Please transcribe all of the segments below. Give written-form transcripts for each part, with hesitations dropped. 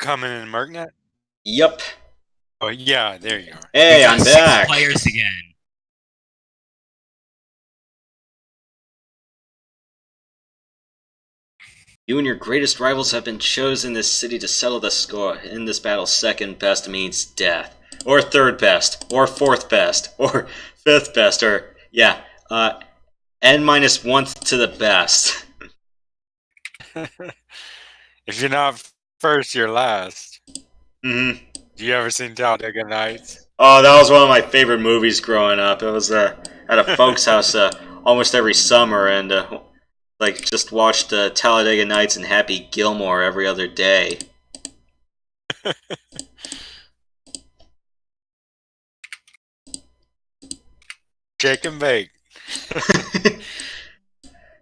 coming in MercNet? Yep. Oh yeah, there you are. Hey, I'm back. 6 players again. You and your greatest rivals have been chosen this city to settle the score. In this battle, second best means death. Or third best. Or fourth best. Or fifth best. Or, yeah, n-1th to the best. If you're not first, you're last. Mm-hmm. You ever seen Talladega Nights? Oh, that was one of my favorite movies growing up. It was at a folks' house almost every summer, and just watched Talladega Nights and Happy Gilmore every other day. Shake and bake.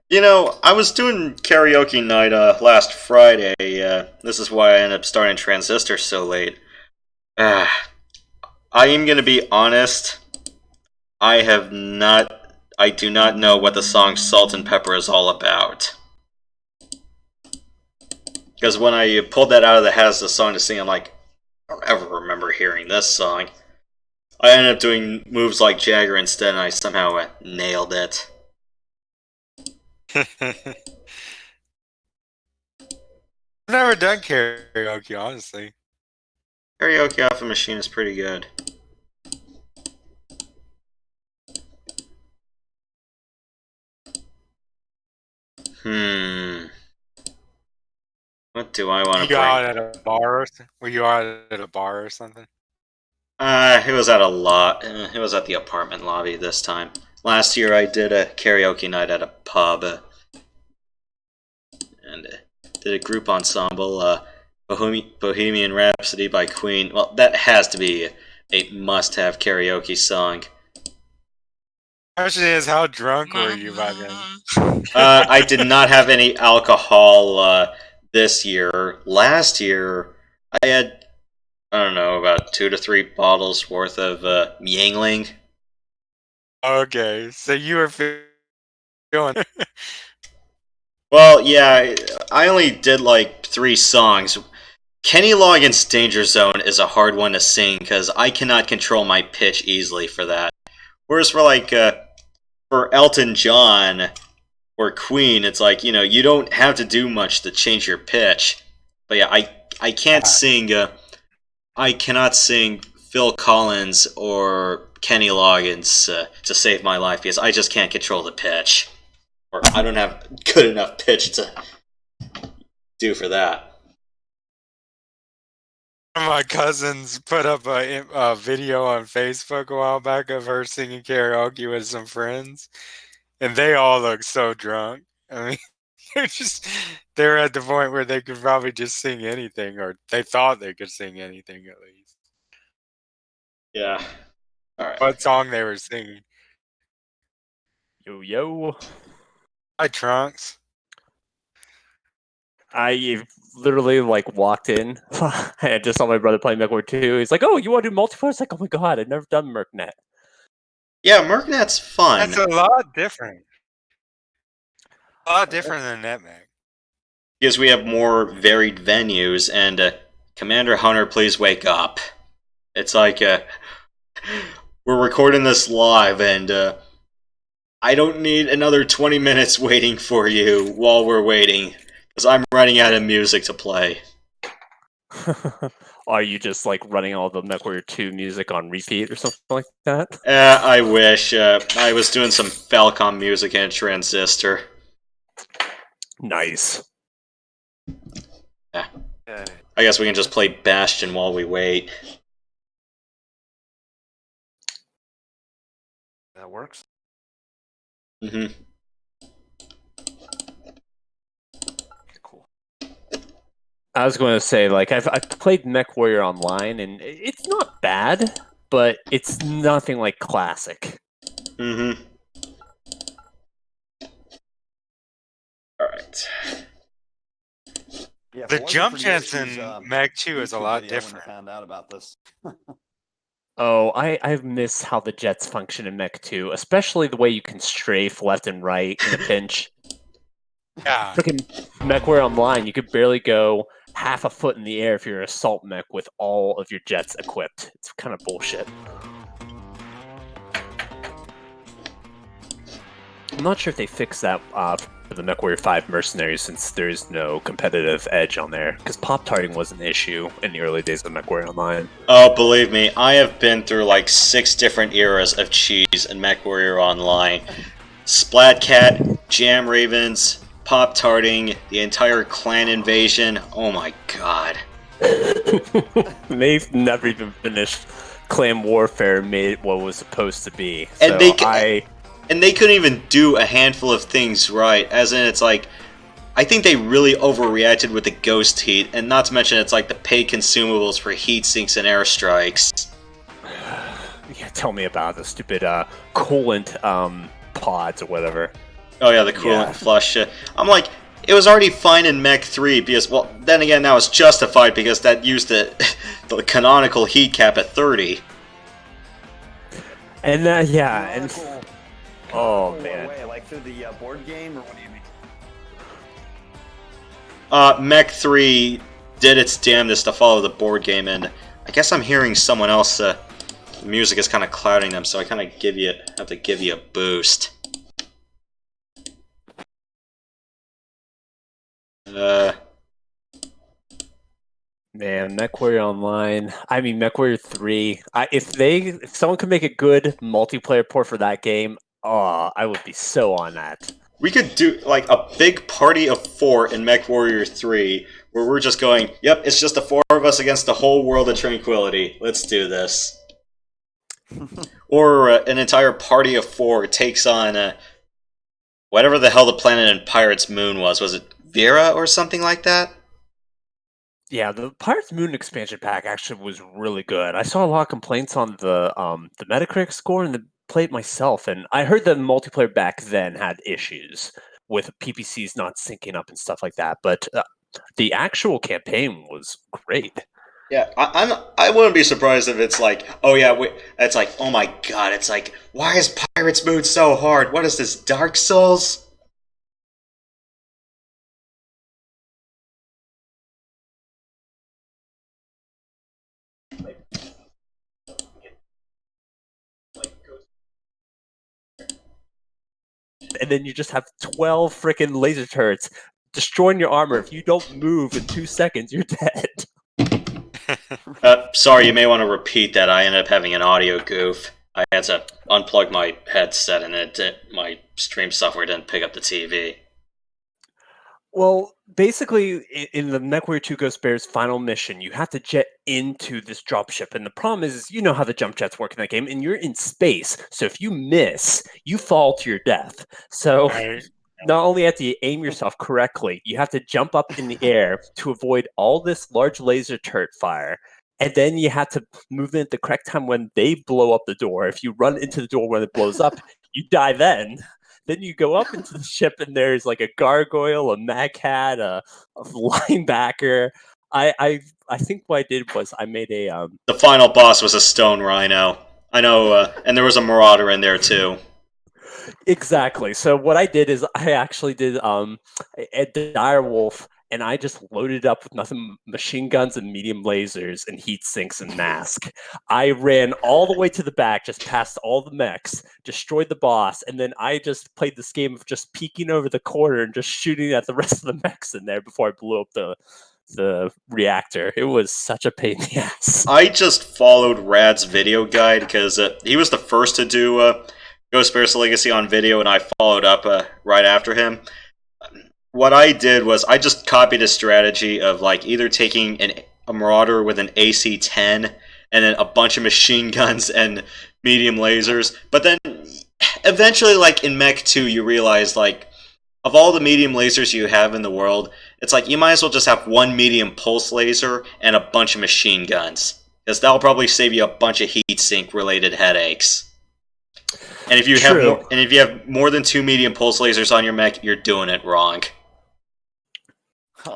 You know, I was doing karaoke night last Friday. This is why I ended up starting Transistor so late. I am going to be honest. I do not know what the song Salt and Pepper is all about. Because when I pulled that out of the hat as the song to sing, I'm like, I don't ever remember hearing this song. I ended up doing moves like Jagger instead, and I somehow nailed it. I've never done karaoke, honestly. Karaoke off a machine is pretty good. What do I want to bring? Out at a bar? Were you out at a bar or something? It was at it was at the apartment lobby this time. Last year I did a karaoke night at a pub. And did a group ensemble, Bohemian Rhapsody by Queen. Well, that has to be a must-have karaoke song. Question is, how drunk were you by then? I did not have any alcohol this year. Last year, I had, I don't know, about 2 to 3 bottles worth of Yingling. Okay, so you were feeling... Well, yeah, I only did like 3 songs. Kenny Loggins' Danger Zone is a hard one to sing because I cannot control my pitch easily for that. Whereas for Elton John or Queen, it's like, you know, you don't have to do much to change your pitch. But yeah, I can't sing, I cannot sing Phil Collins or Kenny Loggins to save my life because I just can't control the pitch. Or I don't have good enough pitch to do for that. My cousins put up a video on Facebook a while back of her singing karaoke with some friends, and they all look so drunk. I mean, they're at the point where they could probably just sing anything, or they thought they could sing anything at least. Yeah. All right. What song they were singing? Yo, yo. Hi, Trunks. I literally walked in and just saw my brother playing MechWarrior 2. He's like, "Oh, you want to do multiplayer?" It's like, "Oh my god, I've never done MercNet." Yeah, MercNet's fun. That's a lot different. A lot different than NetMech. Because we have more varied venues, and Commander Hunter, please wake up. It's like, we're recording this live, and I don't need another 20 minutes waiting for you while we're waiting. Because I'm running out of music to play. Are you just running all the MechWarrior 2 music on repeat or something like that? I wish. I was doing some Falcom music and Transistor. Nice. Yeah. I guess we can just play Bastion while we wait. That works. Mm-hmm. I was going to say, I've played MechWarrior online, and it's not bad, but it's nothing like classic. Mm-hmm. Alright. Yeah, The jump chance in Mech 2 is a lot different. I found out about this. Oh, I miss how the jets function in Mech 2, especially the way you can strafe left and right in a pinch. Yeah. Freaking MechWarrior Online, you could barely go half a foot in the air if you're an assault mech with all of your jets equipped. It's kind of bullshit. I'm not sure if they fixed that for the MechWarrior 5 Mercenaries, since there is no competitive edge on there, because pop-tarting was an issue in the early days of MechWarrior Online. Oh, believe me, I have been through like 6 different eras of cheese in MechWarrior Online. Splatcat, Jam Ravens, pop-tarting, the entire clan invasion. Oh my god. They've never even finished Clan Warfare and made it what was supposed to be. And they couldn't even do a handful of things right, as in it's like, I think they really overreacted with the ghost heat, and not to mention it's like the paid consumables for heat sinks and airstrikes. Yeah, tell me about the stupid coolant pods or whatever. Oh yeah, the coolant flush. I'm like, it was already fine in Mech 3 because, well, then again, that was justified because that used the canonical heat cap at 30. And oh man, like through the board game, or what do you mean? Mech 3 did its damnedest to follow the board game, and I guess I'm hearing someone else. The music is kind of clouding them, so I kind of have to give you a boost. Man, MechWarrior Online. I mean, MechWarrior 3. If someone could make a good multiplayer port for that game, I would be so on that. We could do like a big party of 4 in MechWarrior 3, where we're just going, yep, it's just the 4 of us against the whole world of tranquility. Let's do this. Or an entire party of 4 takes on whatever the hell the planet in Pirate's Moon was. Was it Vera or something like that? Yeah, the Pirates Moon expansion pack actually was really good. I saw a lot of complaints on the Metacritic score and played myself, and I heard the multiplayer back then had issues with PPCs not syncing up and stuff like that. But the actual campaign was great. Yeah, I wouldn't be surprised if it's like, oh yeah, it's like, oh my god, it's like, why is Pirate's Moon so hard? What is this, Dark Souls? And then you just have 12 freaking laser turrets destroying your armor. If you don't move in 2 seconds, you're dead. Sorry, you may want to repeat that. I ended up having an audio goof. I had to unplug my headset, and my stream software didn't pick up the TV. Well, basically, in the MechWarrior 2 Ghost Bear's final mission, you have to jet into this dropship. And the problem is, you know how the jump jets work in that game, and you're in space. So if you miss, you fall to your death. So not only have to aim yourself correctly, you have to jump up in the air to avoid all this large laser turret fire. And then you have to move in at the correct time when they blow up the door. If you run into the door when it blows up, you die then. Then you go up into the ship, and there's like a gargoyle, a Mech Hat, a linebacker. I think what I did was I made a. The final boss was a stone rhino. I know, and there was a marauder in there too. Exactly. So what I did is I actually did a dire wolf, and I just loaded up with nothing, machine guns and medium lasers and heat sinks and mask. I ran all the way to the back, just past all the mechs, destroyed the boss, and then I just played this game of just peeking over the corner and just shooting at the rest of the mechs in there before I blew up the reactor. It was such a pain in the ass. I just followed Rad's video guide because he was the first to do Ghost Bear's Legacy on video, and I followed up right after him. What I did was I just copied a strategy of like either taking a Marauder with an AC-10 and then a bunch of machine guns and medium lasers. But then eventually, like in Mech 2, you realize like of all the medium lasers you have in the world, it's like you might as well just have one medium pulse laser and a bunch of machine guns, because that'll probably save you a bunch of heatsink related headaches. And if you have more than 2 medium pulse lasers on your mech, you're doing it wrong.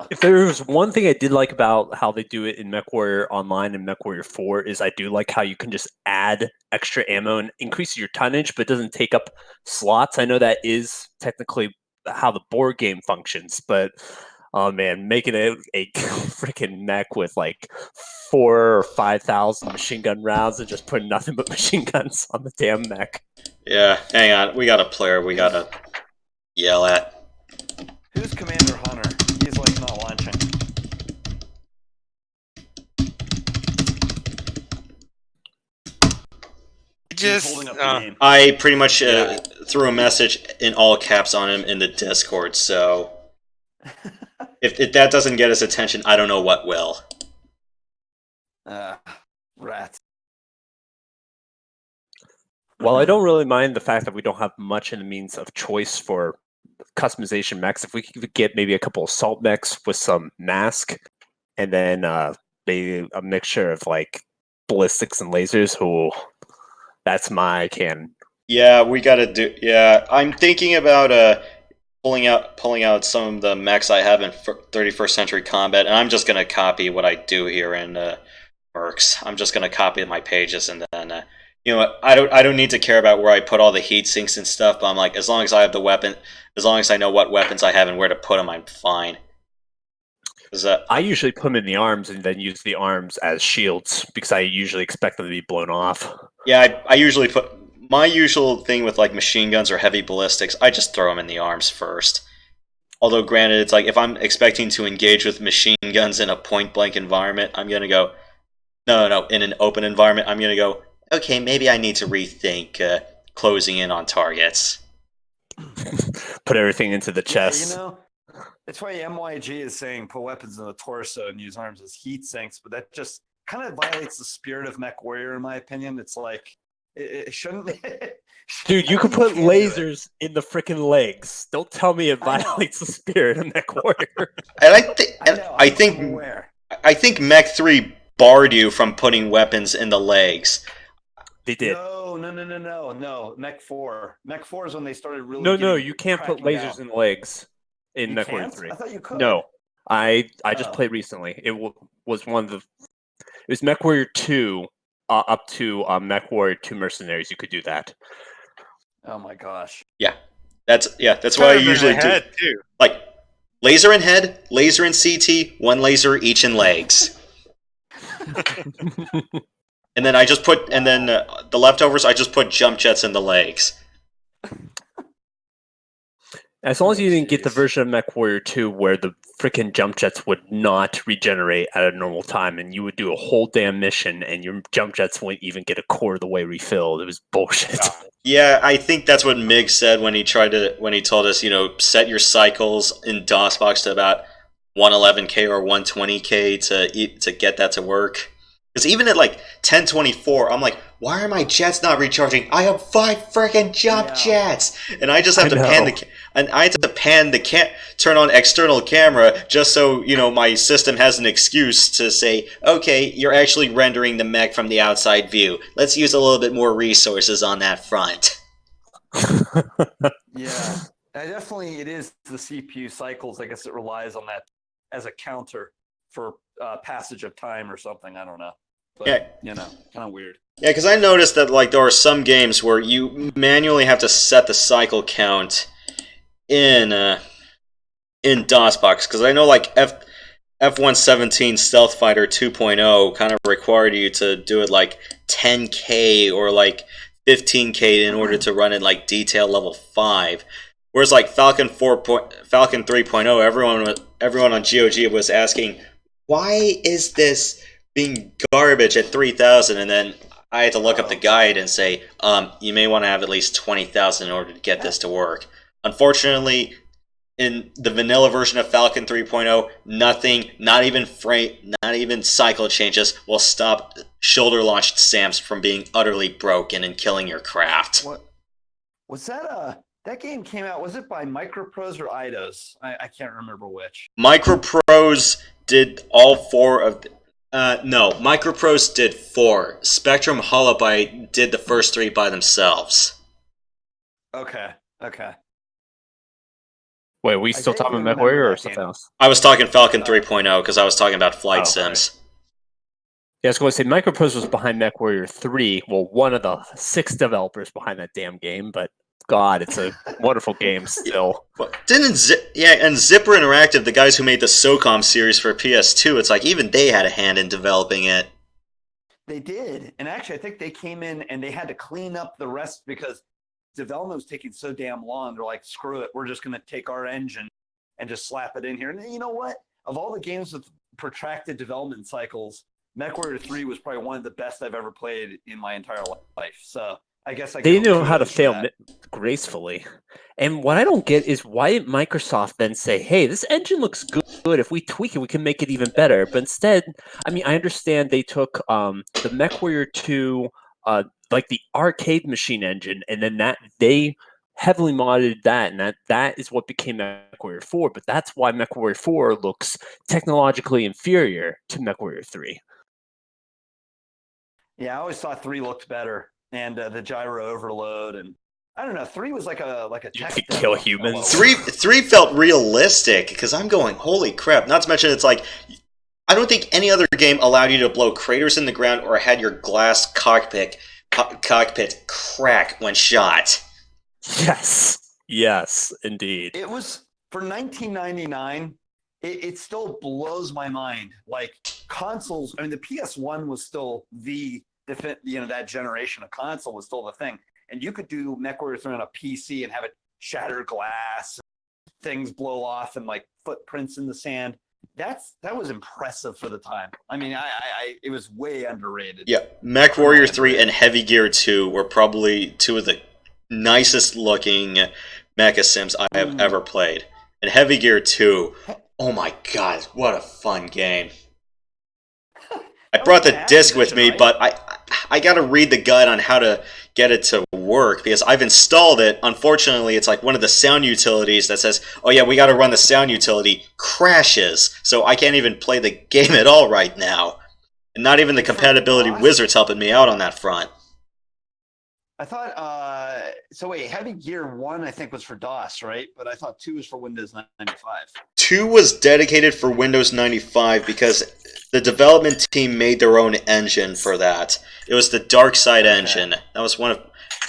If there was one thing I did like about how they do it in MechWarrior Online and MechWarrior 4 is I do like how you can just add extra ammo and increase your tonnage, but it doesn't take up slots. I know that is technically how the board game functions, but Oh man, making a freaking mech with like 4 or 5,000 machine gun rounds and just putting nothing but machine guns on the damn mech. Yeah, hang on. We got a player we gotta yell at. Who's Commander Hunter? He's like not launching. He's holding up the game. I pretty much threw a message in all caps on him in the Discord, so if that doesn't get his attention, I don't know what will. Rats. Well, I don't really mind the fact that we don't have much in the means of choice for customization mechs. If we could get maybe a couple assault mechs with some mask, and then maybe a mixture of like ballistics and lasers, that's my can. Yeah, we gotta do. Yeah, I'm thinking about pulling out some of the mechs I have in 31st Century Combat, and I'm just gonna copy what I do here in Mercs. I'm just gonna copy my pages, and then I don't need to care about where I put all the heat sinks and stuff. But I'm like, as long as I have the weapon, as long as I know what weapons I have and where to put them, I'm fine. I usually put them in the arms and then use the arms as shields because I usually expect them to be blown off. Yeah, I usually put my usual thing with like machine guns or heavy ballistics. I just throw them in the arms first. Although, granted, it's like if I'm expecting to engage with machine guns in a point blank environment, I'm gonna go. No. In an open environment, I'm gonna go. Okay, maybe I need to rethink closing in on targets. Put everything into the chest. That's why MYG is saying put weapons in the torso and use arms as heat sinks, but that just kind of violates the spirit of MechWarrior, in my opinion. It's like, it shouldn't. Dude, you could put lasers in the freaking legs. Don't tell me it violates the spirit of MechWarrior. And I think Mech 3 barred you from putting weapons in the legs. They did. No. Mech 4. Mech 4 is when they started really. No, you can't put lasers in the legs in MechWarrior 3. I thought you could. No, I just played recently. It was one of the. It was MechWarrior 2 up to MechWarrior 2 Mercenaries. You could do that. Oh my gosh. Yeah, that's what I usually do. Too. Like laser in head, laser in CT, one laser each in legs. And then the leftovers, I just put jump jets in the legs. As long as you didn't get the version of MechWarrior 2 where the freaking jump jets would not regenerate at a normal time, and you would do a whole damn mission, and your jump jets wouldn't even get a quarter of the way refilled. It was bullshit. Yeah, I think that's what Mig said when he told us, set your cycles in DOSBox to about 111K or 120K to get that to work. Because even at like 1024, I'm like, why are my jets not recharging? I have 5 freaking jump jets, and I just have to turn on external camera just so my system has an excuse to say, okay, you're actually rendering the mech from the outside view. Let's use a little bit more resources on that front. Yeah, it is the CPU cycles. I guess it relies on that as a counter for passage of time or something. I don't know. But, kind of weird. Yeah, because I noticed that like there are some games where you manually have to set the cycle count in DOSBox. Because I know like F-117 Stealth Fighter 2.0 kind of required you to do it like 10K or like 15K in order to run it like detail level 5. Whereas like Falcon 3.0, everyone on GOG was asking, why is this being garbage at 3,000? And then I had to look up the guide and say, you may want to have at least 20,000 in order to get this to work. Unfortunately, in the vanilla version of Falcon 3.0, nothing, not even cycle changes, will stop shoulder-launched SAMs from being utterly broken and killing your craft. What was that? That game came out. Was it by Microprose or Eidos? I can't remember which. Microprose did all 4 of. No, Microprose did 4. Spectrum Holobyte did the first 3 by themselves. Okay. Wait, are we still talking about MechWarrior or something else? I was talking Falcon 3.0 because I was talking about flight sims. Yeah, I was going to say Microprose was behind MechWarrior 3. Well, one of the 6 developers behind that damn game, but God, it's a wonderful game still. Well, and Zipper Interactive, the guys who made the SOCOM series for PS2, it's like even they had a hand in developing it. They did. And actually, I think they came in and they had to clean up the rest because development was taking so damn long. They're like, screw it. We're just going to take our engine and just slap it in here. And you know what? Of all the games with protracted development cycles, MechWarrior 3 was probably one of the best I've ever played in my entire life. So I guess they know how to fail gracefully. And what I don't get is why didn't Microsoft then say, hey, this engine looks good. If we tweak it, we can make it even better. But instead, I mean, I understand they took the MechWarrior 2, like the arcade machine engine, and then that they heavily modded that, and that is what became MechWarrior 4. But that's why MechWarrior 4 looks technologically inferior to MechWarrior 3. Yeah, I always thought 3 looked better, and the gyro overload, and I don't know. 3 was like a you could kill humans. 3 felt realistic because I'm going, holy crap! Not to mention, it's like I don't think any other game allowed you to blow craters in the ground or had your glass cockpit crack when shot. Yes, indeed. It was for 1999. It still blows my mind. Like consoles, I mean, the PS1 was still that generation of console was still the thing. And you could do MechWarrior 3 on a PC and have it shatter glass, things blow off, and like footprints in the sand. That was impressive for the time. I mean, it was way underrated. Yeah, MechWarrior 3 and Heavy Gear 2 were probably two of the nicest looking mecha sims I have ever played. And Heavy Gear 2, oh my god, what a fun game. I brought the disc with me, right? But I got to read the guide on how to get it to work because I've installed it. Unfortunately, it's like one of the sound utilities that says, oh yeah, we got to run the sound utility, crashes. So I can't even play the game at all right now. And not even the compatibility wizard's helping me out on that front. I thought, so wait, Heavy Gear 1 I think was for DOS, right? But I thought 2 was for Windows 95. 2 was dedicated for Windows 95 because the development team made their own engine for that. It was the Dark Side engine. That was one of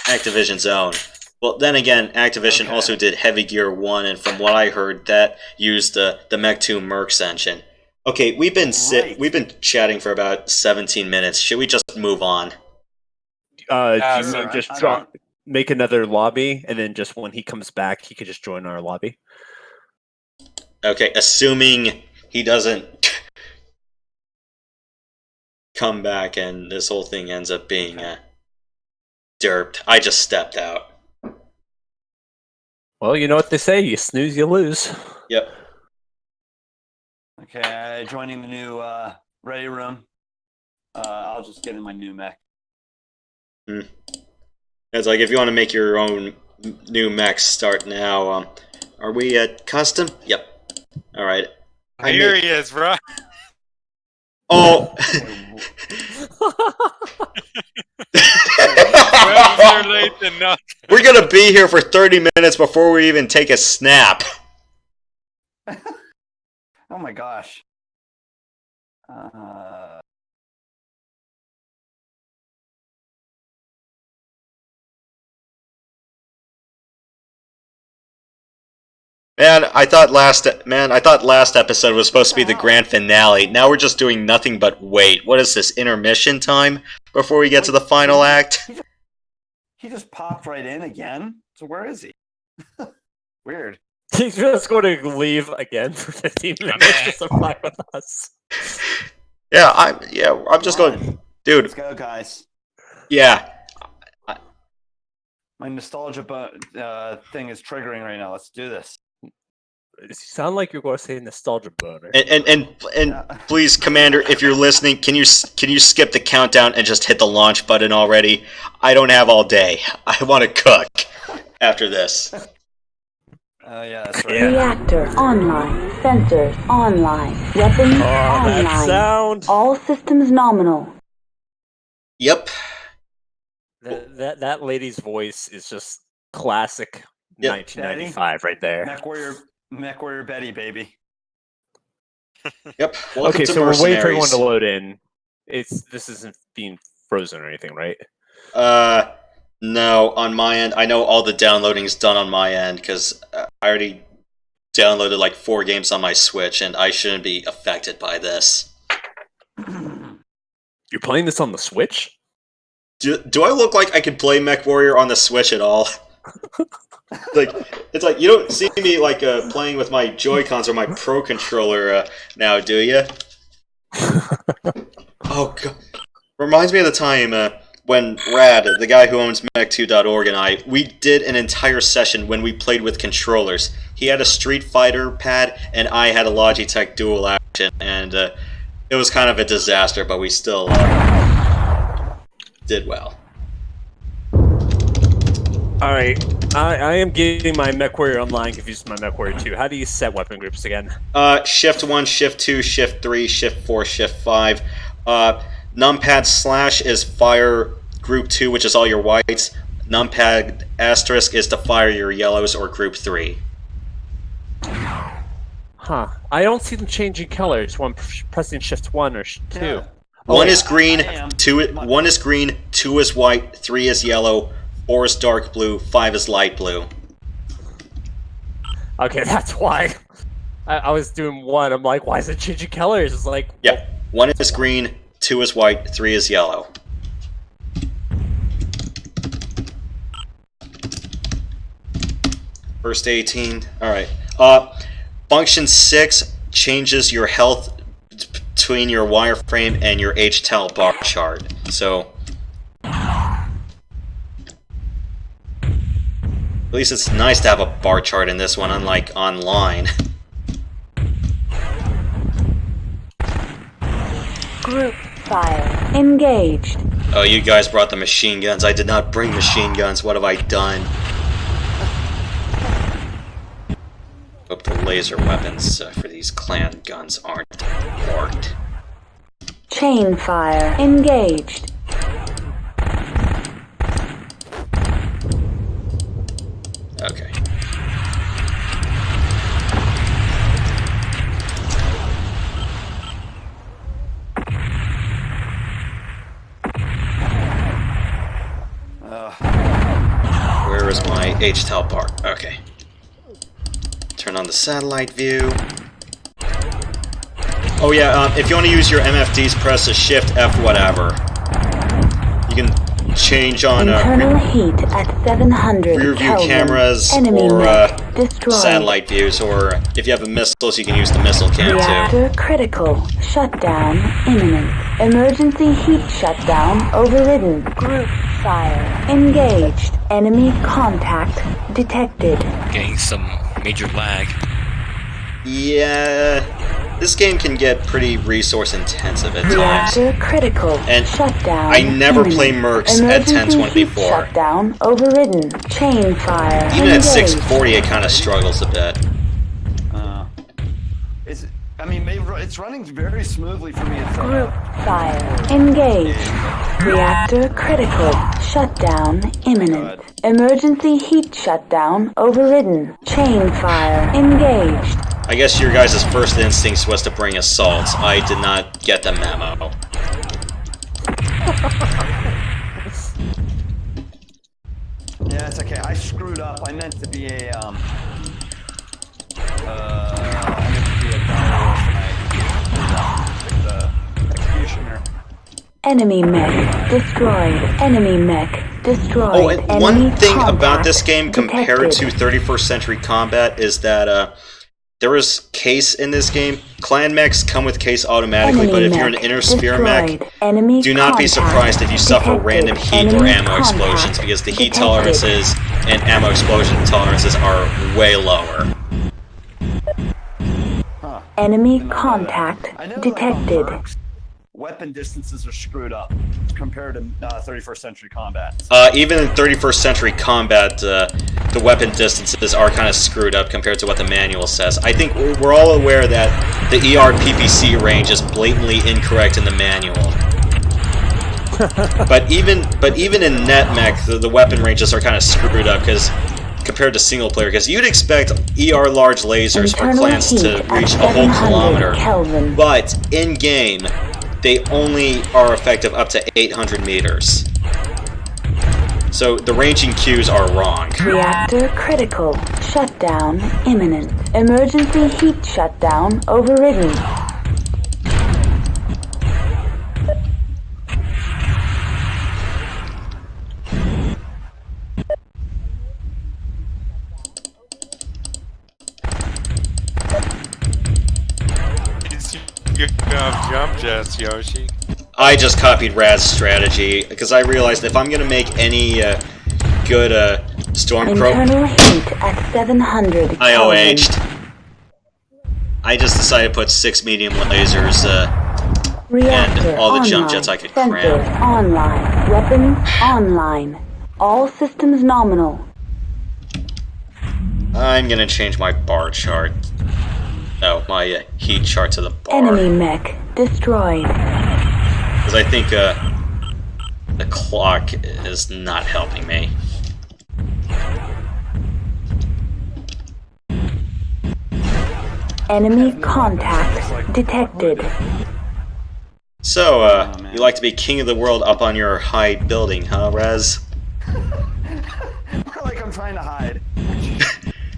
Activision's own. Well, then again, Activision also did Heavy Gear 1, and from what I heard, that used the Mech 2 Mercs engine. Okay, we've been chatting for about 17 minutes. Should we just move on? Make another lobby, and then just when he comes back, he could just join our lobby. Okay, assuming he doesn't come back and this whole thing ends up being derped. I just stepped out. Well, you know what they say, you snooze, you lose. Yep. Okay, joining the new ready room. I'll just get in my new mech. It's like if you want to make your own new mech, start now. Are we at custom? Yep. All right. Here he is, bro. Oh. We're gonna be here for 30 minutes before we even take a snap. Oh my gosh. Man, I thought last episode was supposed to be the grand finale. Now we're just doing nothing but wait. What is this, intermission time before we get to the final act? He just popped right in again. So where is he? Weird. He's just going to leave again for 15 minutes just to fly with us. Yeah, I'm just going, dude. Let's go, guys. Yeah. My nostalgia thing is triggering right now. Let's do this. You sound like you're going to say nostalgia boner. And please, Commander, if you're listening, can you skip the countdown and just hit the launch button already? I don't have all day. I want to cook after this. Yeah, that's right. Yeah. Reactor online. Sensors online. Weapons online. That sound. All systems nominal. Yep. That lady's voice is just classic 1995 right there. MechWarrior Betty, baby. Yep. Okay, so we're waiting for everyone to load in. This isn't being frozen or anything, right? No, on my end, I know all the downloading's done on my end, because I already downloaded like 4 games on my Switch, and I shouldn't be affected by this. You're playing this on the Switch? Do I look like I could play MechWarrior on the Switch at all? It's like you don't see me like playing with my Joy-Cons or my Pro Controller now, do you? Oh god, reminds me of the time when Rad, the guy who owns Mech2.org, and we did an entire session when we played with controllers. He had a Street Fighter pad, and I had a Logitech Dual Action, and it was kind of a disaster, but we still did well. Alright, I am getting my MechWarrior Online confused with my MechWarrior 2. How do you set weapon groups again? Shift 1, Shift 2, Shift 3, Shift 4, Shift 5. Numpad slash is fire group 2, which is all your whites. Numpad asterisk is to fire your yellows or group 3. Huh. I don't see them changing colors when pressing Shift 1 or 2. Yeah. One is green, 1 is green, 2 is white, 3 is yellow, 4 is dark blue, 5 is light blue. Okay, that's why. I was doing 1. I'm like, why is it changing colors? It's like... Yeah, 1 is green, 2 is white, 3 is yellow. First 18. Alright. Function 6 changes your health between your wireframe and your HTEL bar chart. So... at least it's nice to have a bar chart in this one, unlike online. Group fire engaged. Oh, you guys brought the machine guns. I did not bring machine guns. What have I done? Hope the laser weapons for these clan guns aren't marked. Chain fire engaged. Okay. Where is my HTEL bar? Okay. Turn on the satellite view. Oh yeah, if you want to use your MFDs, press a Shift F whatever. You can change on Internal heat at 700 rear view Kelvin. cameras Enemy or mech destroyed. satellite views, or if you have missiles, you can use the missile cam too. Reactor critical. Shutdown imminent. Emergency heat shutdown overridden. Group fire engaged. Enemy contact detected. Getting some major lag. Yeah, this game can get pretty resource intensive at times. Reactor critical. And shutdown I never imminent. play Mercs at Emergency 1024. heat shutdown overridden. Chain fire Even at engaged. 640, it kind of struggles a bit. It's running very smoothly for me. It's, Group fire engaged. Reactor critical. Shutdown imminent. Emergency heat shutdown overridden. Chain fire engaged. I guess your guys' first instinct was to bring assaults. I did not get the memo. Yeah, it's okay. I screwed up. I meant to be a executioner. Enemy mech destroyed. Enemy mech destroyed. Oh, and Enemy one thing about contact this game compared to detected. 31st Century Combat is that there is case in this game. Clan mechs come with case automatically, Enemy but if you're an mech inner sphere mech, destroyed. Enemy do not be contact surprised if you suffer detected. random heat Enemy or ammo contact explosions, because the heat detected. tolerances and ammo explosion tolerances are way lower. Enemy I know contact that on detected. Mercs, weapon distances are screwed up compared to 31st Century Combat. Even in 31st Century Combat, the weapon distances are kind of screwed up compared to what the manual says. I think we're all aware that the ER-PPC range is blatantly incorrect in the manual. but even in NetMech, the weapon ranges are kind of screwed up because compared to single player, because you'd expect ER large lasers for Internal clans heat to at reach a whole 700 kilometer, Kelvin. but in game they only are effective up to 800 meters. So the ranging cues are wrong. Reactor critical. Shutdown imminent. Emergency heat shutdown overridden. You have jump jets, Yoshi. I just copied Rad's strategy because I realized if I'm gonna make any good Stormcrow, Internal heat at 700 I Kelvin. OH'd. I just decided to put 6 medium lasers Reactor and all the online. jump jets I could Sensors cram. online. Weapons online. All systems nominal. I'm gonna change my bar chart. No, my heat chart to the bar. Enemy mech destroyed. Because I think the clock is not helping me. Enemy contact detected. So, you like to be king of the world up on your high building, huh, Rez? More like I'm trying to hide.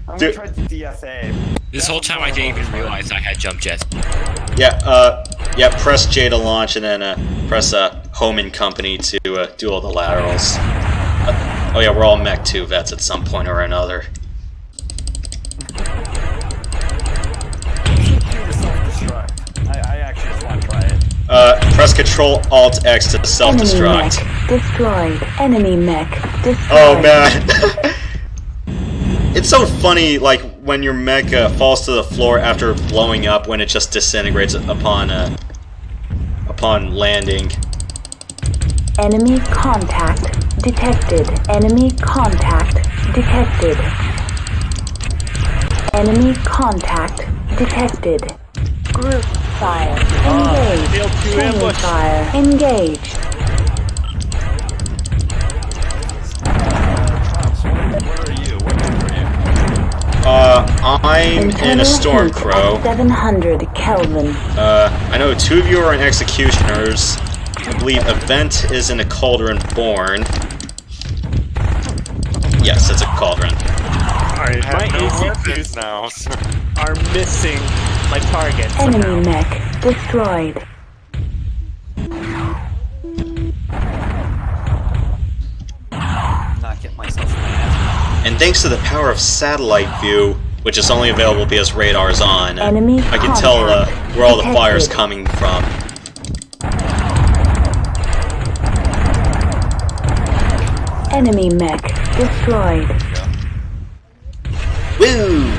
I'm Dude. gonna try to DFA. This whole time I didn't even realize I had jump jets. Yeah, press J to launch and then press Home and Company to do all the laterals. Oh yeah, we're all Mech 2 vets at some point or another. Self-destruct. I actually just want to try it. Press Control Alt X to Enemy self-destruct. mech destroyed. Enemy mech destroyed. Oh man. It's so funny, like, when your mech falls to the floor after blowing up when it just disintegrates upon landing. Enemy contact detected. Enemy contact detected. Enemy contact detected. Group fire. Engage. failed to Chain ambush. fire. Engage. Where are you? Where are you? I'm in a Internal heat Stormcrow. at 700 Kelvin. I know 2 of you are in Executioners. I believe Event is in a Cauldron Born. Yes, it's a Cauldron. Alright, I have my no ACQs weapons now. So are missing my target Enemy somehow. mech destroyed. Not get myself mad. And thanks to the power of satellite view, which is only available because radar's on, Enemy I can tell contact where all the fire's detected. coming from. Enemy mech destroyed. Woo!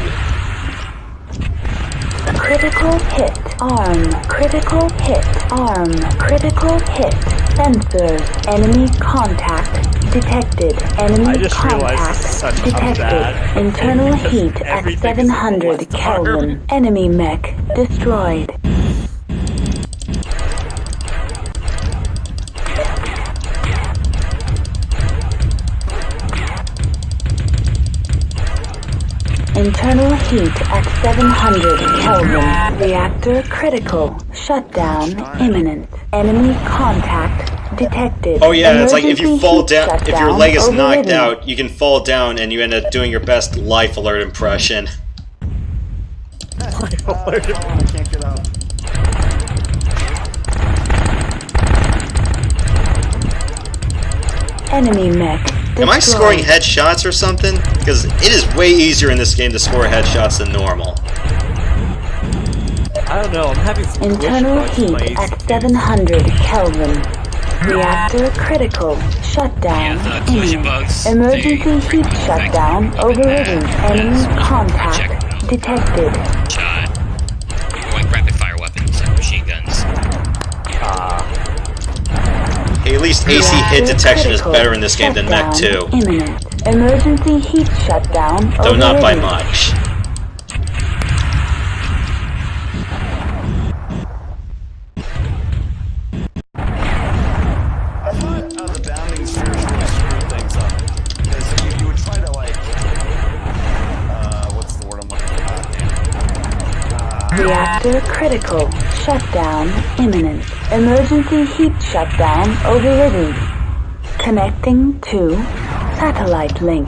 Critical hit. Arm. Critical hit. Arm. Critical hit. Sensors. Enemy contact detected. Enemy I just realized contact this is such a detected. bad Internal because heat at everything is 700 left Kelvin. arm. Enemy mech destroyed. Internal heat at 700 Kelvin. Reactor critical. Shutdown imminent. Enemy contact detected. Oh yeah, it's like if you Emergency fall heat down, if your shutdown leg is knocked overridden. out, you can fall down and you end up doing your best life alert impression. I can't get up. Enemy mech destroyed. Am I scoring headshots or something? Because it is way easier in this game to score headshots than normal. I don't know, I'm having some Internal glitch bugs in my heat at ACQs. 700 Kelvin. Reactor critical. Shutdown Yeah, the collision imminent. bugs, Emergency they heat affect shutdown weapon overridden. pad, Enemy check contact detected. shot, or like rapid fire weapons, like machine guns. Hey, at least AC hit Reactor detection is critical. better in this game than Mech Shutdown 2. imminent. Emergency heat shutdown Though not by overridden. much. I thought the bounding spheres really screwed things up. Because you would try to, like, what's the word I'm looking for? Reactor critical. Shutdown imminent. Emergency heat shutdown overridden. Connecting to Satellite link.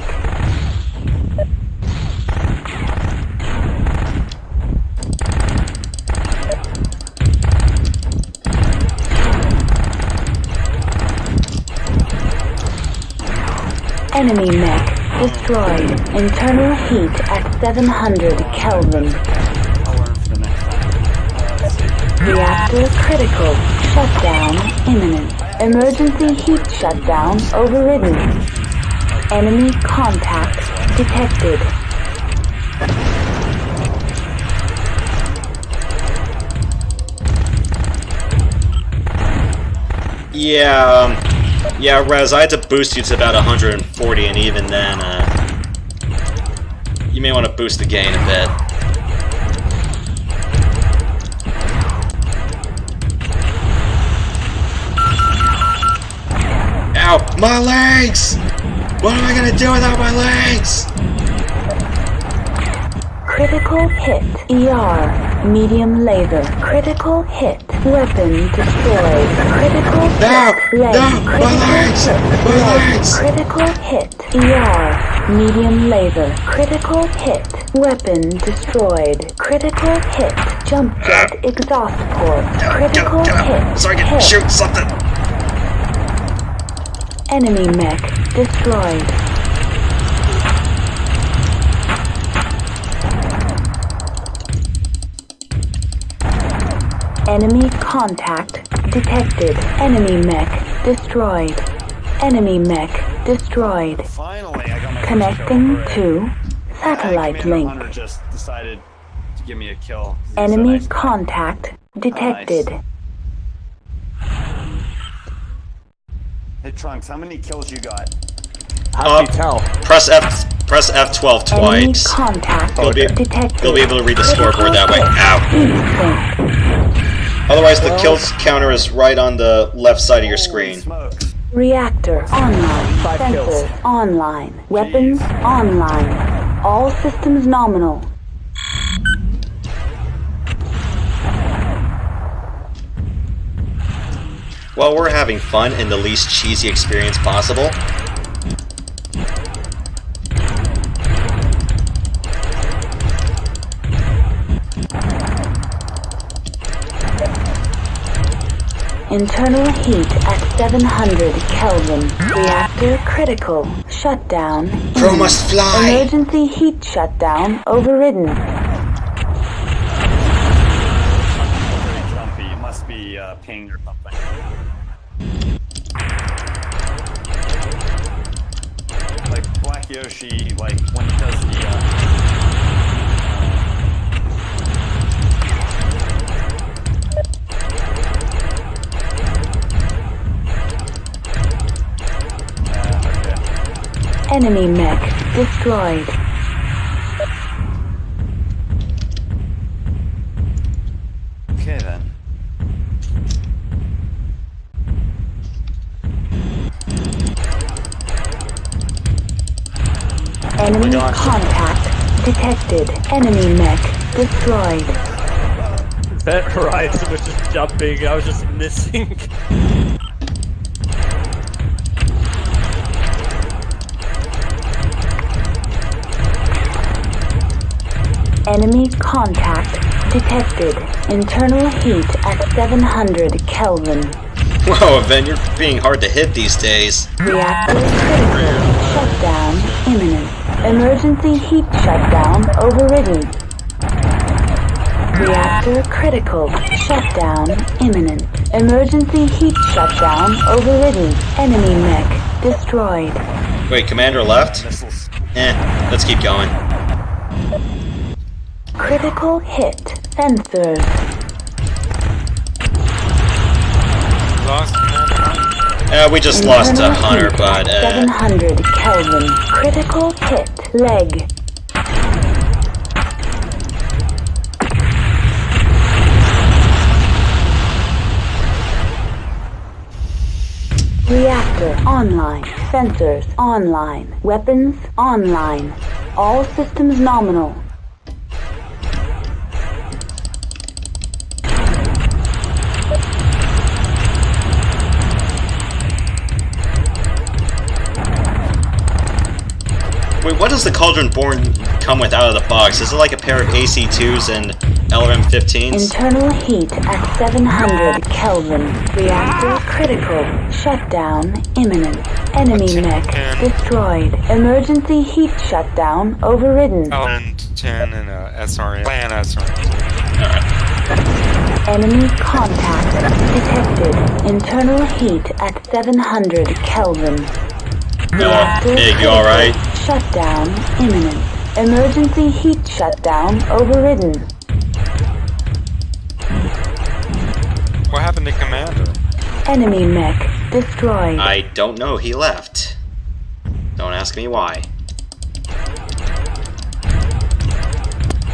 Enemy mech destroyed. Internal heat at 700 Kelvin. I'll learn for the next time. Let's see. Reactor critical. Shutdown imminent. Emergency heat shutdown overridden. Enemy contact detected. Yeah, Rez, I had to boost you to about 140, and even then, you may want to boost the gain a bit. Ow! My legs! What am I gonna do without my legs? Critical hit. ER. Medium laser. Critical hit. Weapon destroyed. Critical No! hit. Leg. No! My Critical legs! hit. My Leg. legs! Critical hit. ER. Medium laser. Critical hit. Weapon destroyed. Critical hit. Jump jet exhaust port. Critical hit. So I can Hit. shoot something! Enemy mech destroyed. Enemy contact detected. Enemy mech destroyed. Enemy mech destroyed. Finally, I got my Connecting first kill. to satellite Commander link. Hunter just decided to give me a kill. He's a Enemy nice guy. contact detected. Hey Trunks, how many kills you got? How do you tell? Press F12 Enemy twice. contact You'll be- detected. You'll be able to read the scoreboard that way. Ow. Instinct. Otherwise, the kills counter is right on the left side of your Holy screen. smokes. Reactor online. 5 kills. Sensors online. Weapons online. All systems nominal. While we're having fun in the least cheesy experience possible, Internal heat at 700 Kelvin. Reactor critical. Shutdown. Crow imminent. must fly! Emergency heat shutdown overridden. Very jumpy. It must be pinged or something. Like Black Yoshi, like when he does the okay. Enemy mech destroyed. Okay then. Enemy contact detected. Enemy mech destroyed. That Horizon was just jumping. I was just missing. Enemy contact detected. Internal heat at 700 Kelvin. Whoa, Ven, you're being hard to hit these days. Reactor critical. Shutdown imminent. Emergency heat shutdown overridden. Reactor critical. Shutdown imminent. Emergency heat shutdown overridden. Enemy mech destroyed. Wait, Commander left? Missiles. Let's keep going. Critical hit. Sensors. Lost Commander Hunter. We just lost to Internal Hunter, heat but, at 700 Kelvin. Critical hit. Leg. Reactor online. Sensors online. Weapons online. All systems nominal. what does the Cauldron Born come with out of the box? Is it like a pair of AC2s and LRM-15s? Internal heat at 700 Kelvin. Reactor critical. Shutdown imminent. Enemy mech destroyed. Emergency heat shutdown overridden. LN10 and SRM. Plan SRM. Enemy contact detected. Internal heat at 700 Kelvin. Reactor Mig, you alright? Shutdown imminent. Emergency heat shutdown overridden. What happened to Commander? Enemy mech destroyed. I don't know, he left. Don't ask me why.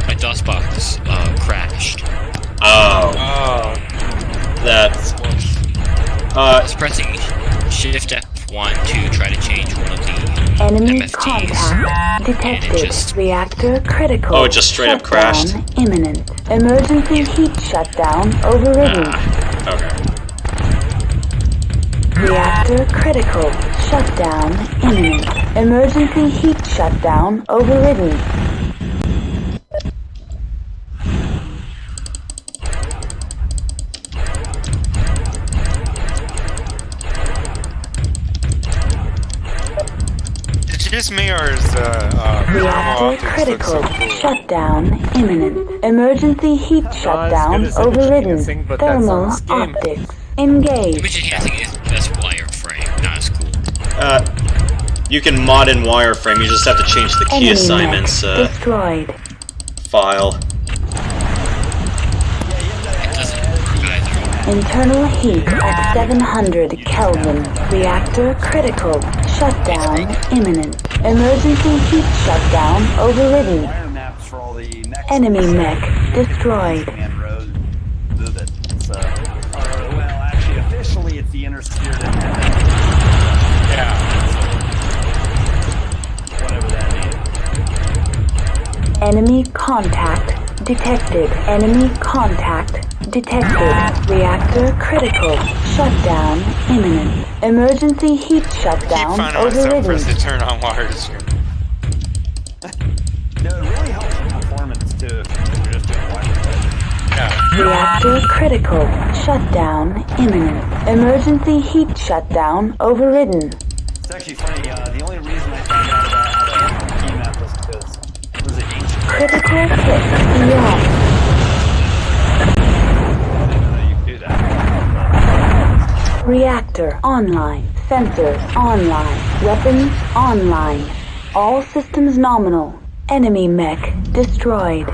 My DOS box crashed. Oh. That. I was pressing Shift F1 to try to change one of the Enemy MFTs. contact detected. Reactor critical. Oh, it just straight up crashed? Shutdown imminent. Emergency heat shutdown overridden. Okay. Reactor critical. Shutdown imminent. Emergency heat shutdown overridden. Just me or is Reactor critical. Shutdown imminent. Emergency heat shutdown overridden. Thermal optics engaged. Image enhancing is just wireframe, not as cool. You can mod in wireframe, you just have to change the key Enemy assignments mech destroyed. file. It doesn't work either. Internal heat at 700 Kelvin. Reactor critical. Shutdown imminent. Emergency heat shutdown overridden. Wire maps for all the next Enemy mech destroyed. Man Road move it. So, well, actually, officially, it's the Interspirited. Yeah. Whatever that means. Enemy contact detected. Enemy contact detected. Reactor critical. Shutdown imminent. Emergency heat I keep shutdown finding myself overridden. pressing turn on wires. No, it really helps with performance too. If you're just doing wire. Yeah. Reactor critical. Shutdown imminent. Emergency heat shutdown overridden. It's actually funny. The only reason I found out about how to key map was because it was an ancient. Critical hit beyond. I didn't know you could do that. Reactor online. Sensors online. Weapons online. All systems nominal. Enemy mech destroyed.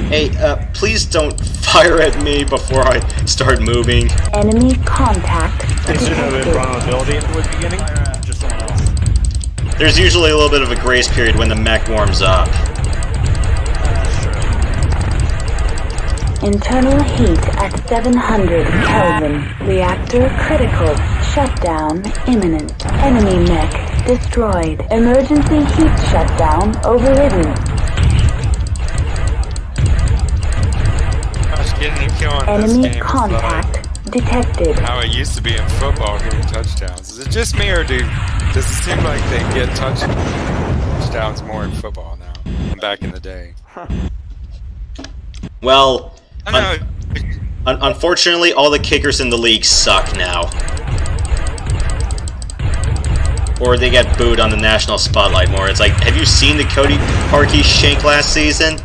Hey, please don't fire at me before I start moving. Enemy contact They should have been detected. vulnerability in the beginning. Fire after someone else. There's usually a little bit of a grace period when the mech warms up. Internal heat at 700 Kelvin. Reactor critical. Shutdown imminent. Enemy mech destroyed. Emergency heat shutdown overridden. Gosh, getting a kill on this Enemy game contact detected. is like how it used to be in football, getting touchdowns. Is it just me, or does it seem like they get touchdowns more in football now than back in the day? Well, I know. unfortunately, all the kickers in the league suck now. Or they get booed on the national spotlight more. It's like, have you seen the Cody Parkey shank last season?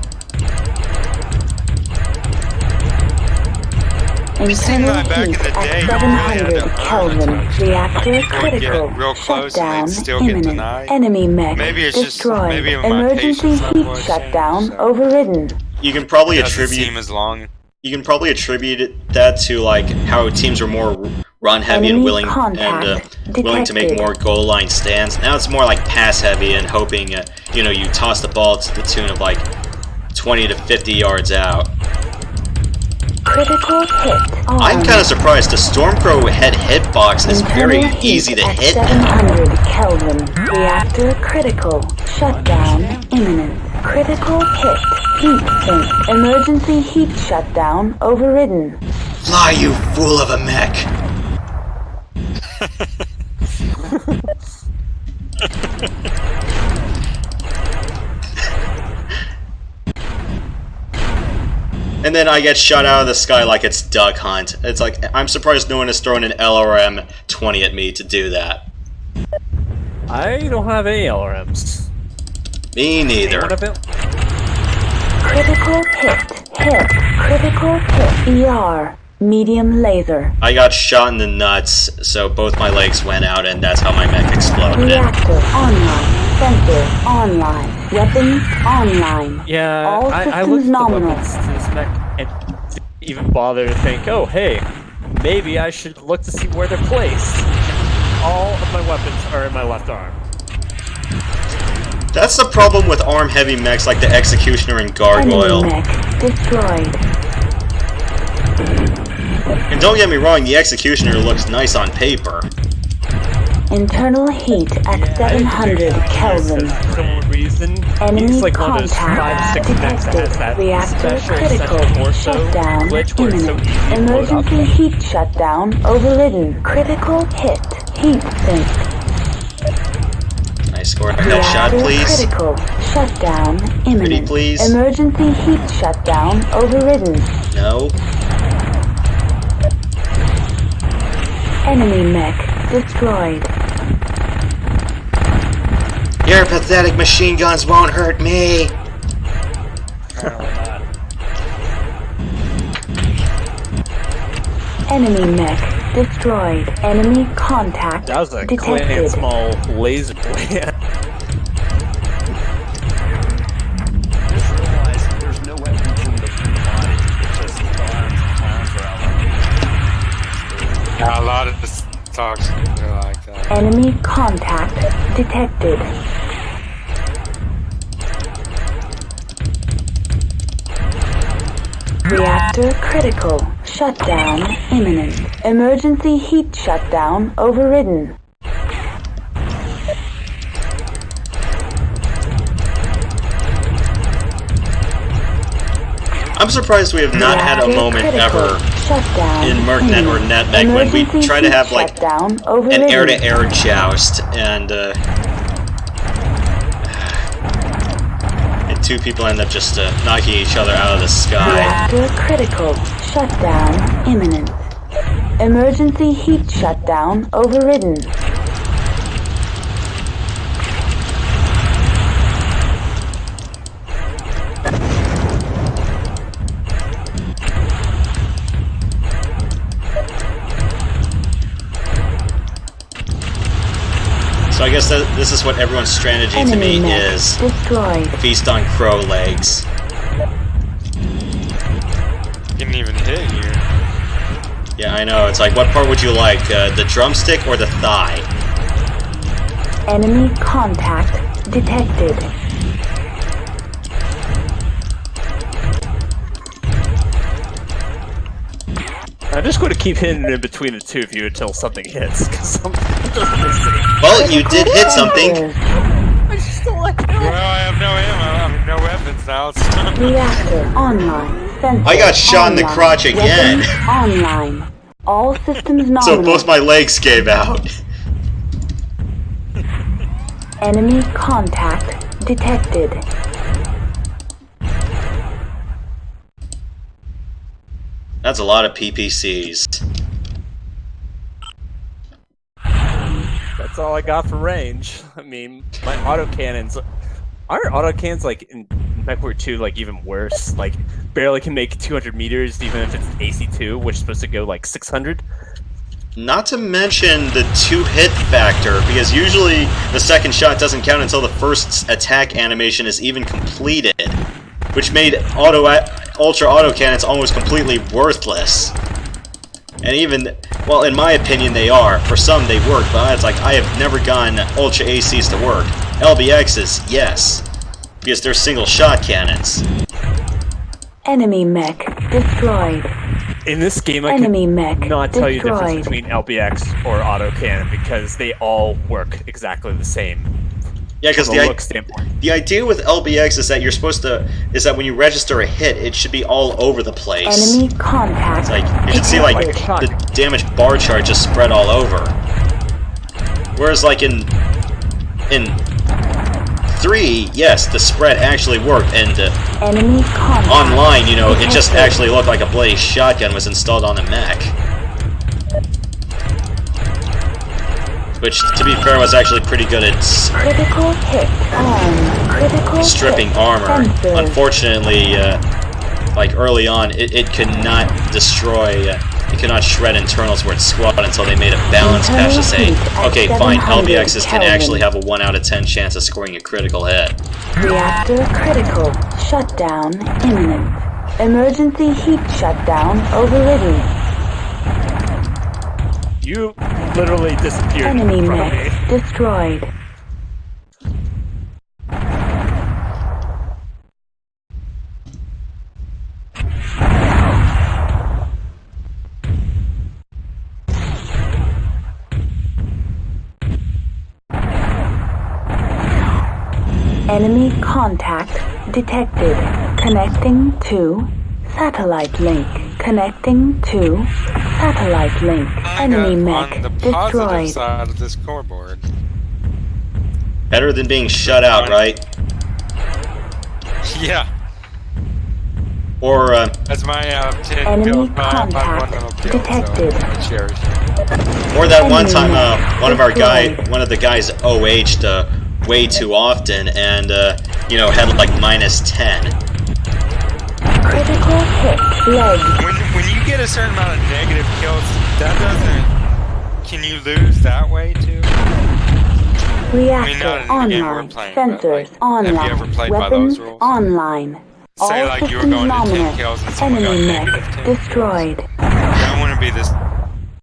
seen Internal that back in heat the day, at you really had 700 to Kelvin. earn it. Reactor People would critical. get real close and Shutdown they'd still get imminent. denied. Enemy mech Maybe it's just- destroyed. maybe my Emergency patience heat level has shutdown changed, so. overridden. You can probably Doesn't attribute seem as long. you can probably attribute that to like how teams were more run heavy and Enemy willing contact willing to make detected. more goal line stands. Now it's more like pass heavy and hoping you toss the ball to the tune of like 20 to 50 yards out. Critical hit on. I'm kind of surprised the Stormcrow head hitbox is very Internal heat easy to at hit now. 700 Kelvin. Reactor critical. Shutdown imminent. Critical hit. Heat sink. Emergency heat shutdown overridden. Fly, you fool of a mech! And then I get shot out of the sky like it's Duck Hunt. It's like, I'm surprised no one has thrown an LRM-20 at me to do that. I don't have any LRMs. Me neither. Anyone have it? Critical hit. Critical hit. ER. Medium laser. I got shot in the nuts, so both my legs went out, and that's how my mech exploded. Reactor online. Sensor online. Weapons online. Yeah, All I systems looked at the nominal. weapons to this mech and didn't even bother to think, oh, hey, maybe I should look to see where they're placed. All of my weapons are in my left arm. That's the problem with arm-heavy mechs like the Executioner and Gargoyle. Enemy mech destroyed. And don't get me wrong, the Executioner looks nice on paper. Internal heat at 700 Kelvin. For some reason, Enemy he's like one of those contact 5-6 mechs that has detected. that Reactor special critical. central torso Shutdown glitch where it's so imminent. easy to blow it up. Emergency heat shutdown overridden. Critical hit. Heat sink. Can I score a headshot, Reactor please? critical. Shutdown Pretty imminent. please? Emergency heat shutdown overridden. No. Enemy mech destroyed. Your pathetic machine guns won't hurt me! Apparently not. Enemy mech destroyed. Enemy contact That was a quick detected. and small laser. Just realized there's no weapons in the body. It's just the arms and talons are out. Yeah, a lot of the talks are like that. Enemy contact detected. Reactor critical. Shutdown imminent. Emergency heat shutdown overridden. I'm surprised we have not had a Reactor moment critical. ever Shutdown in MercNet or imminent. NetMech when we Emergency try to have heat like shutdown an overridden. air-to-air joust and two people end up just knocking each other out of the sky. Reactor critical. Shutdown imminent. Emergency heat shutdown overridden. So I guess that this is what everyone's strategy to Enemy me mech is. destroyed. Feast on crow legs. Didn't even hit you. Yeah, I know. It's like, what part would you like? The drumstick or the thigh? Enemy contact detected. I'm just going to keep hitting in between the two of you until something hits, because something doesn't missing. Well, you did hit something. I just don't like Well, I have no ammo. I mean, no weapons now. So. Reactor online. Sensor I got shot in the online. crotch again. Weapons online. All systems nominal. So both my legs gave out. Enemy contact detected. That's a lot of PPCs. That's all I got for range. I mean, my autocannons... Aren't autocannons, like, in MechWarrior 2, like, even worse? Like, barely can make 200 meters, even if it's AC2, which is supposed to go, like, 600? Not to mention the 2-hit factor, because usually the second shot doesn't count until the first attack animation is even completed, which made ultra autocannons almost completely worthless. And even, well, in my opinion they are. For some they work, but it's like I have never gotten ultra ACs to work. LBXs, yes, because they're single shot cannons. Enemy mech destroyed. In this game, I Enemy mech could not tell you the destroyed. difference between LBX or autocannon, because they all work exactly the same. Yeah, because From a look standpoint. the idea with LBX is that you're supposed to, is that when you register a hit, it should be all over the place. Enemy contact It's like, you should see like detected. the damage bar chart just spread all over. Whereas like in 3, yes, the spread actually worked, and Enemy contact. online, you know, it just actually looked like a bloody shotgun was installed on a mech. Which, to be fair, was actually pretty good at Critical hit on. Critical stripping hit. armor. Sensors. Unfortunately, like early on, it could not destroy, it could not shred internals where it squat until they made a balance patch to say, okay, fine, LBXs can actually have a 1 out of 10 chance of scoring a critical hit. Reactor critical. Shutdown imminent. Emergency heat shutdown overridden. You literally disappeared Enemy in front of mech me. destroyed. Enemy contact detected. Connecting to satellite link. Connecting to satellite link. Enemy mech on the positive destroyed. side of this scoreboard. Better than being shut out, right? Yeah, Or, that's my 10 Enemy kill. My contact 1 little kill, detected. so I cherish it. or that one Enemy time, mech one of destroyed. the guys OH'd way too often, and, you know, had like -10. Critical hit leg. When you get a certain amount of negative kills, that doesn't. Can you lose that way too? Reactor not in the game we're online. playing, but, Sensors like, online. have you ever played by Weapons those rules? online. Say All like you were systems going to 10 nominal. kills and someone got Enemy negative mech 10 kills. destroyed. That wouldn't be the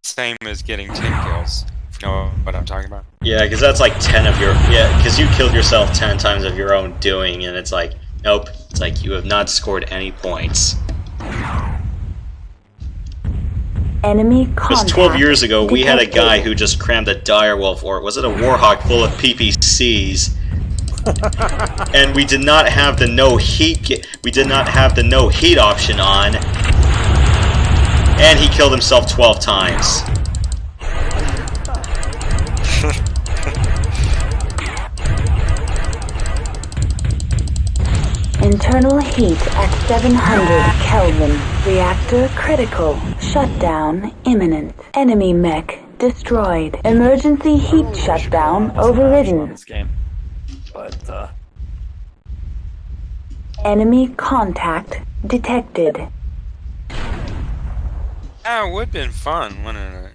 same as getting 10 kills. If you know what I'm talking about. Yeah, because that's like 10 of your... Yeah, because you killed yourself 10 times of your own doing, and it's like, nope. It's like, you have not scored any points. Enemy Because contact 12 years ago, we had a detected. guy who just crammed a direwolf, or was it a warhawk full of PPCs? And we did not have the no heat... We did not have the no heat option on. And he killed himself 12 times. Internal heat at 700 Kelvin. Reactor critical. Shutdown imminent. Enemy mech destroyed. Emergency heat shutdown overridden. This game, but Enemy contact detected. Ah, it would have been fun, wouldn't it?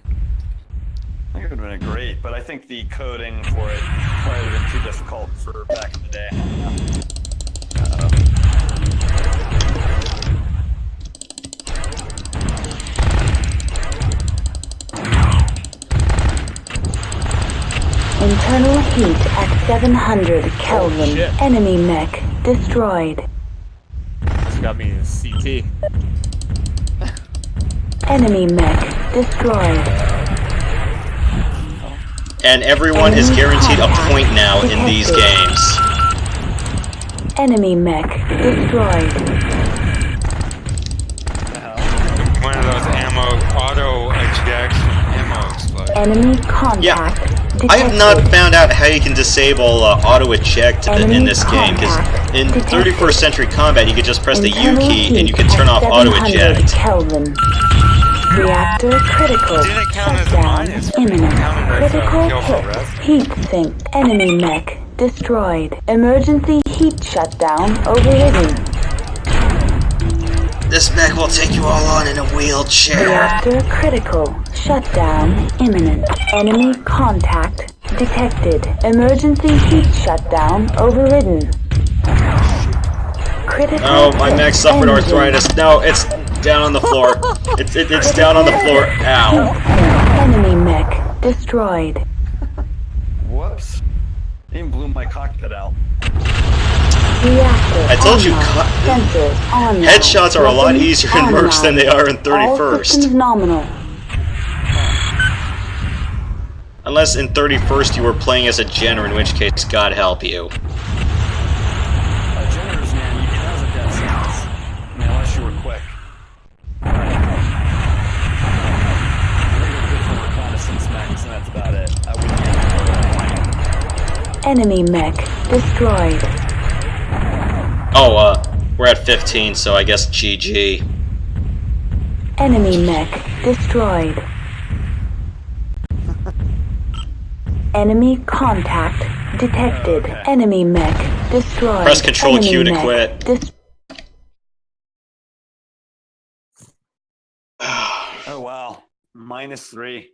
I think it would have been great. But I think the coding for it might have been too difficult for back in the day. Internal heat at 700 Kelvin. shit. Enemy mech destroyed. This got me in CT. Enemy mech destroyed. And everyone is guaranteed a point now in these games. Enemy mech destroyed. One of those auto eject ammo explosions. Enemy contact detected. I have not found out how you can disable auto eject in this game, because in 31st century combat you could just press the U Internal key and you heat can turn at off auto 700 eject. Kelvin. Reactor critical. Didn't count as a Shutdown minus. imminent. Counted as a Critical kill for hit. rest. Heat sink. Enemy mech destroyed. Emergency heat shutdown overridden. This mech will take you all on in a wheelchair. Reactor critical. Shutdown imminent. Enemy contact detected. Emergency heat shutdown overridden. Critical Oh, my hit. mech suffered Engine. arthritis. No, it's down on the floor. It's down on the floor. Ow. Heat sink. Enemy mech destroyed. Whoops! Even blew my cockpit out. Reactor I told you, online. Sensors online. Headshots are a lot Weapons easier in Mercs than they are in All systems 31st. nominal. Unless in 31st you were playing as a Jenner, in which case, God help you. Generators, man, that was a death sentence. I mean, unless you were quick. Right. I think it was good for reconnaissance mechs, and that's about it. I wouldn't get into that. Enemy mech destroyed. Oh, we're at 15, so I guess GG. Enemy mech destroyed. Enemy contact detected. Okay. Enemy mech destroyed. Press Control Enemy Q to mech quit. Oh wow, -3.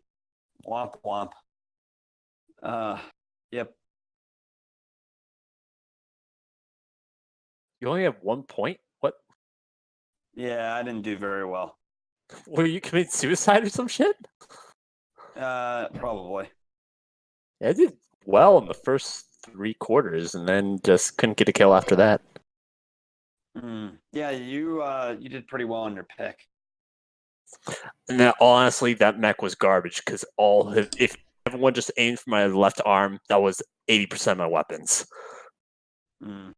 Womp womp. Yep. You only have 1 point? What? Yeah, I didn't do very well. Were you committing suicide or some shit? Probably. I did well in the first 3 quarters and then just couldn't get a kill after that. Yeah, you did pretty well on your pick. And that, honestly, that mech was garbage because if everyone just aimed for my left arm, that was 80% of my weapons. Mm.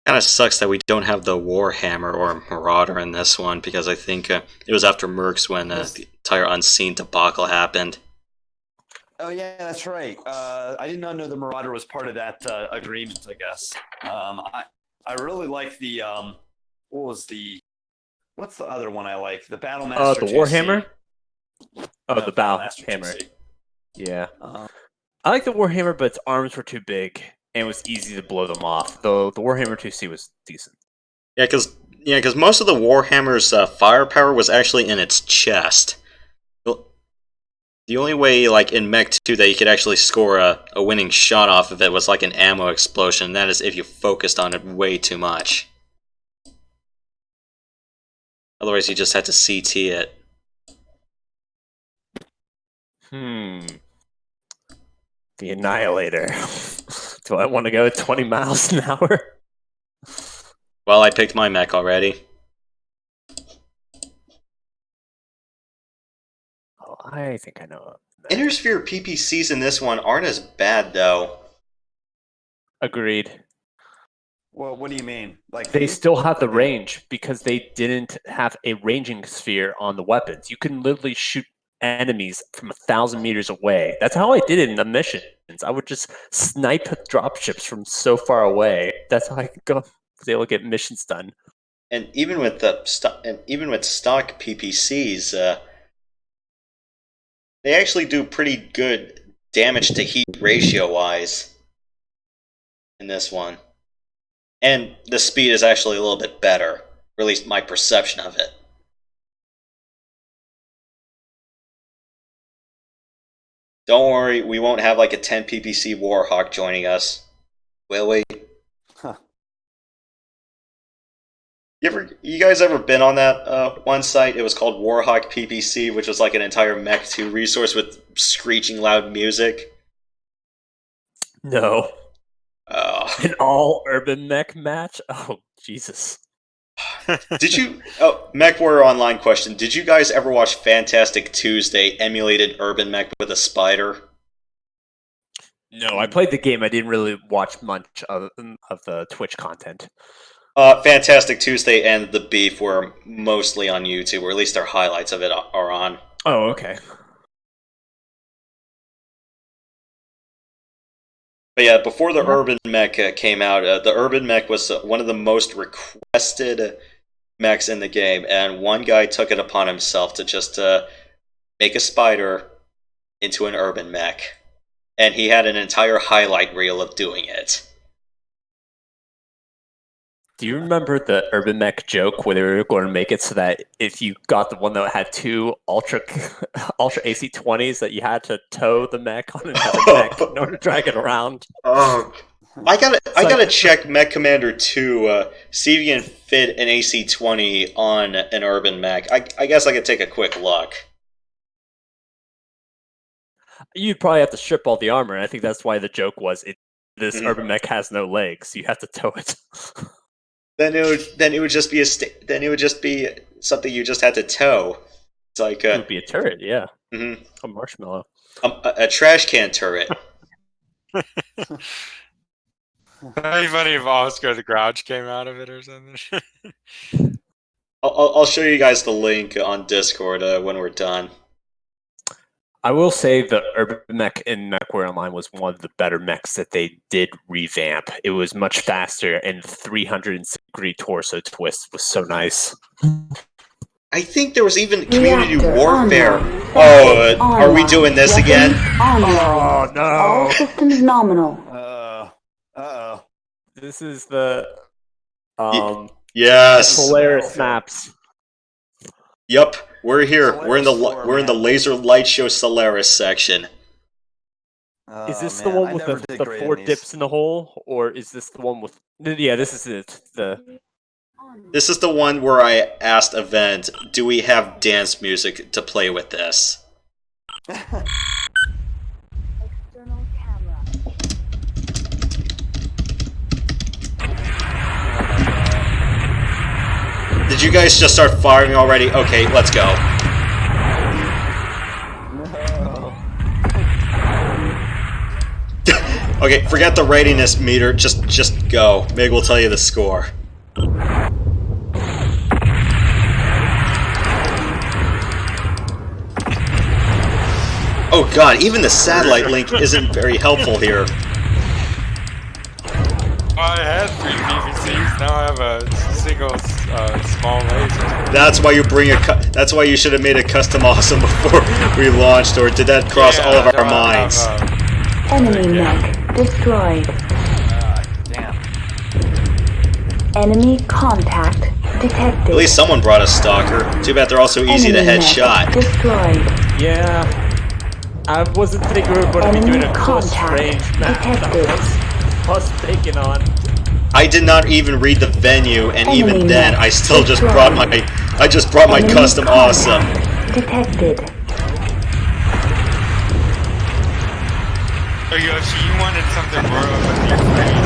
Kind of sucks that we don't have the Warhammer or Marauder in this one, because I think it was after Mercs when the entire Unseen debacle happened. Oh yeah, that's right. I did not know the Marauder was part of that agreement. I guess. I really like the what's the other one I like? The Battlemaster. The 2C. Warhammer? Oh, No, the Battlemaster Battlemaster. 2C. Yeah. I like the Warhammer, but its arms were too big and it was easy to blow them off. Though the Warhammer 2C was decent. Yeah, because most of the Warhammer's firepower was actually in its chest. The only way, like in Mech 2, that you could actually score a winning shot off of it was like an ammo explosion, and that is if you focused on it way too much. Otherwise, you just had to CT it. The Annihilator. Do I want to go at 20 miles an hour? Well, I picked my mech already. Oh, I think I know. Intersphere PPCs in this one aren't as bad, though. Agreed. Well, what do you mean? Like They still have the range because they didn't have a ranging sphere on the weapons. You can literally shoot enemies from 1,000 meters away. That's how I did it in the missions. I would just snipe dropships from so far away. That's how I was able to get missions done. And even with stock PPCs, they actually do pretty good damage to heat ratio wise in this one. And the speed is actually a little bit better, or at least my perception of it. Don't worry, we won't have like a 10 PPC Warhawk joining us. Will we? Huh. You guys ever been on that one site? It was called Warhawk PPC, which was like an entire Mech 2 resource with screeching loud music. No. Oh. An all urban mech match? Oh, Jesus. Did you... Oh, MechWarrior Online question. Did you guys ever watch Fantastic Tuesday emulated urban mech with a spider? No, I played the game. I didn't really watch much of the Twitch content. Fantastic Tuesday and The Beef were mostly on YouTube, or at least their highlights of it are on. Oh, okay. But yeah, before the Urban Mech came out, the Urban Mech was one of the most requested mechs in the game, and one guy took it upon himself to just make a spider into an Urban Mech. And he had an entire highlight reel of doing it. Do you remember the Urban Mech joke where they were going to make it so that if you got the one that had 2 Ultra AC-20s that you had to tow the mech on another mech in order to drag it around? Oh, I gotta check Mech Commander 2, see if you can fit an AC-20 on an Urban Mech. I guess I could take a quick look. You'd probably have to strip all the armor, and I think that's why the joke was this Urban Mech has no legs. You have to tow it. Then it would just be something you just had to tow. It's like it would be a turret, yeah. Mm-hmm. A marshmallow. A trash can turret. That'd be funny if Oscar the Grouch came out of it or something. I'll show you guys the link on Discord when we're done. I will say the Urban Mech in MechWarrior Online was one of the better mechs that they did revamp. It was much faster, and the 360-degree torso twist was so nice. I think there was even community Reactor warfare. online. Oh, Online. are we doing this Weapons again? Online. no! All systems nominal. Uh-oh. This is the Yes. Solaris maps. Yep, we're here. Solaris We're in the Laser Light Show Solaris section. Is this man, the one I with never the did great 4 in these. dips in the hole, or is this the one with? Yeah, this is it. This is the one where I asked Event, do we have dance music to play with this? External camera. Did you guys just start firing already? Okay, let's go. No. Okay, forget the readiness meter. Just go. Meg will tell you the score. Oh god, even the satellite link isn't very helpful here. I had 3 PVCs, now I have a single small laser. That's why you bring that's why you should have made a custom awesome before we launched, or did that cross all of our minds? Enemy mech destroyed. Damn. Enemy contact detected. At least someone brought a stalker. Too bad they're also easy to Enemy mech headshot. destroyed. Yeah. I wasn't thinking we were going to be doing a close Contact range map. detected. That was taking on. I did not even read the venue, and even Enemy then, mech I still just destroyed. brought my Enemy custom awesome. contact detected. Oh, Yoshi, you wanted something more of a refrain,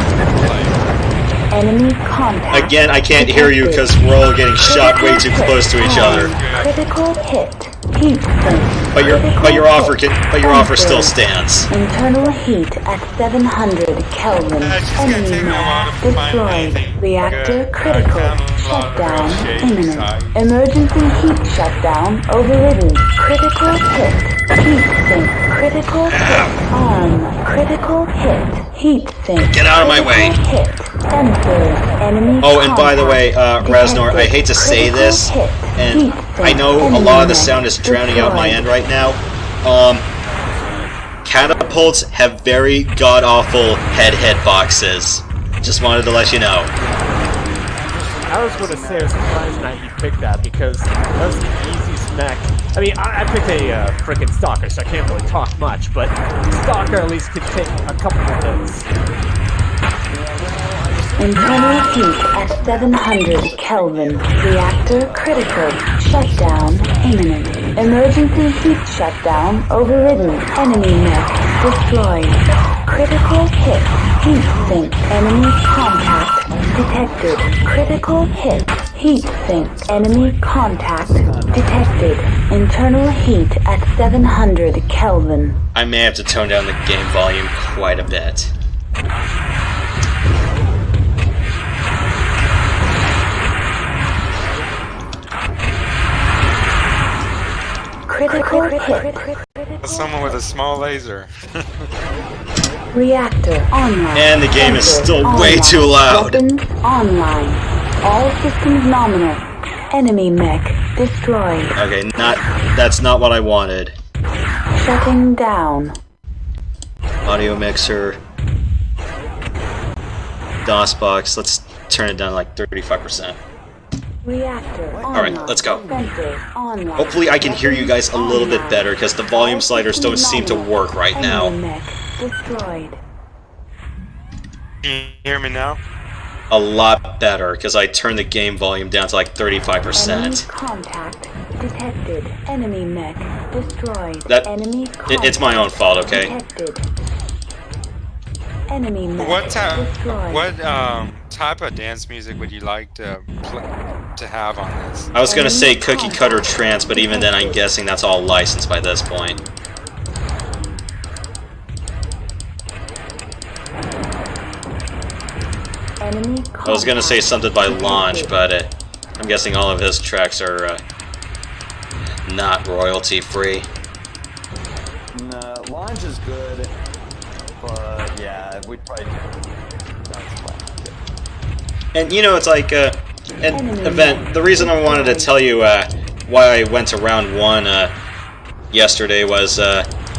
like, Enemy contact. Again, I can't hear you because we're all getting shot way too close to each other. Critical hit. Heat sink. But your offer still stands. Internal heat at 700 Kelvin. It's just gonna Enemy take me a while mech to find destroyed. anything Reactor good. critical. I found a lot of Shutdown real shady imminent. sites. Emergency heat shutdown overridden. Critical hit. Heat sink. Critical hit. Arm. Critical hit. Heat sink. Get out of my way. Critical hit. Sensors. Enemy Oh, and by the way, contact Raznor, I detected. hate to say Critical this, hit. and Heat I sink. know a Enemy lot of the mech sound is drowning out my destroyed. end right now. Catapults have very god-awful head boxes. Just wanted to let you know. I was going to say, I was surprised that you picked that because that was the easiest mech. I mean, I picked a frickin' stalker, so I can't really talk much, but stalker at least could take a couple of those. Internal heat at 700 Kelvin. Reactor critical. Shutdown imminent. Emergency heat shutdown overridden. Enemy mech destroyed. Critical hit. Heat sink. Enemy contact detected. Critical hit. Heat sink. Enemy contact detected. Internal heat at 700 Kelvin. I may have to tone down the game volume quite a bit. Critical hit. someone with a small laser. Reactor online. And the game is Sensors still way online. too loud. Weapons online. All systems nominal. Enemy mech destroyed. Okay, that's not what I wanted. Shutting down. Audio mixer. DOS box. Let's turn it down to like 35%. Reactor online. Alright, let's go. Sensors online. Hopefully I can hear you guys a little bit better because the volume sliders don't seem to work right now. Enemy mech destroyed. Can you hear me now? A lot better because I turned the game volume down to like 35%. Enemy contact detected. Enemy mech destroyed. Enemy It's my own fault, okay? detected. Enemy mech What destroyed. type of dance music would you like to have on this? I was gonna say cookie cutter trance, but even then I'm guessing that's all licensed by this point. Enemy I was gonna say contact something by Launch, detected. but I'm guessing all of his tracks are not royalty free. is good, but yeah, we'd probably. And you know, it's like an event. The reason I wanted to tell you why I went to round 1 yesterday was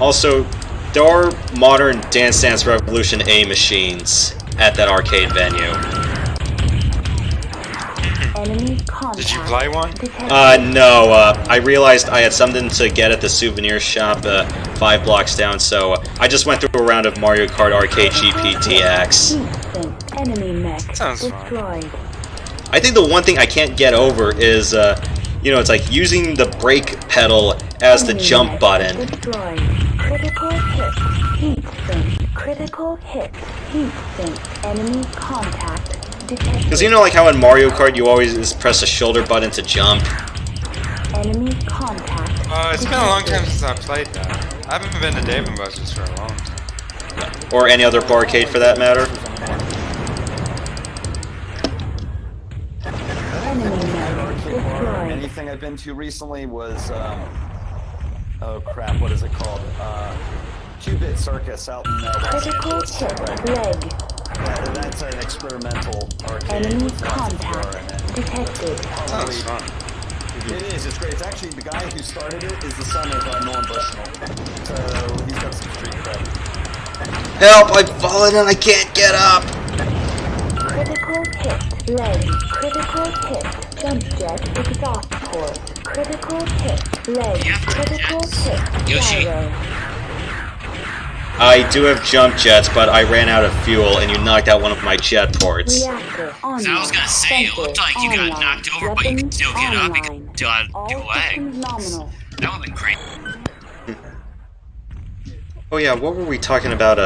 also there are modern Dance Dance Revolution A machines at that arcade venue. Did you play one? No. I realized I had something to get at the souvenir shop 5 blocks down, so I just went through a round of Mario Kart Arcade GPTX. Sounds fun. I think the one thing I can't get over is, you know, it's like using the brake pedal as the jump button. Critical hit. Heat sink. Critical hit. Heat sink. Enemy contact. Because you know, like how in Mario Kart you always just press the shoulder button to jump. Enemy contact. It's been a long time since I played that. I haven't been to Dave & Buster's for a long time. Or any other arcade for that matter. Anything I've been to recently was, oh crap, what is it called? Q-Bit Circus out in Critical hit. Leg. Yeah, that's an experimental arcade. Enemy with lots of VR in contact it. detected. Sounds fun. It is, it's great. It's actually, the guy who started it is the son of Norm Bushnell. So he's got some street cred. Help! I've fallen and I can't get up! Critical hit. Leg. Critical hit. Jump jet exhaust port. Critical hit. Leg. Yeah, Critical hit. Yoshi. Gyro. I do have jump jets, but I ran out of fuel and you knocked out one of my jet ports. Reactor online. So I was gonna say, it looked like you got Online. knocked over, but you could still get up. You Online. could still All do systems legs. nominal. That would've been great. Oh yeah, what were we talking about?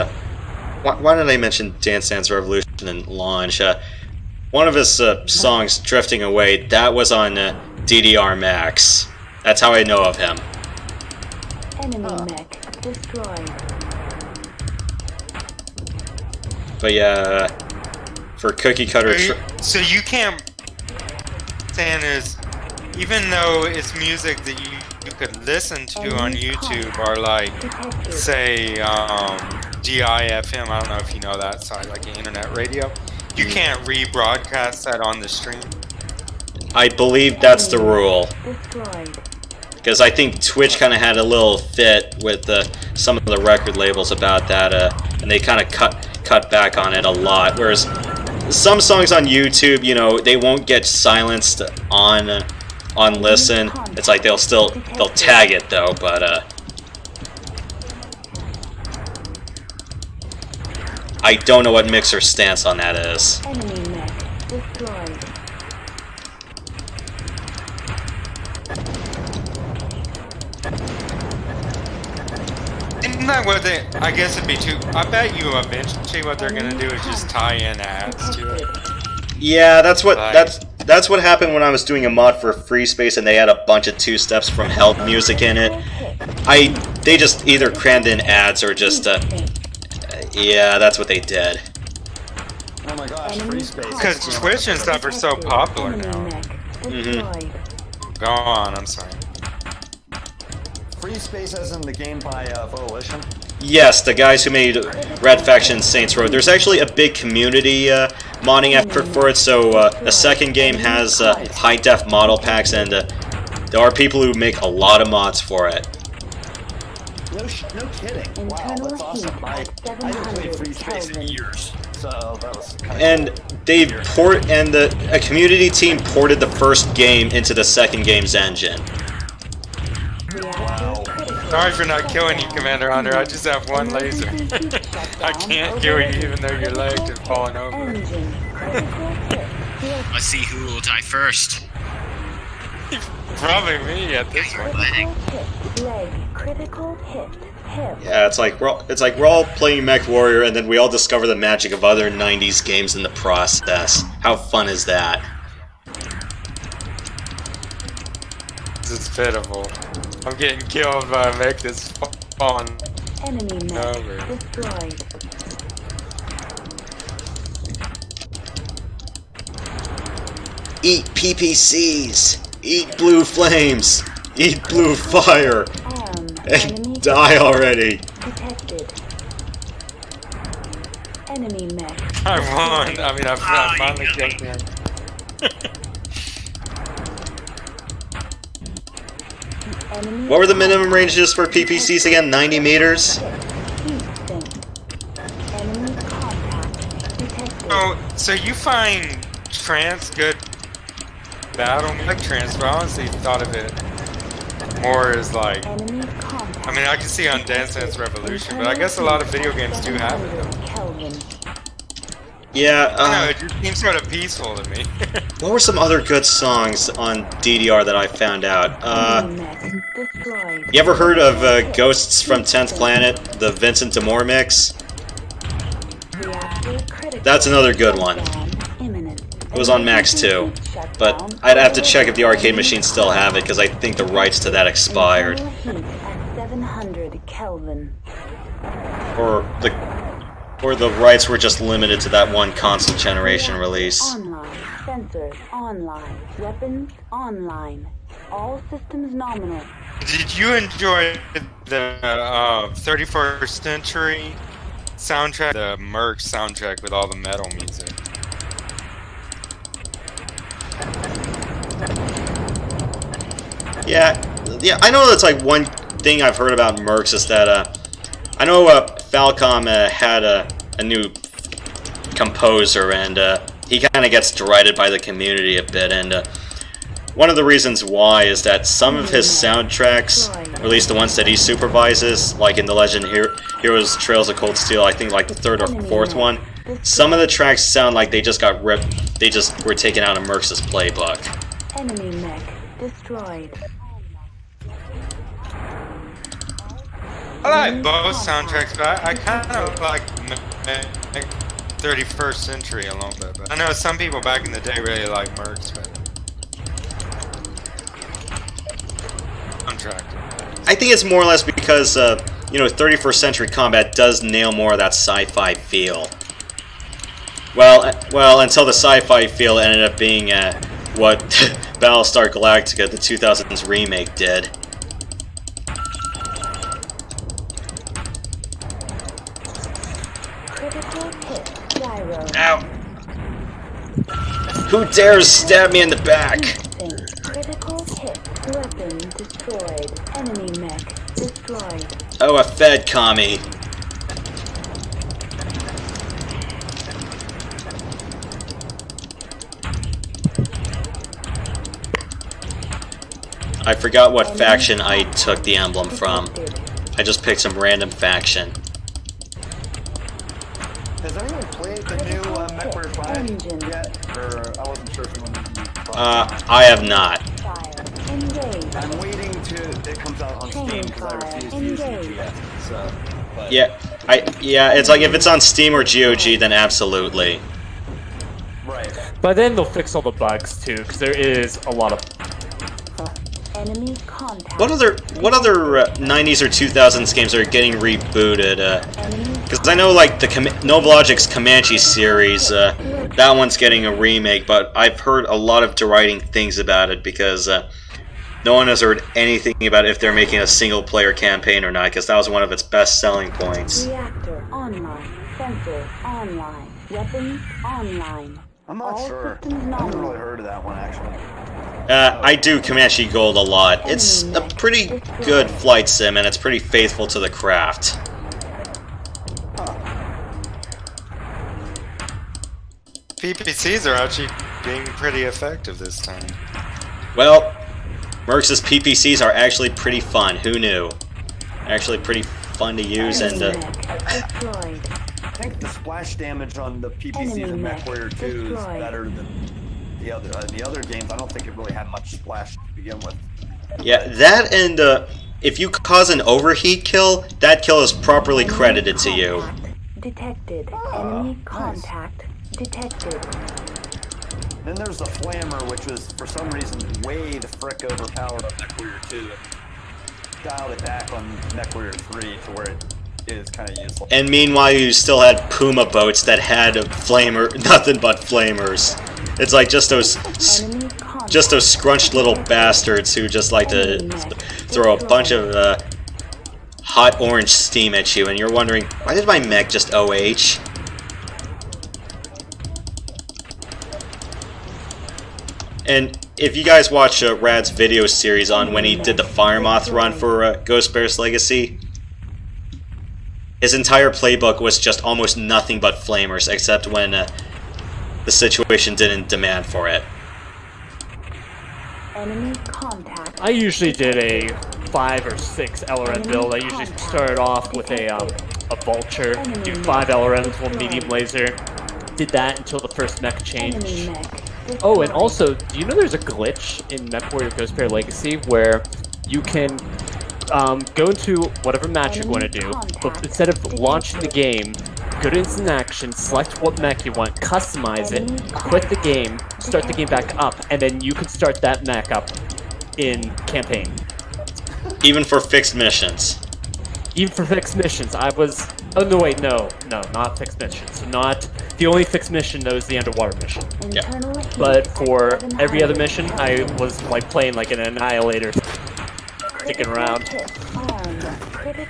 Why did I mention Dance Dance Revolution and launch? One of his songs, Drifting Away, that was on DDR Max. That's how I know of him. Enemy mech destroyed. But yeah, for cookie cutter... So you can't... Saying is, even though it's music that you could listen to on YouTube or like, say, DIFM, I don't know if you know that site, like internet radio, you can't rebroadcast that on the stream. I believe that's the rule. Destroyed. Because I think Twitch kind of had a little fit with some of the record labels about that, and they kind of cut back on it a lot. Whereas some songs on YouTube, you know, they won't get silenced on listen. It's like they'll tag it though, but I don't know what Mixer's stance on that is. Enemy mech destroyed. Isn't that what they... I guess it'd be too... I bet you eventually what they're gonna do is just tie in ads to it. Yeah, that's what happened when I was doing a mod for Free Space and they had a bunch of 2-steps from Help music in it. They just either crammed in ads or just yeah, that's what they did. Oh my gosh, Free Space. Because Twitch and stuff are so popular Enemy now. mech destroyed. Go on, I'm sorry. Free Space as in the game by Volition. Yes, the guys who made Red Faction Saints Row. There's actually a big community modding effort for it, so the second game has high-def model packs, and there are people who make a lot of mods for it. No kidding. Wow, that's awesome. I haven't played Free Space in years, so that was kind of And they've a community team ported the first game into the second game's engine. wow. Sorry for not killing you, Commander Hunter. I just have one laser. I can't kill you even though your legs have fallen over. Engine critical hit. Let's see who will die first. Probably me at this point. Critical hit. Leg. Critical hit. Hip. Yeah, it's like we're all playing MechWarrior, and then we all discover the magic of other '90s games in the process. How fun is that? This is pitiful. I'm getting killed by a mech that's falling Enemy mech over. destroyed. Eat PPCs! Eat blue flames! Eat blue fire! Enemy And die already! detected. Enemy mech. I won. I mean, I finally killed him. Enemy What were the minimum ranges for PPCs again? 90 meters? Enemy contact detected. Oh, so you find trance good battle like trance, but I honestly thought of it more as like, Enemy contact. I mean, I can see on Dance Dance Revolution, but I guess a lot of video games do have it though. Kelvin. Yeah, I don't know, it just seems sort of peaceful to me. what were some other good songs on DDR that I found out? Enemy mech destroyed. You ever heard of Ghosts from 10th Planet, the Vincent D'Amour mix? Reactor critical. That's another good one. Shutdown imminent. It was on Max too, but I'd have to check if the arcade machines still have it, because I think the rights to that expired. Internal heat at 700 Kelvin. Or the rights were just limited to that one console generation release. Online. Sensors online. Weapons online. All systems nominal. Did you enjoy the 31st Century soundtrack, the Merc soundtrack with all the metal music? Yeah, I know that's like one thing I've heard about Mercs is that I know Falcom had a new composer, and he kind of gets derided by the community a bit, and one of the reasons why is that some of his soundtracks, or at least the ones that he supervises, like in The Legend Heroes Trails of Cold Steel, I think like the third or fourth one, some of the tracks sound like they just got ripped, they just were taken out of Mercs' playbook. Enemy mech destroyed. I like both soundtracks, but I kind of like 31st Century a little bit. But I know some people back in the day really like Mercs, but soundtrack. I think it's more or less because, 31st Century Combat does nail more of that sci-fi feel. Well, until the sci-fi feel ended up being what Battlestar Galactica, the 2000s remake, did. Critical hit. Gyro. Ow! Who dares stab me in the back? Instinct. Critical hit. Weapon destroyed. Enemy mech destroyed. Oh, a Fed commie. I forgot what faction I took the emblem from. I just picked some random faction. Has anyone played the new MechWarrior 5 yet? Or I wasn't sure if you wanted to I have not. Fire. Engage. I'm waiting to it comes out on Steam because I refuse to use UGS. So, but Yeah, it's like if it's on Steam or GOG, then absolutely. right. By then they'll fix all the bugs too, because there is a lot of. Enemy contact. What other 90s or 2000s games are getting rebooted? Because I know like the Novologic's Comanche series, that one's getting a remake, but I've heard a lot of deriding things about it because no one has heard anything about if they're making a single-player campaign or not, because that was one of its best selling points. Reactor online. Sensor online. Weapons online. I'm not All sure. I systems haven't nominal. really heard of that one actually. I do Comanche Gold a lot. It's a pretty good flight sim, and it's pretty faithful to the craft. PPCs are actually being pretty effective this time. Well, Mercs' PPCs are actually pretty fun. Who knew? Actually pretty fun to use, and Enemy mech destroyed. I think the splash damage on the PPCs in MechWarrior 2 is Destroyed. better than the other games. I don't think it really had much splash to begin with. yeah, that and if you cause an overheat kill, that kill is properly credited to you. Contact detected. Enemy contact detected. Then there's the Flammer, which was for some reason way the frick overpowered on MechWarrior 2. Dialed it back on MechWarrior 3 to where it is kind of useless. And meanwhile, you still had Puma boats that had nothing but flamers. It's like just those Enemy contact. scrunched little bastards who just like to throw a bunch of hot orange steam at you, and you're wondering, why did my mech just OH? And if you guys watch Rad's video series on when he did the Fire Moth run for Ghost Bear's Legacy, his entire playbook was just almost nothing but flamers, except when the situation didn't demand for it. Enemy contact. I usually did a 5 or 6 LRM build. I usually started off with a vulture, do 5 LRMs, 1 medium laser. Did that until the first mech change. Oh, and also, do you know there's a glitch in MechWarrior Ghost Bear Legacy where you can go into whatever match you're going to do, but instead of launching the game, go to instant action, select what mech you want, customize it, quit the game, start the game back up, and then you can start that mech up in campaign. Even for fixed missions. Even for fixed missions, I was... Oh, no, wait, no, not fixed missions. Not... The only fixed mission, though, is the underwater mission. Yeah. But for every other mission, I was, like, playing like an annihilator, sticking around.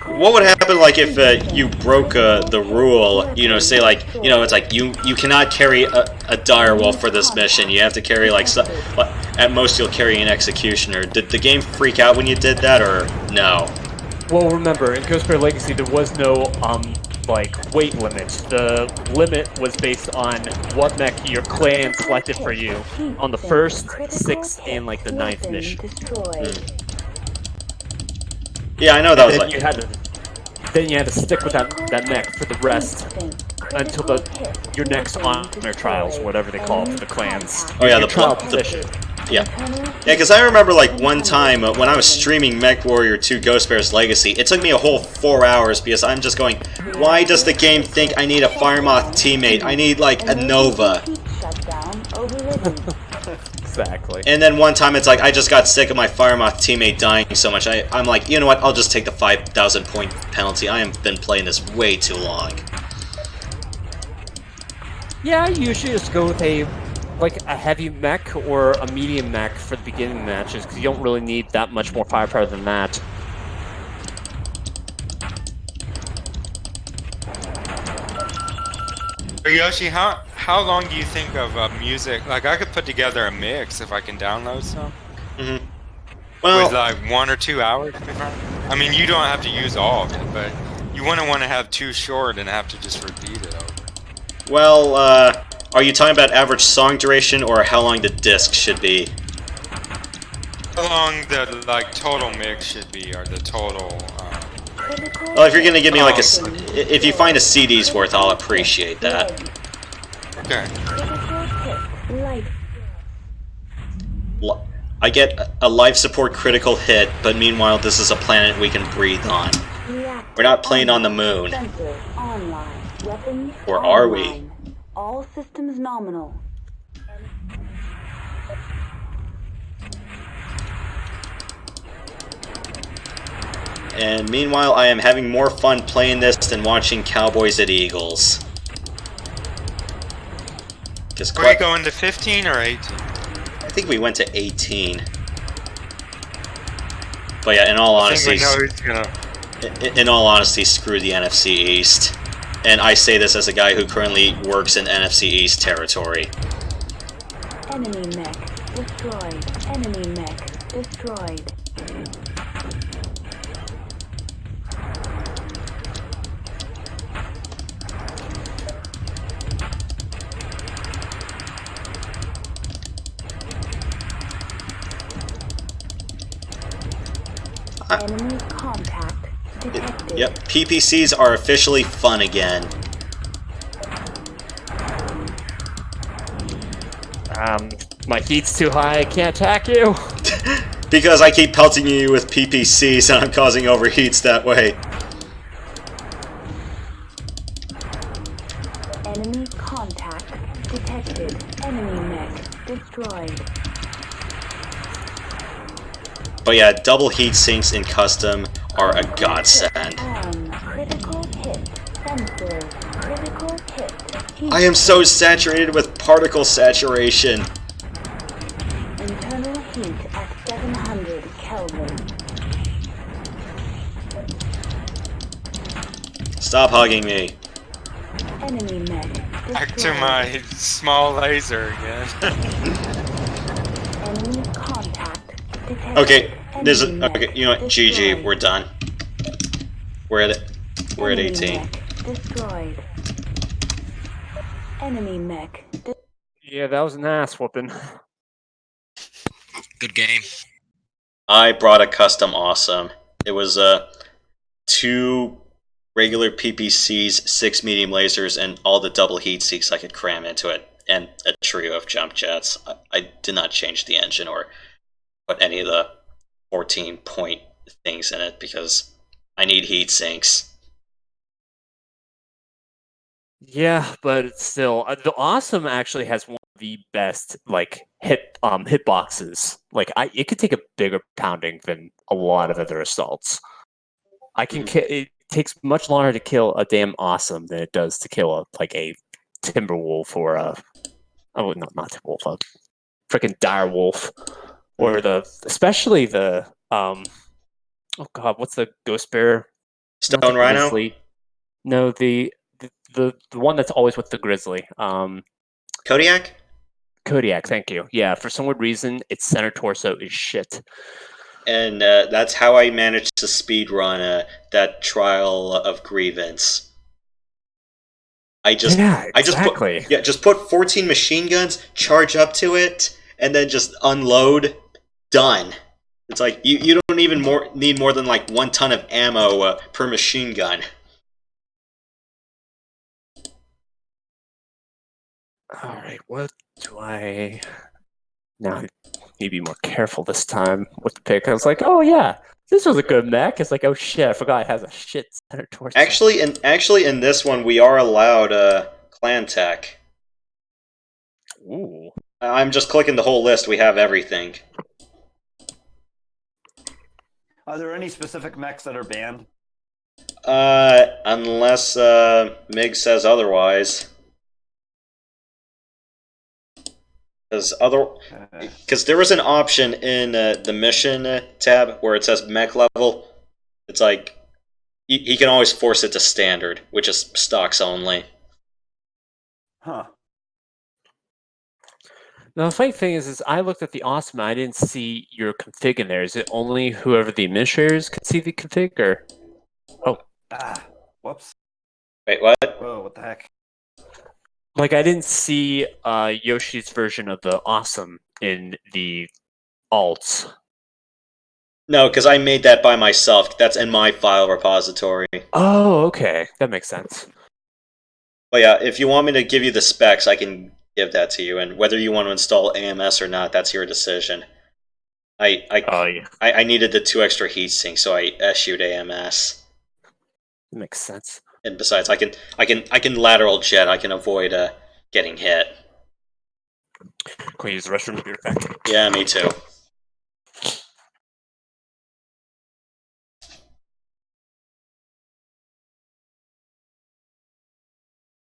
What would happen, like, if you broke the rule, you know, say, like, you know, it's like, you cannot carry a direwolf for this mission, you have to carry, like, at most you'll carry an executioner. Did the game freak out when you did that, or no? Well, remember, in Ghost Bear Legacy, there was no, like, weight limit. The limit was based on what mech your clan selected for you on the 1st, 6th, and, like, the 9th mission. Yeah, I know that was like... Then you had to stick with that mech for the rest until your next honor trials, whatever they call it for the clans. Oh yeah, the trial position. Yeah, because I remember like one time when I was streaming MechWarrior 2 Ghost Bear's Legacy, it took me a whole 4 hours because I'm just going, why does the game think I need a Fire Moth teammate? I need like a Nova. Exactly. And then one time it's like, I just got sick of my Fire Moth teammate dying so much, I'm like, you know what, I'll just take the 5,000 point penalty. I have been playing this way too long. Yeah, I usually just go with a heavy mech or a medium mech for the beginning matches, because you don't really need that much more firepower than that. Yoshi, how long do you think of music? Like, I could put together a mix if I can download some. Mm-hmm. Well, with like 1 or 2 hours. I mean, you don't have to use all of it, but you wouldn't want to have too short and have to just repeat it over. Well, are you talking about average song duration or how long the disc should be? How long the like total mix should be, or the total. Well, if you're gonna give me like if you find a CD's worth, I'll appreciate that. Okay. I get a life support critical hit, but meanwhile this is a planet we can breathe on. We're not playing on the moon. Or are we? All systems nominal. And meanwhile, I am having more fun playing this than watching Cowboys at Eagles. Are you going to 15 or 18? I think we went to 18. But yeah, in all honesty, screw the NFC East. And I say this as a guy who currently works in NFC East territory. Enemy mech destroyed. Enemy mech destroyed. Enemy contact detected. Yep, PPCs are officially fun again. My heat's too high, I can't attack you. Because I keep pelting you with PPCs and I'm causing overheats that way. Enemy contact detected. Enemy mech destroyed. But yeah, double heat sinks in custom are a godsend. Critical hit. Sensor. Critical hit. I am so saturated with particle saturation. Internal heat at 700 Kelvin. Stop hugging me. Enemy mech Back to my small laser again. detected. Okay, there's a. Enemy mech Okay, you know what? GG, destroyed. we're done. We're at it. We're at Enemy 18. mech destroyed. Enemy mech. Yeah, that was an ass whooping. Good game. I brought a custom awesome. It was 2 regular PPCs, 6 medium lasers, and all the double heat sinks I could cram into it, and a trio of jump jets. I did not change the engine or put any of the 14-point things in it because I need heat sinks. Yeah, but it's still, the Awesome actually has one of the best like hitboxes. Like it could take a bigger pounding than a lot of other assaults. It takes much longer to kill a damn Awesome than it does to kill a Timberwolf or not Timberwolf, a freaking Direwolf, or especially the oh god, what's the Ghost Bear? Not the Stone Rhino? Grizzly. No, the one that's always with the Grizzly. Kodiak? Kodiak, thank you. Yeah, for some weird reason, its center torso is shit. And that's how I managed to speedrun that Trial of Grievance. Yeah, exactly. Just put 14 machine guns, charge up to it, and then just unload. Done. It's like you don't even need more than like 1 ton of ammo per machine gun. All right, what do I now? I need to be more careful this time with the pick. I was like, oh yeah, this was a good mech. It's like, oh shit, I forgot it has a shit center torso. Actually, in this one, we are allowed clan tech. Ooh. I'm just clicking the whole list. We have everything. Are there any specific mechs that are banned? Unless Mig says otherwise. Because there was an option in the mission tab where it says mech level. It's like he can always force it to standard, which is stocks only. Huh. Now the funny thing is I looked at the Awesome. I didn't see your config in there. Is it only whoever the administrators can see the config, or? Oh. Whoops. Wait, what? Whoa, what the heck? Like, I didn't see Yoshi's version of the Awesome in the alts. No, because I made that by myself. That's in my file repository. Oh, okay. That makes sense. But yeah, if you want me to give you the specs, I can give that to you. And whether you want to install AMS or not, that's your decision. I needed the 2 extra heat sinks, so I eschewed AMS. That makes sense. And besides, I can lateral jet. I can avoid getting hit. Can we use the restroom? Be right back. Yeah, me too.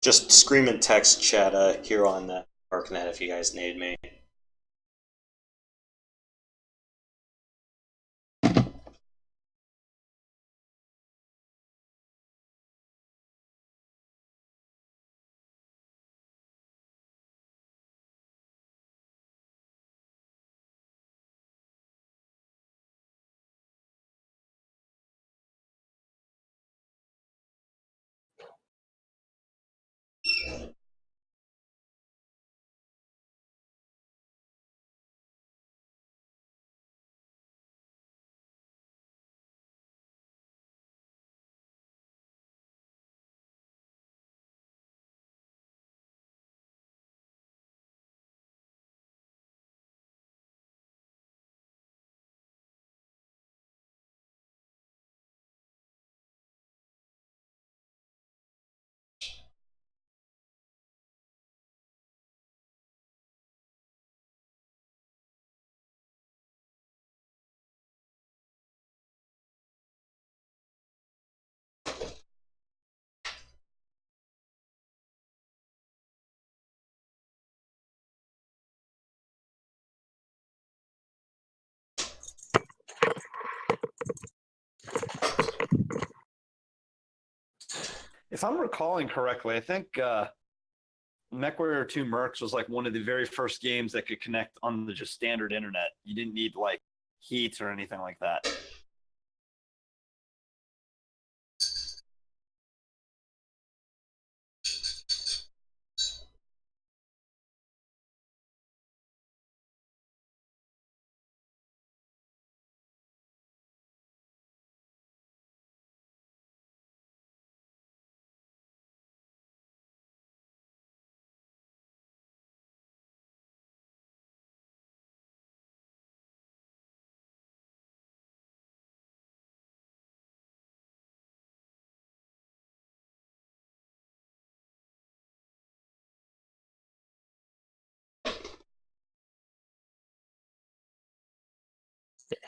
Just scream and text chat here on the MercNet if you guys need me. If I'm recalling correctly, I think MechWarrior 2 Mercs was like one of the very first games that could connect on the just standard internet. You didn't need like heat or anything like that.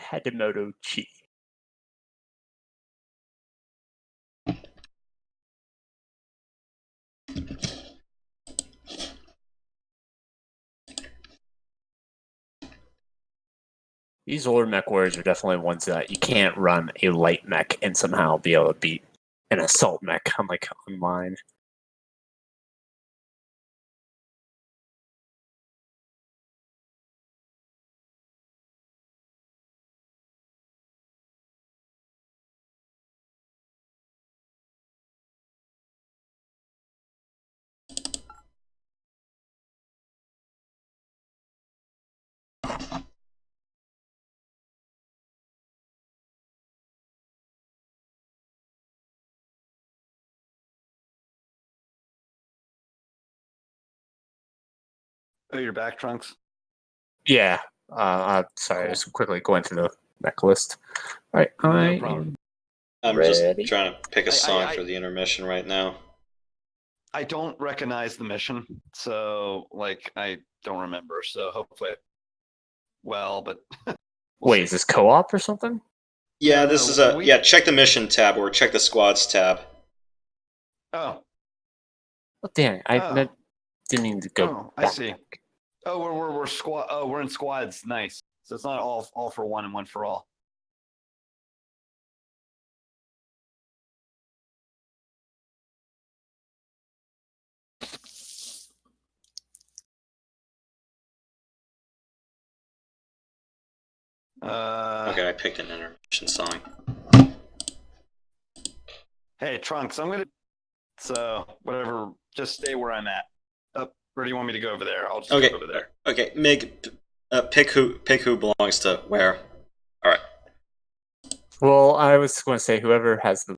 Hadamoto Chi. These older mech warriors are definitely ones that you can't run a light mech and somehow be able to beat an assault mech on like online. Oh, your back trunks. Yeah. Sorry, Cool. just quickly going through the mech list. All right, No I problem. I'm Ready? just trying to pick a song I- for the intermission right now. I don't recognize the mission, so like I don't remember. So hopefully, but we'll wait, see. is this co-op or something? Yeah, No, this no, is a we- yeah. Check the mission tab or check the squads tab. Oh, Oh, dang, I Oh. didn't mean to go. Oh, I back. see. Oh, we're squad. Oh, we're in squads. Nice. So it's not all for one and one for all. Okay, I picked an intermission song. Hey, Trunks, I'm gonna. So whatever, just stay where I'm at. Or do you want me to go over there? I'll just Okay, go over there. okay. Pick who belongs to where. All right. Well, I was going to say whoever has the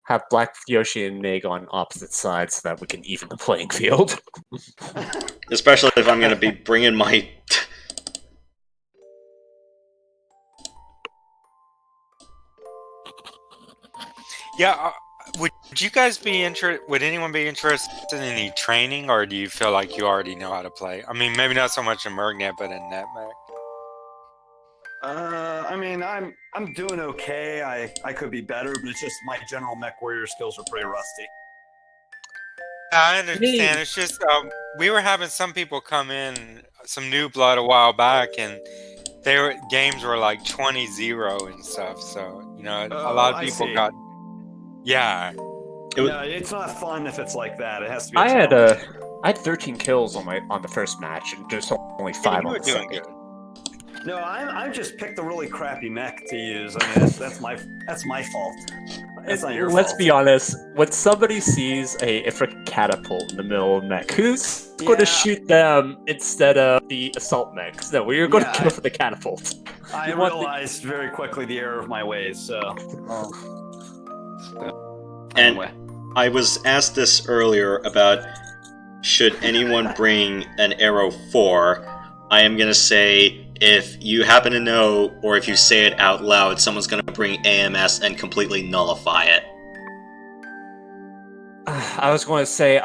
have Black Yoshi and Meg on opposite sides so that we can even the playing field. Especially if I'm going to be bringing my. Yeah, would you guys be would anyone be interested in any training, or do you feel like you already know how to play? I mean, maybe not so much in MercNet, but in NetMech. I mean, I'm doing okay. I could be better, but it's just my general MechWarrior skills are pretty rusty. I understand. It's just we were having some people come in, some new blood a while back, and games were like 20-0 and stuff. So a lot of I people see. got. Yeah. No, it's not fun if it's like that. It has to be. I had 13 kills on the first match and just only 5 you on were the doing second. good. No, I'm just picked a really crappy mech to use. I mean, that's my fault. That's not your Let's fault. be honest. When somebody sees a freaking catapult in the middle of mech, who's going to shoot them instead of the assault mechs? No, we're going to kill for the catapult. I realized very quickly the error of my ways. So. And Anyway. I was asked this earlier about should anyone bring an Arrow 4. I am going to say if you happen to know, or if you say it out loud, someone's going to bring AMS and completely nullify it. I was going to say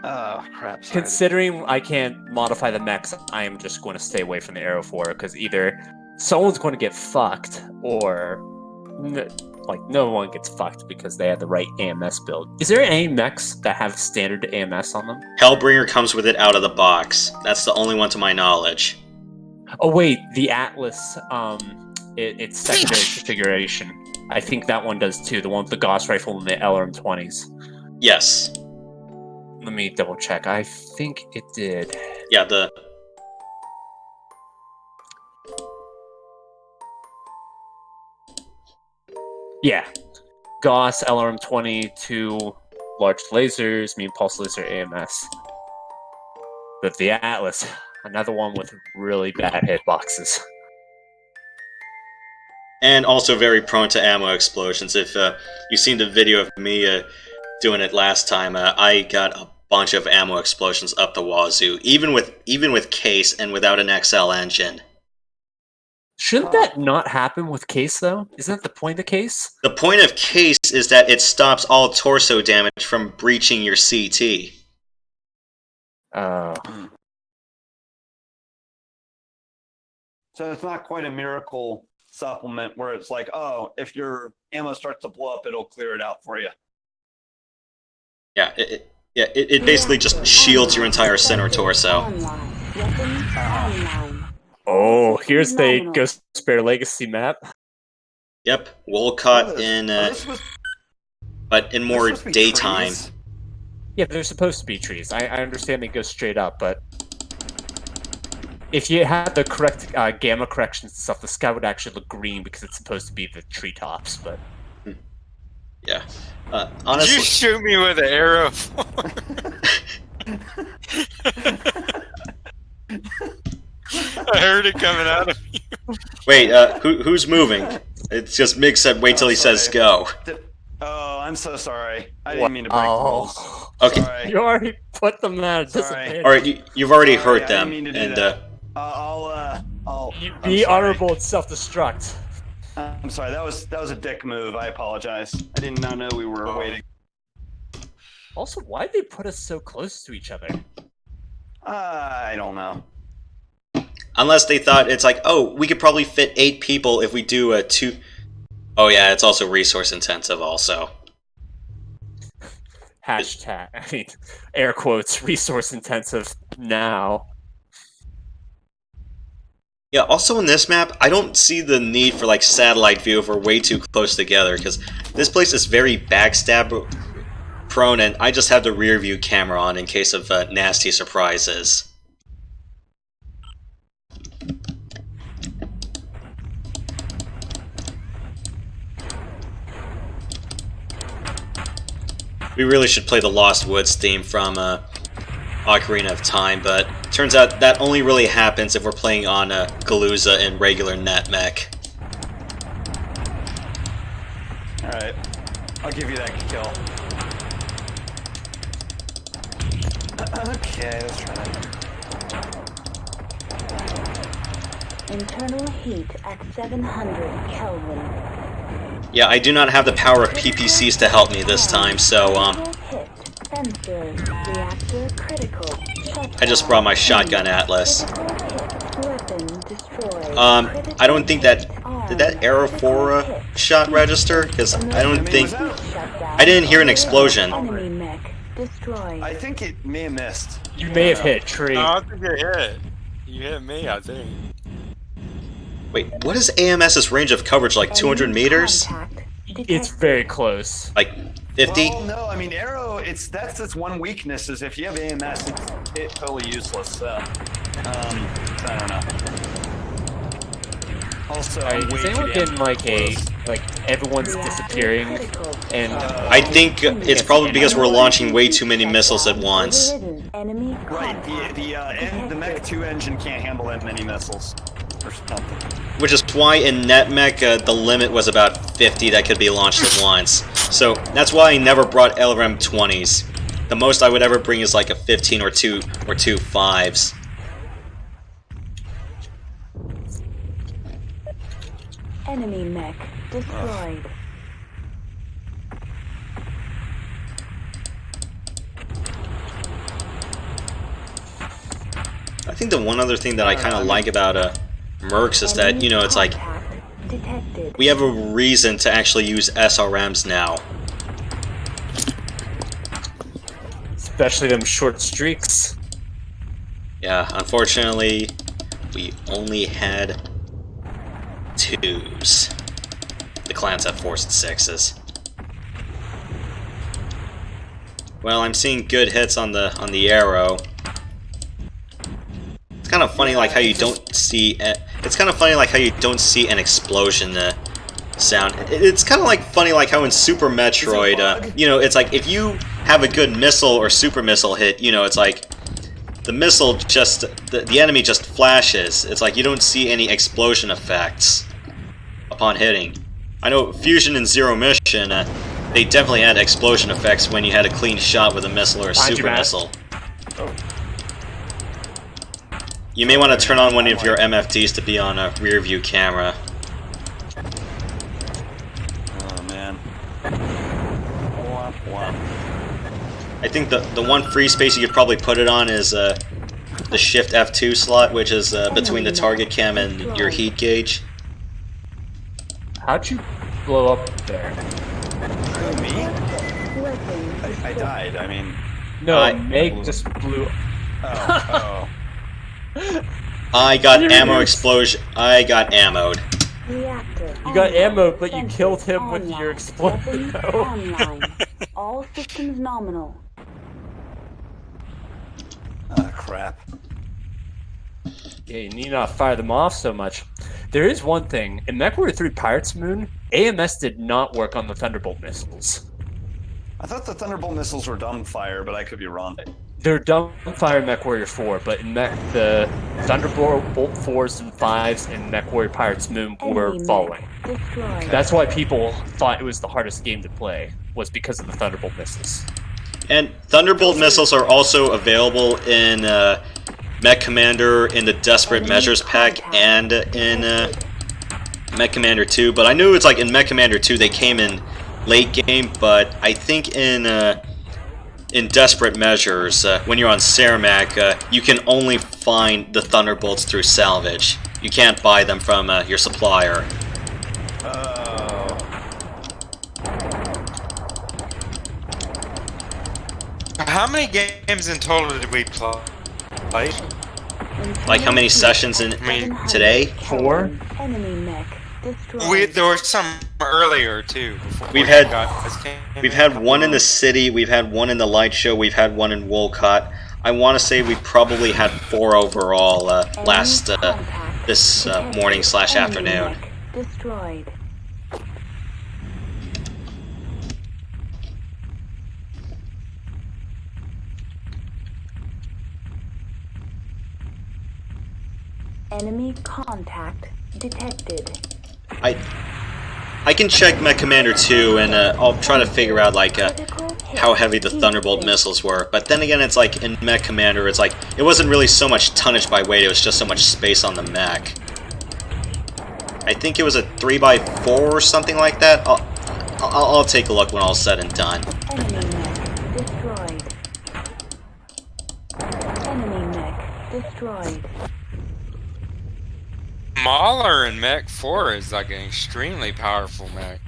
Oh crap! Sorry. considering I can't modify the mechs, I am just going to stay away from the Arrow 4 because either someone's going to get fucked or no one gets fucked because they have the right AMS build. Is there any mechs that have standard AMS on them? Hellbringer comes with it out of the box. That's the only one to my knowledge. Oh wait, the Atlas, it's secondary configuration. I think that one does too. The one with the Gauss rifle and the LRM-20s. Yes. Let me double check. I think it did. Yeah, the... Yeah. Gauss, LRM-20, 2 large lasers, mean pulse laser, AMS. But the Atlas, another one with really bad hitboxes. And also very prone to ammo explosions. If you've seen the video of me doing it last time, I got a bunch of ammo explosions up the wazoo, even with case and without an XL engine. Shouldn't that not happen with case, though? Isn't that the point of case? The point of case is that it stops all torso damage from breaching your CT. So it's not quite a miracle supplement where it's like, oh, if your ammo starts to blow up, it'll clear it out for you. Yeah, it basically just shields your entire center torso. Oh, here's the Ghost Bear Legacy map. Yep, Wolcott but in more daytime. Trees? Yeah, they're supposed to be trees. I understand they go straight up, but if you had the correct gamma corrections and stuff, the sky would actually look green because it's supposed to be the treetops. But yeah, Did honestly, you shoot me with an arrow? I heard it coming out of you. wait, who's moving? It's just Mig said wait till he says go. Oh, I'm so sorry. I didn't mean to break the rules. Okay, Sorry. you already put them at a Sorry. disadvantage. all right, you've already Sorry, hurt I them, didn't mean to do and that. I'll You I'm be sorry. honorable and self-destruct. I'm sorry. That was a dick move. I apologize. I did not know we were waiting. Also, why'd they put us so close to each other? I don't know. unless they thought it's like, oh, we could probably fit 8 people if we do a 2. Oh yeah, it's also resource intensive also. Hashtag, I mean, air quotes, resource intensive now. Yeah, also in this map, I don't see the need for like satellite view if we're way too close together, because this place is very backstab prone, and I just have the rear view camera on in case of nasty surprises. We really should play the Lost Woods theme from Ocarina of Time, but turns out that only really happens if we're playing on Galooza in regular NetMech. Alright. I'll give you that kill. Okay, let's try that. Internal heat at 700 Kelvin. Yeah, I do not have the power of PPCs to help me this time, so I just brought my shotgun Atlas. I don't think that... Did that arrow 4 shot register? Because I don't think... I didn't hear an explosion. I think it may have missed. You may have hit a tree. No, I think you hit. You hit me, I think. Wait, what is AMS's range of coverage, like 200 meters? It's very close. Like 50? Well, no, I mean, arrow, that's its one weakness, is if you have AMS, it's totally useless, so... I don't know. Also, I'm way Is too anyone damn getting like close. everyone's disappearing? And I think it's probably because we're launching way too many missiles at once. Right, the Mech 2 engine can't handle that many missiles. Or something. Which is why in NetMech the limit was about 50 that could be launched at once. So that's why I never brought LRM-20s. The most I would ever bring is like a 15 or two 5s. Enemy mech destroyed. I think the one other thing that I kind of like about Mercs is that, you know, it's like we have a reason to actually use SRMs now. especially them short streaks. Yeah, unfortunately, we only had 2s. The clans have 4s and 6s. Well, I'm seeing good hits on the arrow. It's kind of funny, like how you don't see. It's kind of funny, like how you don't see an explosion sound. It's kind of like funny, like how in Super Metroid, you know, it's like if you have a good missile or super missile hit, you know, it's like the missile just, the enemy just flashes. It's like you don't see any explosion effects upon hitting. I know Fusion and Zero Mission, they definitely had explosion effects when you had a clean shot with a missile or a super missile. You may want to turn on one of your MFDs to be on a rear view camera. Oh man. I think the one free space you could probably put it on is the Shift F2 slot, which is between the target cam and your heat gauge. How'd you blow up there? Me? I died. I mean. No, Meg just blew. Oh. I got ammo explosion. I got ammoed. You got ammo, but you killed him with your explosion. All systems nominal. Ah, crap. Yeah, you need not fire them off so much. There is one thing. In MechWarrior 3 Pirates Moon, AMS did not work on the Thunderbolt missiles. I thought the Thunderbolt missiles were dumbfire, but I could be wrong. They're dumbfire in MechWarrior 4, but in the Thunderbolt 4s and 5s in MechWarrior Pirates Moon were following. That's why people thought it was the hardest game to play, was because of the Thunderbolt missiles. And Thunderbolt missiles are also available in Mech Commander, in the Desperate Measures pack, and in Mech Commander 2. But I knew it's like in Mech Commander 2 they came in late game, but I think in Desperate Measures, when you're on Cermak, you can only find the Thunderbolts through salvage. You can't buy them from your supplier. How many games in total did we play? Like how many sessions in today? 4? Enemy mech destroyed. There were some earlier too. We've had one in the city, we've had one in the light show, we've had one in Wolcott. I want to say we probably had 4 overall this morning/afternoon. Destroyed. Enemy contact detected. I can check Mech Commander 2 and I'll try to figure out like how heavy the Thunderbolt missiles were. But then again, it's like in Mech Commander, it's like it wasn't really so much tonnage by weight; it was just so much space on the mech. I think it was a 3x4 or something like that. I'll take a look when all's said and done. Enemy mech destroyed. Enemy mech destroyed. Mauler in Mech 4 is like an extremely powerful mech.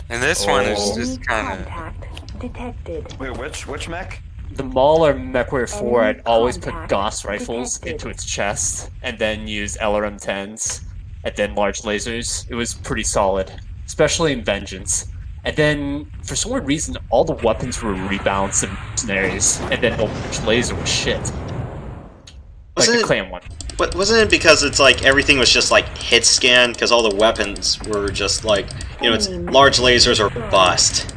And this one is just kind of... Contact detected. Wait, which mech? The Mauler MechWarrior 4, I'd always put Gauss rifles into its chest, and then use LRM-10s, and then large lasers. It was pretty solid, especially in Vengeance. And then, for some weird reason, all the weapons were rebalanced in Mercenaries, and then the large laser was shit. Like the Clan one. But wasn't it because it's like everything was just like hit scan, because all the weapons were just like, you know, it's large lasers or bust.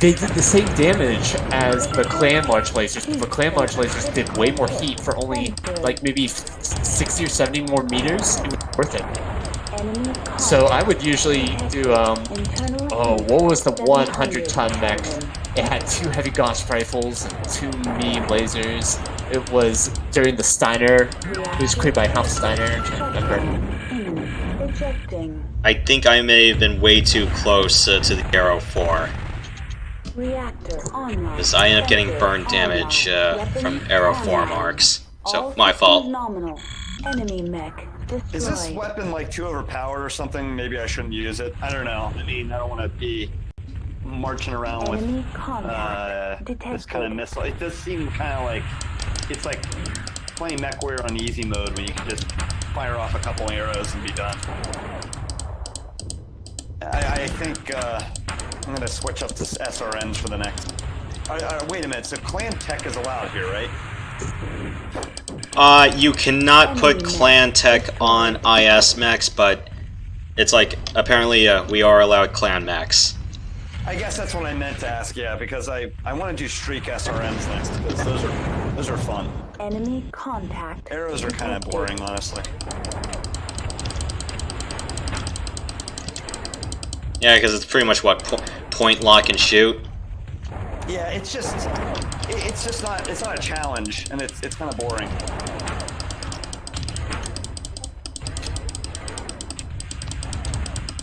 They did the same damage as the Clan large lasers, but the Clan large lasers did way more heat for only like maybe 60 or 70 more meters. It was worth it. So I would usually do what was the 100-ton mech? It had 2 heavy Gauss rifles and 2 medium lasers. It was during the Steiner. It was created by Half Steiner. I can't remember. I think I may have been way too close to the Arrow 4. Because I ended up getting burn damage from Arrow 4 marks. So, my fault. Enemy mech destroyed. Is this weapon like too overpowered or something? Maybe I shouldn't use it. I don't know. I mean, I don't want to be marching around with this kind of missile. It does seem kind of like it's like playing MechWarrior on easy mode when you can just fire off a couple arrows and be done. I think I'm gonna switch up to SRNs for the next. Wait a minute. So Clan Tech is allowed here, right? You cannot put Clan Tech on IS mechs, but It's like, apparently we are allowed clan mechs. I guess that's what I meant to ask, yeah, because I want to do streak SRMs next, because those are fun. Enemy contact. Arrows are kind of boring, honestly. Yeah, because it's pretty much what, point, lock, and shoot. Yeah, it's not a challenge, and it's kind of boring.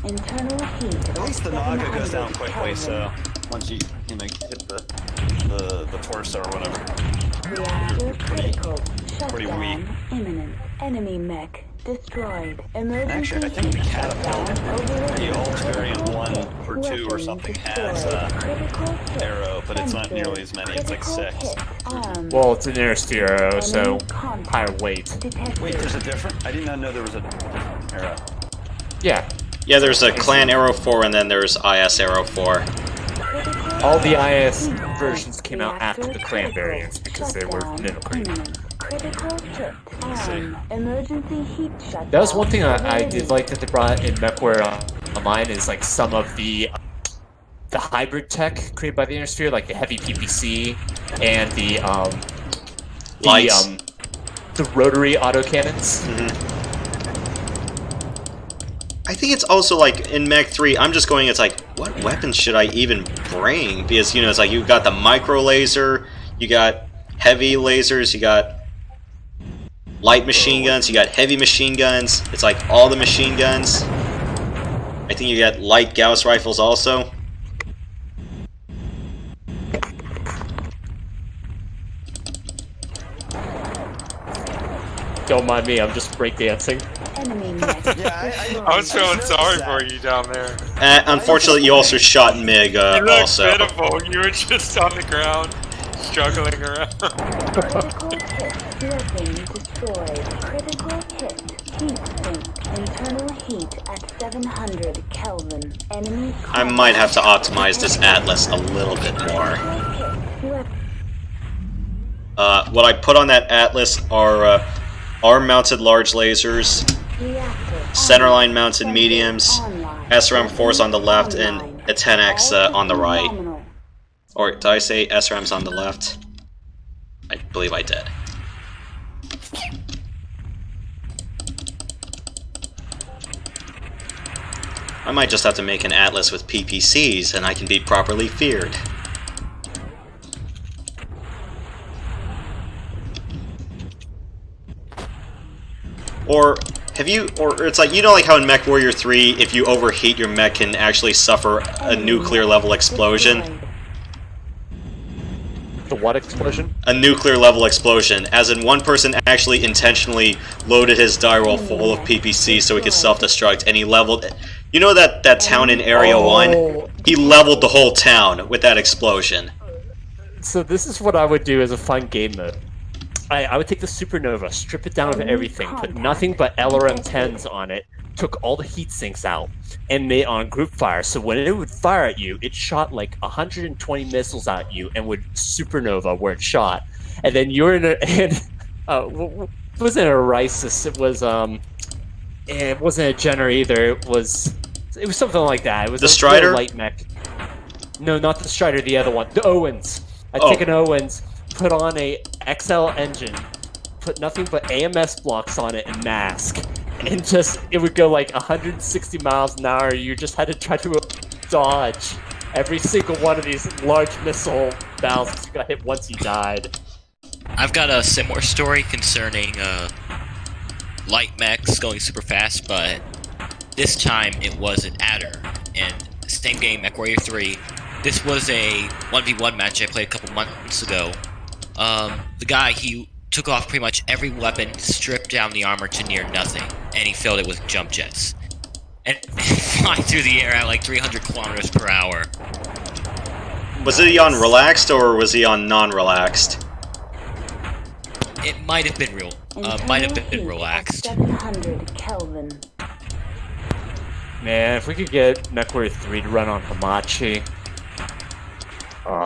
Internal heat. At least the Naga goes down quickly, so once you hit the torso or whatever. Reactor critical. pretty Shutdown weak. imminent. Enemy mech destroyed. Emergency Actually, I think the heat catapult, shutdown the old override. variant 1 or 2 or Weapon something destroyed. has Critical hit. arrow, but it's not nearly as many. It's like Critical 6. hit. Armed. Well, it's an intersphere arrow, so Enemy contact higher weight. detected. Wait, there's a different? I did not know there was a arrow. Yeah, Yeah, there's a clan arrow 4 and then there's IS arrow 4. all the IS versions came out after the clan variants because they were mimicry. Critical hit. Emergency heat shutdown. That was one thing I did like that they brought in MechWarrior Online is like some of the hybrid tech created by the Intersphere, like the heavy PPC and Lights. the rotary autocannons. I think it's also like in Mech 3, I'm just going, it's like, what weapons should I even bring? Because, you know, it's like you've got the micro laser, you got heavy lasers, you got light machine guns, you got heavy machine guns. It's like all the machine guns. I think you got light Gauss rifles also. Don't mind me, I'm just breakdancing. Enemy mech. Yeah, I was feeling noticed sorry that. for you down there. Unfortunately, you also shot MiG You look also. pitiful. You were just on the ground, struggling around. Critical hit. Weapon destroyed. Critical hit. Heat sink. Internal heat at 700 Kelvin. Enemy I might have to optimize this Atlas a little bit more. What I put on that Atlas are arm-mounted large lasers, centerline mounted mediums, SRM 4s on the left, and a 10X on the right. Or did I say SRMs on the left? I believe I did. I might just have to make an Atlas with PPCs and I can be properly feared. Or have you, or it's like, you know, like how in MechWarrior 3, if you overheat, your mech can actually suffer a nuclear level explosion? The what explosion? A nuclear level explosion, as in one person actually intentionally loaded his die roll full of PPC so he could self-destruct, and he leveled, you know that town in Area 1? He leveled the whole town with that explosion. So this is what I would do as a fun game mode. I would take the Supernova, strip it down of everything, put nothing but LRM-10s on it, took all the heat sinks out, and made on group fire. So when it would fire at you, it shot like 120 missiles at you and would supernova where it shot. And then you're in a... And, it wasn't a Risis, it was... It wasn't a Jenner either, it was something like that. It was the a Strider? light mech. No, not the Strider, the other one. The Owens. I'd take an Owens, put on a XL engine, put nothing but AMS blocks on it and mask, and just, it would go like 160 miles an hour. You just had to try to dodge every single one of these large missile valves because you got hit once you died. I've got a similar story concerning light mechs going super fast, but this time it was an adder. And same game, MechWarrior 3. This was a 1v1 match I played a couple months ago. The guy, he took off pretty much every weapon, stripped down the armor to near nothing, and he filled it with jump jets. And flying through the air at like 300 kilometers per hour. Was he on relaxed or was he on non-relaxed? It might have been relaxed. 700 Kelvin. Man, if we could get MechWarrior 3 to run on Hamachi.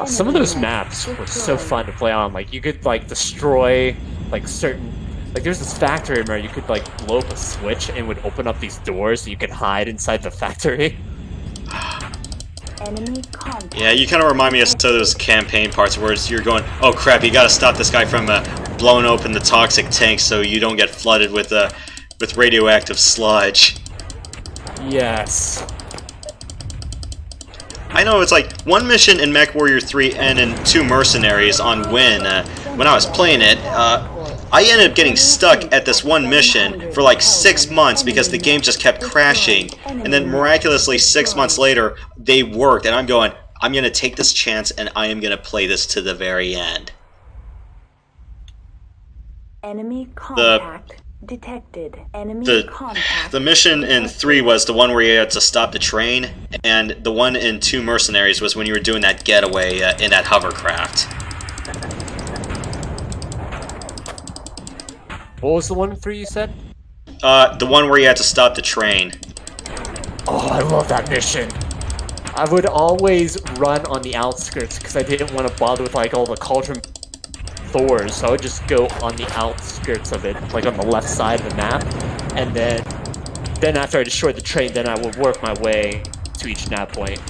Some of those maps were so fun to play on. Like, you could, like, destroy, like, certain Like there's this factory where you could like blow up a switch and it would open up these doors so you could hide inside the factory. Enemy contact. Yeah, you kind of remind me of some of those campaign parts where you're going, oh crap, you gotta stop this guy from blowing open the toxic tank so you don't get flooded with radioactive sludge. Yes. I know it's like one mission in MechWarrior 3 and in 2 Mercenaries on Win. When I was playing it, I ended up getting stuck at this one mission for like 6 months because the game just kept crashing. And then miraculously 6 months later, they worked. And I'm going, I'm going to take this chance and I am going to play this to the very end. Enemy contact detected. Enemy contact. The mission in 3 was the one where you had to stop the train. And the one in 2 Mercenaries was when you were doing that getaway in that hovercraft. What was the one in 3 you said? The one where you had to stop the train. Oh, I love that mission. I would always run on the outskirts because I didn't want to bother with like all the cauldron Thors, so I would just go on the outskirts of it, like on the left side of the map, and then after I destroyed the train, then I would work my way to each nav point.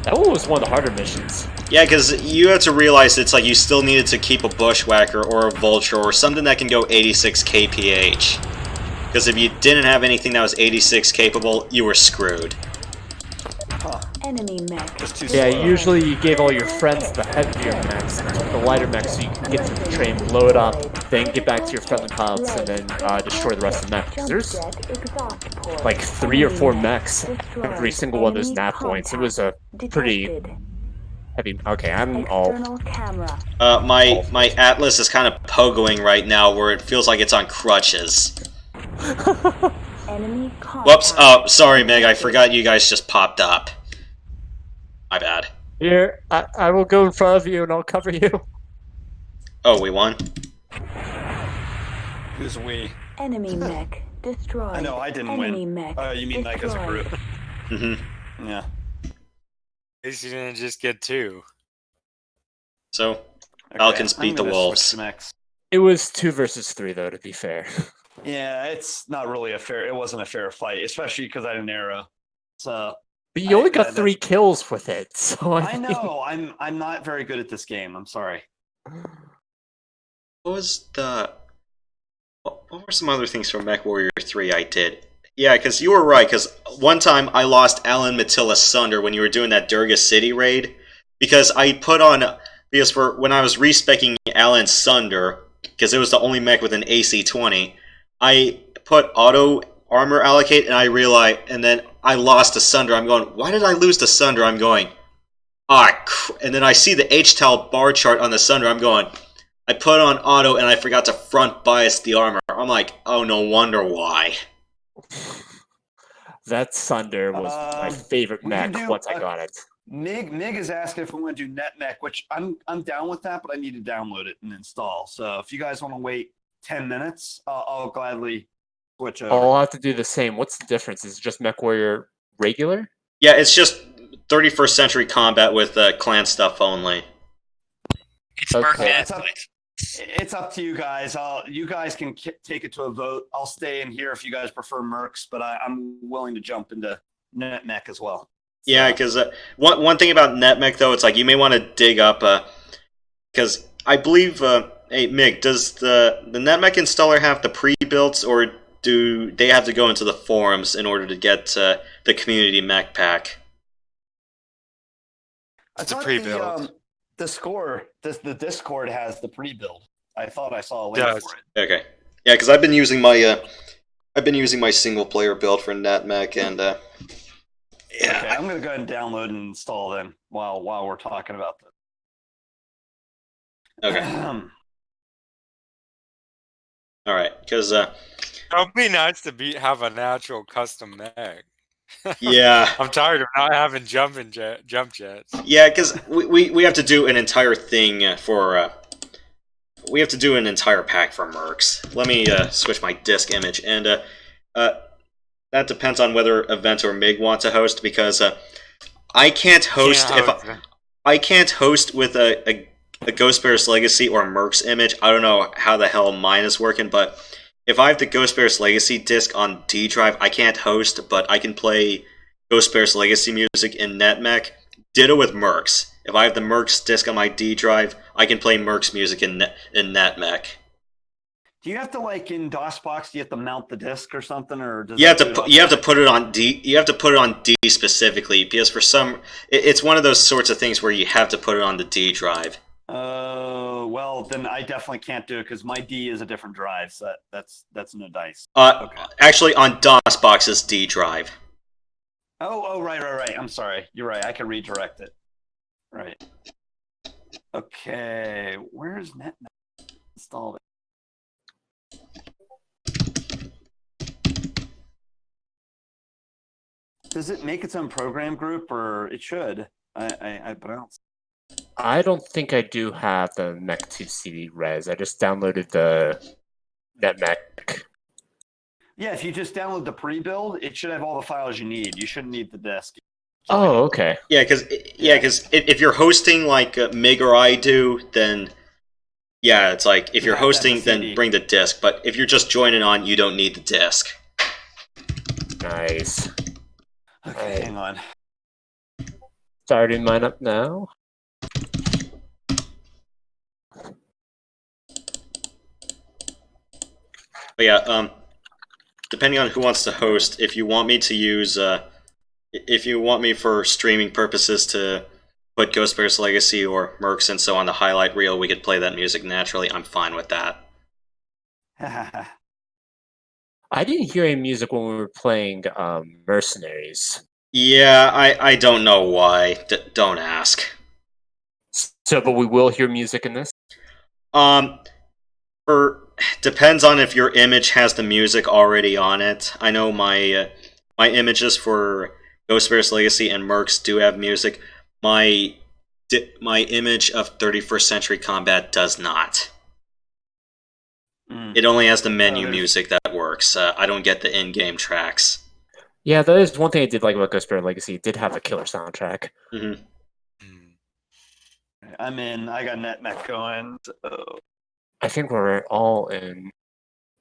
That one was one of the harder missions. Yeah, because you have to realize it's like you still needed to keep a bushwhacker or a vulture or something that can go 86 kph. Because if you didn't have anything that was 86 capable, you were screwed. Enemy mech. Yeah, usually you gave all your friends the heavier mechs, the lighter mechs, so you can get to the train, blow it up, then get back to your friendly pilots, and then destroy the rest of the mech. Because there's like 3 or 4 mechs every single one of those nav points. It was a pretty heavy. Okay, I'm all. My Atlas is kind of pogoing right now, where it feels like it's on crutches. Whoops! Oh, sorry, Meg. I forgot you guys just popped up. My bad. Here, I will go in front of you and I'll cover you. Oh, we won? Who's we? Enemy mech destroyed. I know, I didn't Enemy win. Mech You mean like as a group? Mm-hmm. Yeah. At least you didn't just get 2. So, Falcons beat the Wolves. It was 2 versus 3, though, to be fair. Yeah, it's not really a fair. It wasn't a fair fight, especially because I didn't arrow. So. But you only got 3 kills with it, so I know. I'm not very good at this game. I'm sorry. What was the... What were some other things from MechWarrior 3 I did? Yeah, because you were right, because one time I lost Alan Matilla Sunder when you were doing that Durga City raid, because I put on... Because for when I was respecking Alan Sunder, because it was the only mech with an AC-20, I put auto armor allocate, and I realized... And then I lost to Sunder. I'm going, why did I lose to Sunder? I'm going, and then I see the HTAL bar chart on the Sunder. I'm going, I put on auto and I forgot to front bias the armor. I'm like, oh, no wonder why. That Sunder was my favorite mech once I got it. Mig is asking if we want to do NetMech, which I'm down with that, but I need to download it and install. So if you guys want to wait 10 minutes, I'll gladly switch over. I'll have to do the same. What's the difference? Is it just MechWarrior regular? Yeah, it's just 31st century combat with clan stuff only. It's Okay. MercNet. It's up to you guys. You guys can take it to a vote. I'll stay in here if you guys prefer Mercs, but I'm willing to jump into NetMech as well. Yeah, because one thing about NetMech, though, it's like you may want to dig up, because I believe, hey, Mig, does the NetMech installer have the pre-builts, or do they have to go into the forums in order to get the community mech pack? I It's a thought pre-build. the Discord has the pre-build. I thought I saw a link Does. for it. Okay. Yeah, because I've been using my single player build for NetMech, and yeah. Okay, I'm gonna go ahead and download and install then while we're talking about this. Okay. All right, because It would be nice to have a natural custom mech. yeah. I'm tired of not having jump jets. Yeah, because we have to do an entire thing for... we have to do an entire pack for Mercs. Let me switch my disk image. And that depends on whether Event or Mig want to host, because I can't host I can't host with a a Ghost Bear's Legacy or Merc's image, I don't know how the hell mine is working, but if I have the Ghost Bear's Legacy disc on D drive, I can't host, but I can play Ghost Bear's Legacy music in NetMech. Ditto with Merc's. If I have the Merc's disc on my D drive, I can play Merc's music in NetMech. Do you have to in DOSBox? Do you have to mount the disc or something, or does you have to put it on D? You have to put it on D specifically because for some, it's one of those sorts of things where you have to put it on the D drive. Well, then I definitely can't do it because my D is a different drive, so that's no dice. Okay. Actually, on DOSBox's D drive. Oh, right. I'm sorry. You're right. I can redirect it. Right. Okay. Where's NetMech? Install it. Does it make its own program group, or it should? But I don't. I don't think I do have the Mech2CD res. I just downloaded the NetMech. Yeah, if you just download the pre-build, it should have all the files you need. You shouldn't need the disk. Oh, okay. Yeah, because if you're hosting like Mig or I do, then yeah, it's like if you're hosting, then bring the disk. But if you're just joining on, you don't need the disk. Nice. Okay, hang on. Starting mine up now. But yeah, depending on who wants to host, if you want me to use, if you want me for streaming purposes to put Ghost Bear's Legacy or Merc's and so on the highlight reel, we could play that music naturally. I'm fine with that. I didn't hear any music when we were playing Mercenaries. Yeah, I don't know why. Don't ask. So, but we will hear music in this? Depends on if your image has the music already on it. I know my images for Ghost Bear's Legacy and Merc's do have music. My image of 31st Century Combat does not. It only has the menu music that works. I don't get the in-game tracks. Yeah, that is one thing I did like about Ghost Bear Legacy. It did have a killer soundtrack. Mm-hmm. I'm in. I got NetMech going. So. I think we're all in.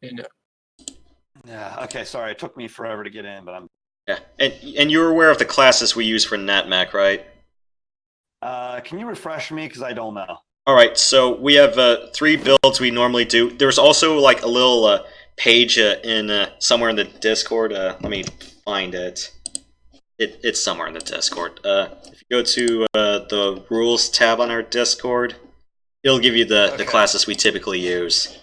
Yeah. Okay. Sorry, it took me forever to get in, but I'm. Yeah, and you're aware of the classes we use for NetMech, right? Can you refresh me because I don't know. All right, so we have 3 builds we normally do. There's also like a little page in somewhere in the Discord. Let me find it. It's somewhere in the Discord. If you go to the rules tab on our Discord, it'll give you the classes we typically use.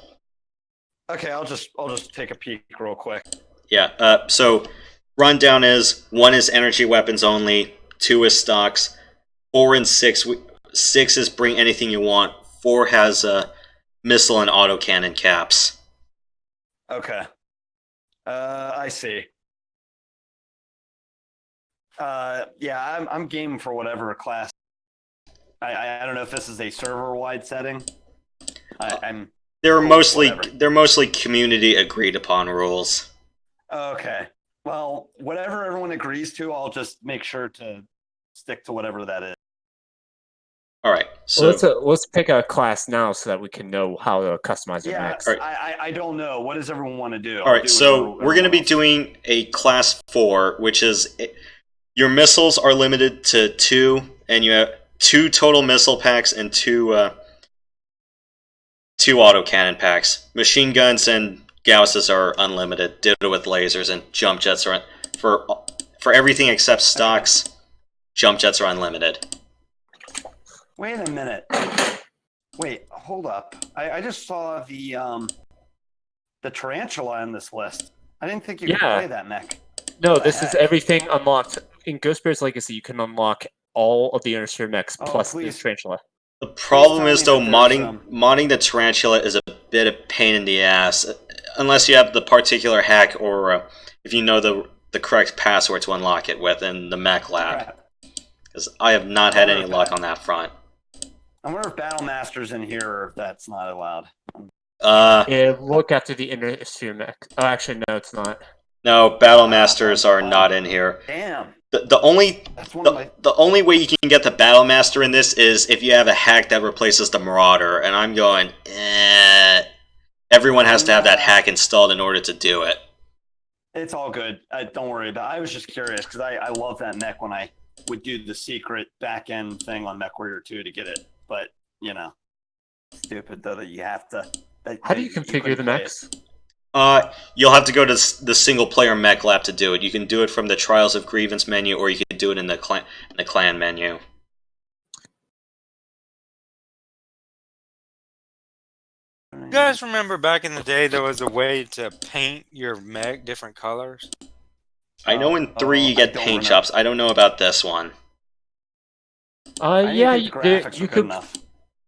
Okay, I'll just take a peek real quick. Yeah. So rundown is 1 is energy weapons only, 2 is stocks, 4 and 6. 6 is bring anything you want. 4 has missile and autocannon caps. Okay. I see. Yeah, I'm game for whatever class. I don't know if this is a server-wide setting. They're mostly community agreed upon rules. Okay. Well, whatever everyone agrees to, I'll just make sure to stick to whatever that is. All right. So let's pick a class now so that we can know how to customize it next. Right. I don't know. What does everyone want to do? All right. So we're going to be doing a class 4, which is your missiles are limited to 2, and you have 2 total missile packs and 2 autocannon packs. Machine guns and Gausses are unlimited. Ditto with lasers, and jump jets are for everything except stocks. Jump jets are unlimited. Wait a minute. Wait, hold up. I just saw the tarantula on this list. I didn't think you could play that mech. No, this is everything unlocked. In Ghost Bear's Legacy, you can unlock all of the Innister mechs plus the tarantula. The problem is, though, modding the tarantula is a bit of pain in the ass. Unless you have the particular hack or if you know the correct password to unlock it within the mech lab. Because I have not had any luck on that front. I wonder if Battle Master's in here or if that's not allowed. Yeah, look after the Innister mech. Oh, actually, no, it's not. No, Battle Masters are not in here. Damn. The only That's one of my. the only way you can get the Battle Master in this is if you have a hack that replaces the Marauder, and I'm going, everyone has to have that hack installed in order to do it. It's all good. Don't worry about it. I was just curious because I love that mech when I would do the secret back end thing on MechWarrior 2 to get it. But, you know, stupid though that you have to. How do you configure the mechs? You'll have to go to the single player mech lab to do it. You can do it from the Trials of Grievance menu, or you can do it in the clan menu. You guys remember back in the day there was a way to paint your mech different colors? I know in 3 you get paint jobs. I don't know about this one. Yeah, the graphics you were good could. enough.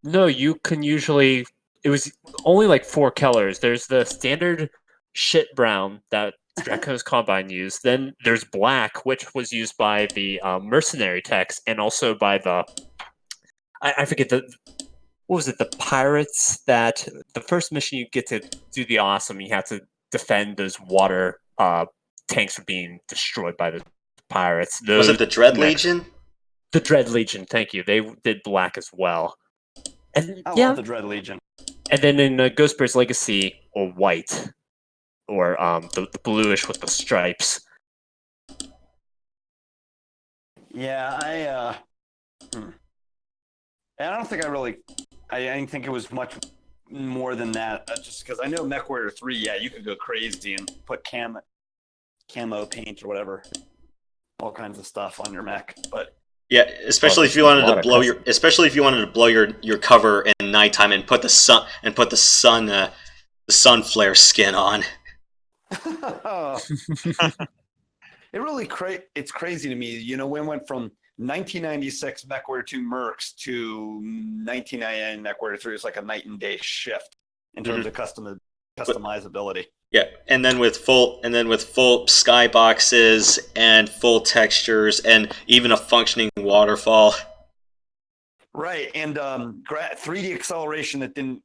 No, you can usually. It was only like 4 colors. There's the standard shit brown that Draco's Combine used. Then there's black, which was used by the mercenary techs, and also by the. I forget the. What was it? The pirates that the first mission you get to do the awesome. You have to defend those water tanks from being destroyed by the pirates. Was it the Dread Legion? The Dread Legion. Thank you. They did black as well. And I yeah, love the Dread Legion. and then in Ghost Bear's Legacy, or white, or the bluish with the stripes. Yeah, I don't think I didn't think it was much more than that. Just because I know MechWarrior 3, yeah, you could go crazy and put camo paint or whatever, all kinds of stuff on your mech. But yeah, especially if you wanted to blow your cover in nighttime and put the sun flare skin on. It's crazy to me. You know, when it went from 1996 MechWarrior 2 Mercs to 1999 MechWarrior 3, it's like a night and day shift in terms of customizability. Yeah, and then with full skyboxes and full textures and even a functioning waterfall. Right, and 3D acceleration that didn't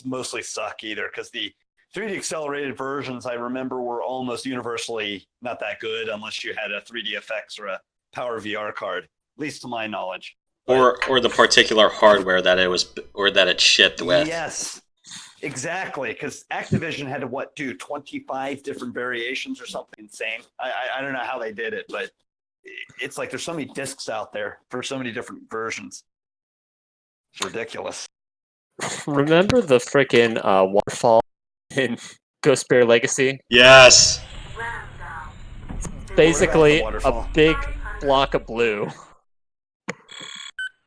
mostly suck either, because the 3D accelerated versions I remember were almost universally not that good unless you had a 3D FX or a Power VR card, at least to my knowledge. Or the particular hardware that it shipped with. Yes, exactly, because Activision had to do 25 different variations or something insane. I don't know how they did it, but it's like there's so many discs out there for so many different versions. It's ridiculous. Remember the freaking waterfall in Ghost Bear Legacy? Yes. Basically a big block of blue.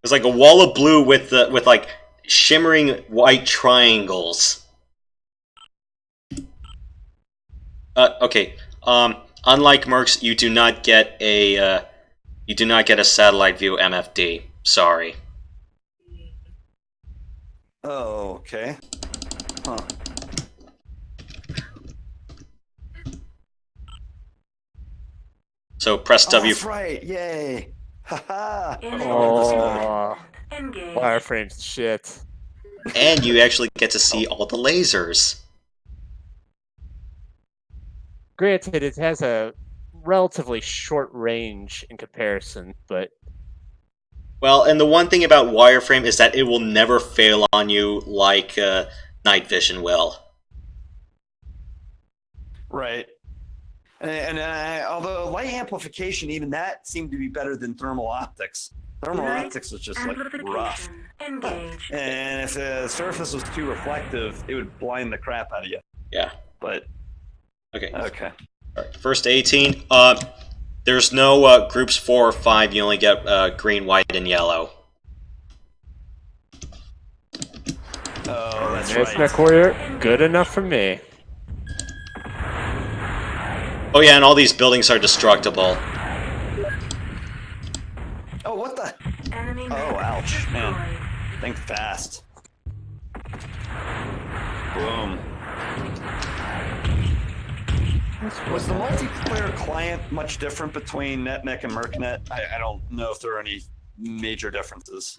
It's like a wall of blue with like shimmering white triangles. Okay. Unlike Mercs, you do not get a satellite view MFD. Sorry. Oh, okay. Huh. So press W. That's right. Yay. Haha. Oh, wireframe's shit. And you actually get to see all the lasers. Granted, it has a relatively short range in comparison, but Well, and the one thing about wireframe is that it will never fail on you like night vision will. Right. And although light amplification, even that seemed to be better than thermal optics. Thermal optics was just like rough. Engage. And if the surface was too reflective, it would blind the crap out of you. Yeah. But Okay. okay. All right. First 18. There's no groups 4 or 5. You only get green, white, and yellow. Oh, that's it's right. MechWarrior, good enough for me. Oh yeah, and all these buildings are destructible. Oh, what the? Enemy Oh, ouch, man. Think fast. Boom. Was the multiplayer client much different between NetMech and MercNet? I don't know if there are any major differences.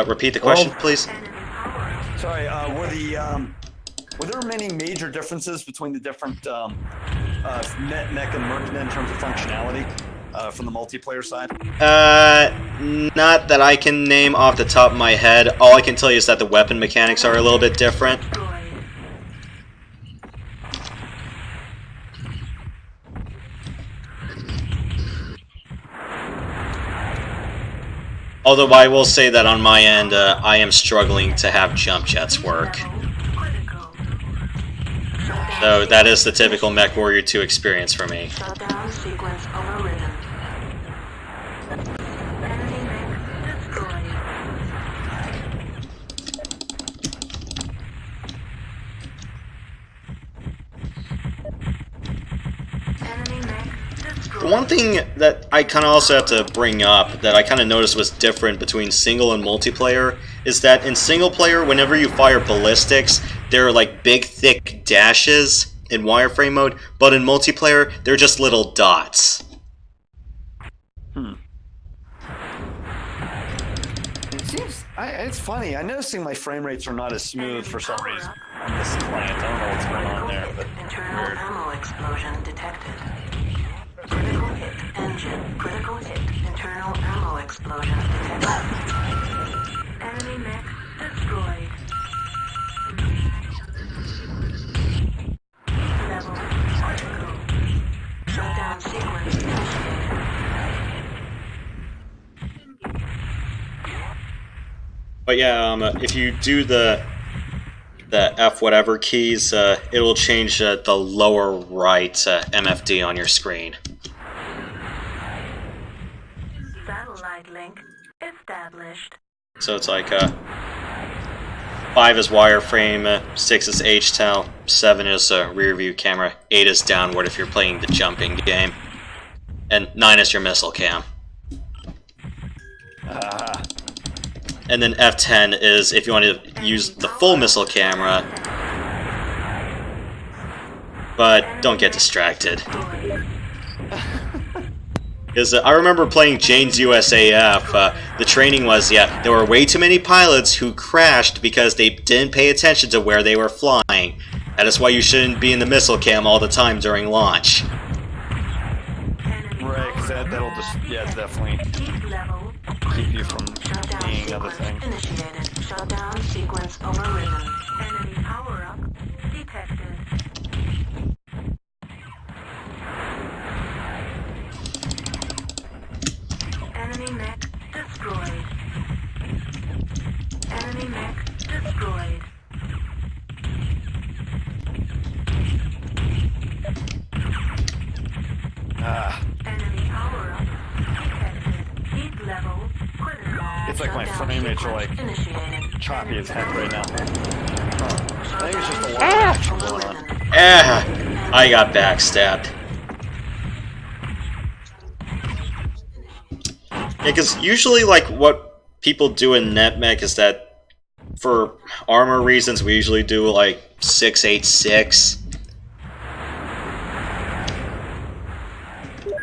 Repeat the question, please. So Sorry, were there many major differences between the different NetMech and MercNet in terms of functionality from the multiplayer side? Not that I can name off the top of my head. All I can tell you is that the weapon mechanics are a little bit different. Although I will say that on my end, I am struggling to have jump jets work. So that is the typical MechWarrior 2 experience for me. Shutdown sequence overridden. Enemy mech destroyed. Enemy mech destroyed. One thing that I kind of also have to bring up that I kind of noticed was different between single and multiplayer is that in single player, whenever you fire ballistics, there are like big thick dashes in wireframe mode, but in multiplayer, they're just little dots. It seems it's funny. I'm noticing my frame rates are not as smooth for some reason on this client. I don't know what's going on there, but Internal weird. ammo explosion detected. Critical hit engine. Critical hit. Internal ammo explosion detected. Enemy mech destroyed. Level critical. Shutdown sequence initiated. But yeah, if you do the F whatever keys, it will change the lower right MFD on your screen. Satellite link established. So it's like 5 is wireframe, 6 is HTEL, 7 is rear view camera, 8 is downward if you're playing the jumping game, and 9 is your missile cam. And then F10 is if you want to use the full missile camera, but don't get distracted. Because I remember playing Jane's USAF, the training was, there were way too many pilots who crashed because they didn't pay attention to where they were flying. That is why you shouldn't be in the missile cam all the time during launch. Right, because that'll just, definitely keep you from seeing other things. Initiated. Shutdown sequence overridden. Enemy power up detected. Enemy mech destroyed. Enemy mech destroyed. Enemy power up detected. Heat level critical. It's like my Shutdown frame rates are like sequence initiated. choppy as heck right now. I think it's just a lot of Shutdown action going on. overridden. I got backstabbed. Yeah, because usually, like, what people do in NetMech is that, for armor reasons, we usually do, like, 686.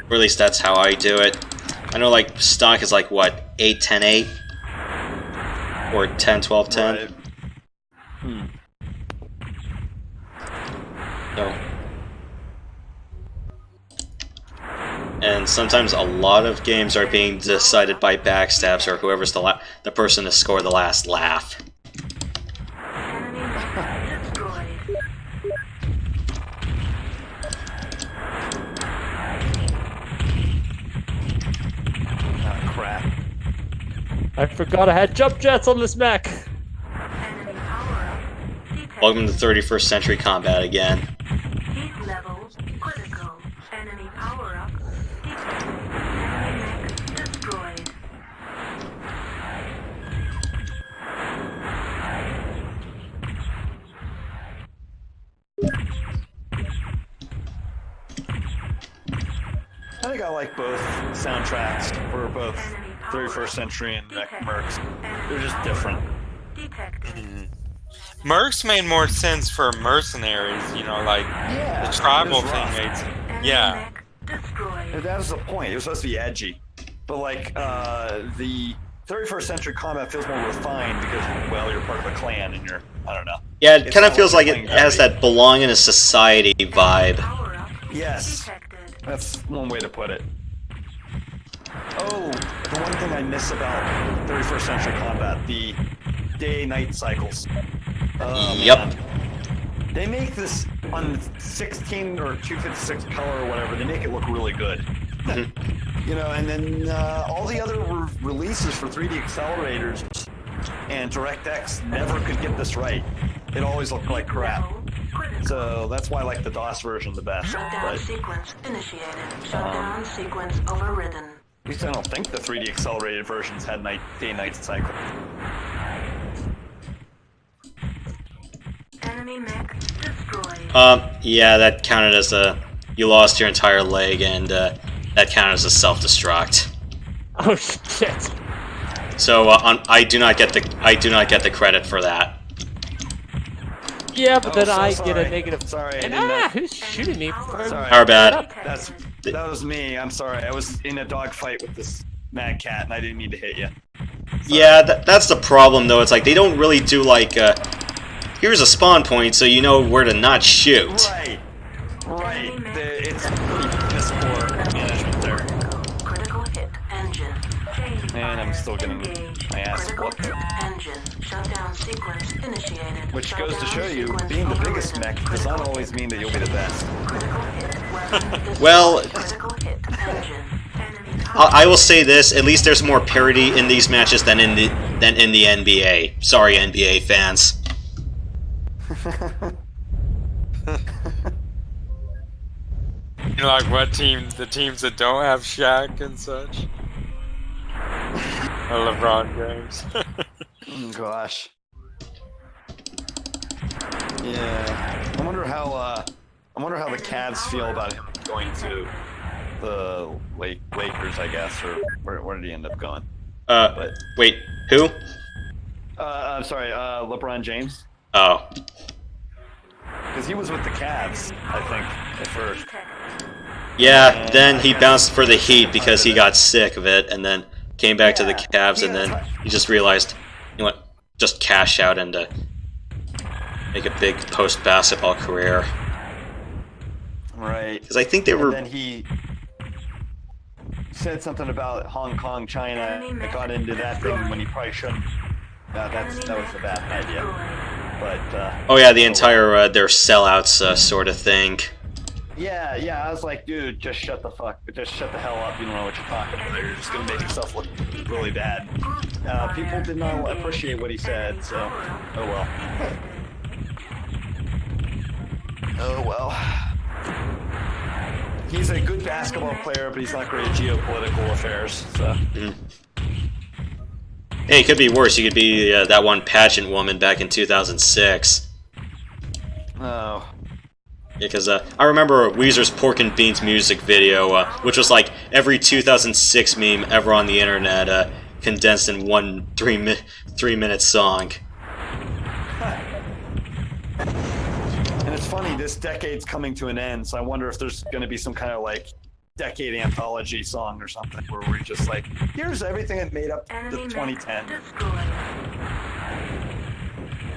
Or at least that's how I do it. I know, like, stock is, like, what, 8-10-8? Or 10-12-10? Right. So. And sometimes a lot of games are being decided by backstabs or whoever's the person to score the last laugh. Enemy mech destroyed. Oh, crap. I forgot I had jump jets on this mech. Enemy power up detected. Welcome to 31st Century Combat again. Heat level critical. Enemy power up detected. Enemy mech destroyed. I think I like both soundtracks for both 31st Century and Mercs. They're just different. Detected. Mercs made more sense for mercenaries, you know, like Yeah, the tribal it was thing rough. made sense. Enemy Yeah. mech destroyed. That was the point. It was supposed to be edgy, but like the 31st century combat feels more refined because, well, you're part of a clan and you're, I don't know. Yeah, it It's kind of not feels like like you're it playing has dirty. that belong in a society vibe. Yes, that's one way to put it. Oh, the one thing I miss about 31st century combat, the day-night cycles. Yep. Man. They make this on 16 or 256 color or whatever. They make it look really good. You know, and then all the other releases for 3D accelerators and DirectX never could get this right. It always looked like crap. So that's why I like the DOS version the best. Shutdown But sequence initiated. Shutdown sequence overridden. at least I don't think the 3D accelerated versions had day-night cycle. Enemy mech destroyed. Yeah, that counted as you lost your entire leg, and that counted as a self-destruct. Oh shit! So I do not get the credit for that. Yeah, but then so I sorry. get a negative. Sorry, I And didn't who's shooting me? Sorry. Our bad. That was me. I'm sorry. I was in a dogfight with this mad cat, and I didn't mean to hit you. Yeah, that's the problem though. It's like they don't really do like here's a spawn point, so you know where to not shoot. Right. It's pretty piss poor management there. Critical hit engine. And I'm still getting my ass Critical whooped. hit engine. Shutdown sequence initiated. Which goes to Shutdown show you, sequence being the biggest overridden. mech does not always mean that you'll be the best. Critical hit weapon destroyed. Well, Critical hit engine. Enemy I will say this: at least there's more parity in these matches than in the NBA. Sorry, NBA fans. You know, like what team? The teams that don't have Shaq and such. Or LeBron James. Oh, gosh. Yeah. I wonder how the Cavs feel about him going to the Lakers, I guess, or where did he end up going? Wait, who? I'm sorry, LeBron James. Oh, Because he was with the Cavs, I think, at first. yeah. Then he bounced for the Heat because he got sick of it, and then came back to the Cavs, and then he just realized, you know what? Just cash out and make a big post-basketball career. Right. Because I think they were. And then he said something about Hong Kong, China, and got into that thing when he probably shouldn't. That was a bad idea. But Oh yeah, the entire their sellouts sort of thing. yeah, I was like, dude, just shut the hell up. You don't know what you're talking about. You're just gonna make yourself look really bad. People did not appreciate what he said, so oh well. Oh well. He's a good basketball player, but he's not great at geopolitical affairs. So. Hey, it could be worse. You could be that one pageant woman back in 2006. Oh. Because I remember Weezer's Pork and Beans music video, which was like every 2006 meme ever on the internet, condensed in one 3-minute song. And it's funny, this decade's coming to an end, so I wonder if there's going to be some kind of like decade anthology song or something where we're just like, here's everything that made up the Enemy 2010. mech destroyed.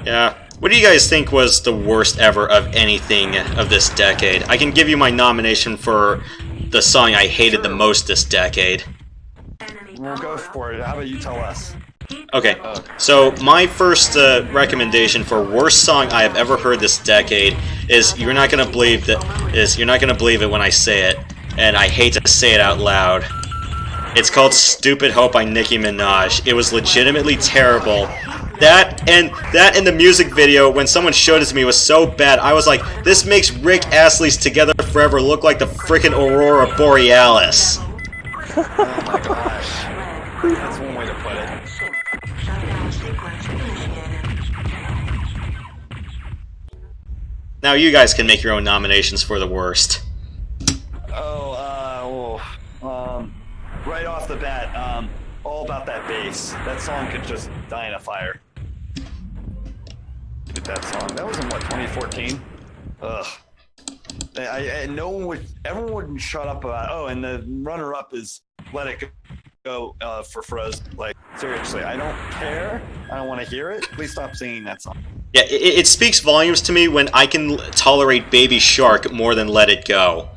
Yeah. What do you guys think was the worst ever of anything of this decade? I can give you my nomination for the song I hated the most this decade. Enemy We'll go for it. How about you tell us? Okay, so my first recommendation for worst song I have ever heard this decade is you're not gonna believe it when I say it, and I hate to say it out loud. It's called "Stupid Hope" by Nicki Minaj. It was legitimately terrible. That and the music video, when someone showed it to me, was so bad. I was like, this makes Rick Astley's "Together Forever" look like the frickin' Aurora Borealis. Oh my gosh. That's one way to put it. Shutdown sequence initiated. Now you guys can make your own nominations for the worst. Right off the bat, all about that bass. That song could just die in a fire. That song. That was in what, 2014? Ugh. No one would. Everyone wouldn't shut up about. Oh, and the runner-up is "Let It go for Frozen. Like, seriously, I don't care. I don't want to hear it. Please stop singing that song. Yeah, it speaks volumes to me when I can tolerate Baby Shark more than Let It Go.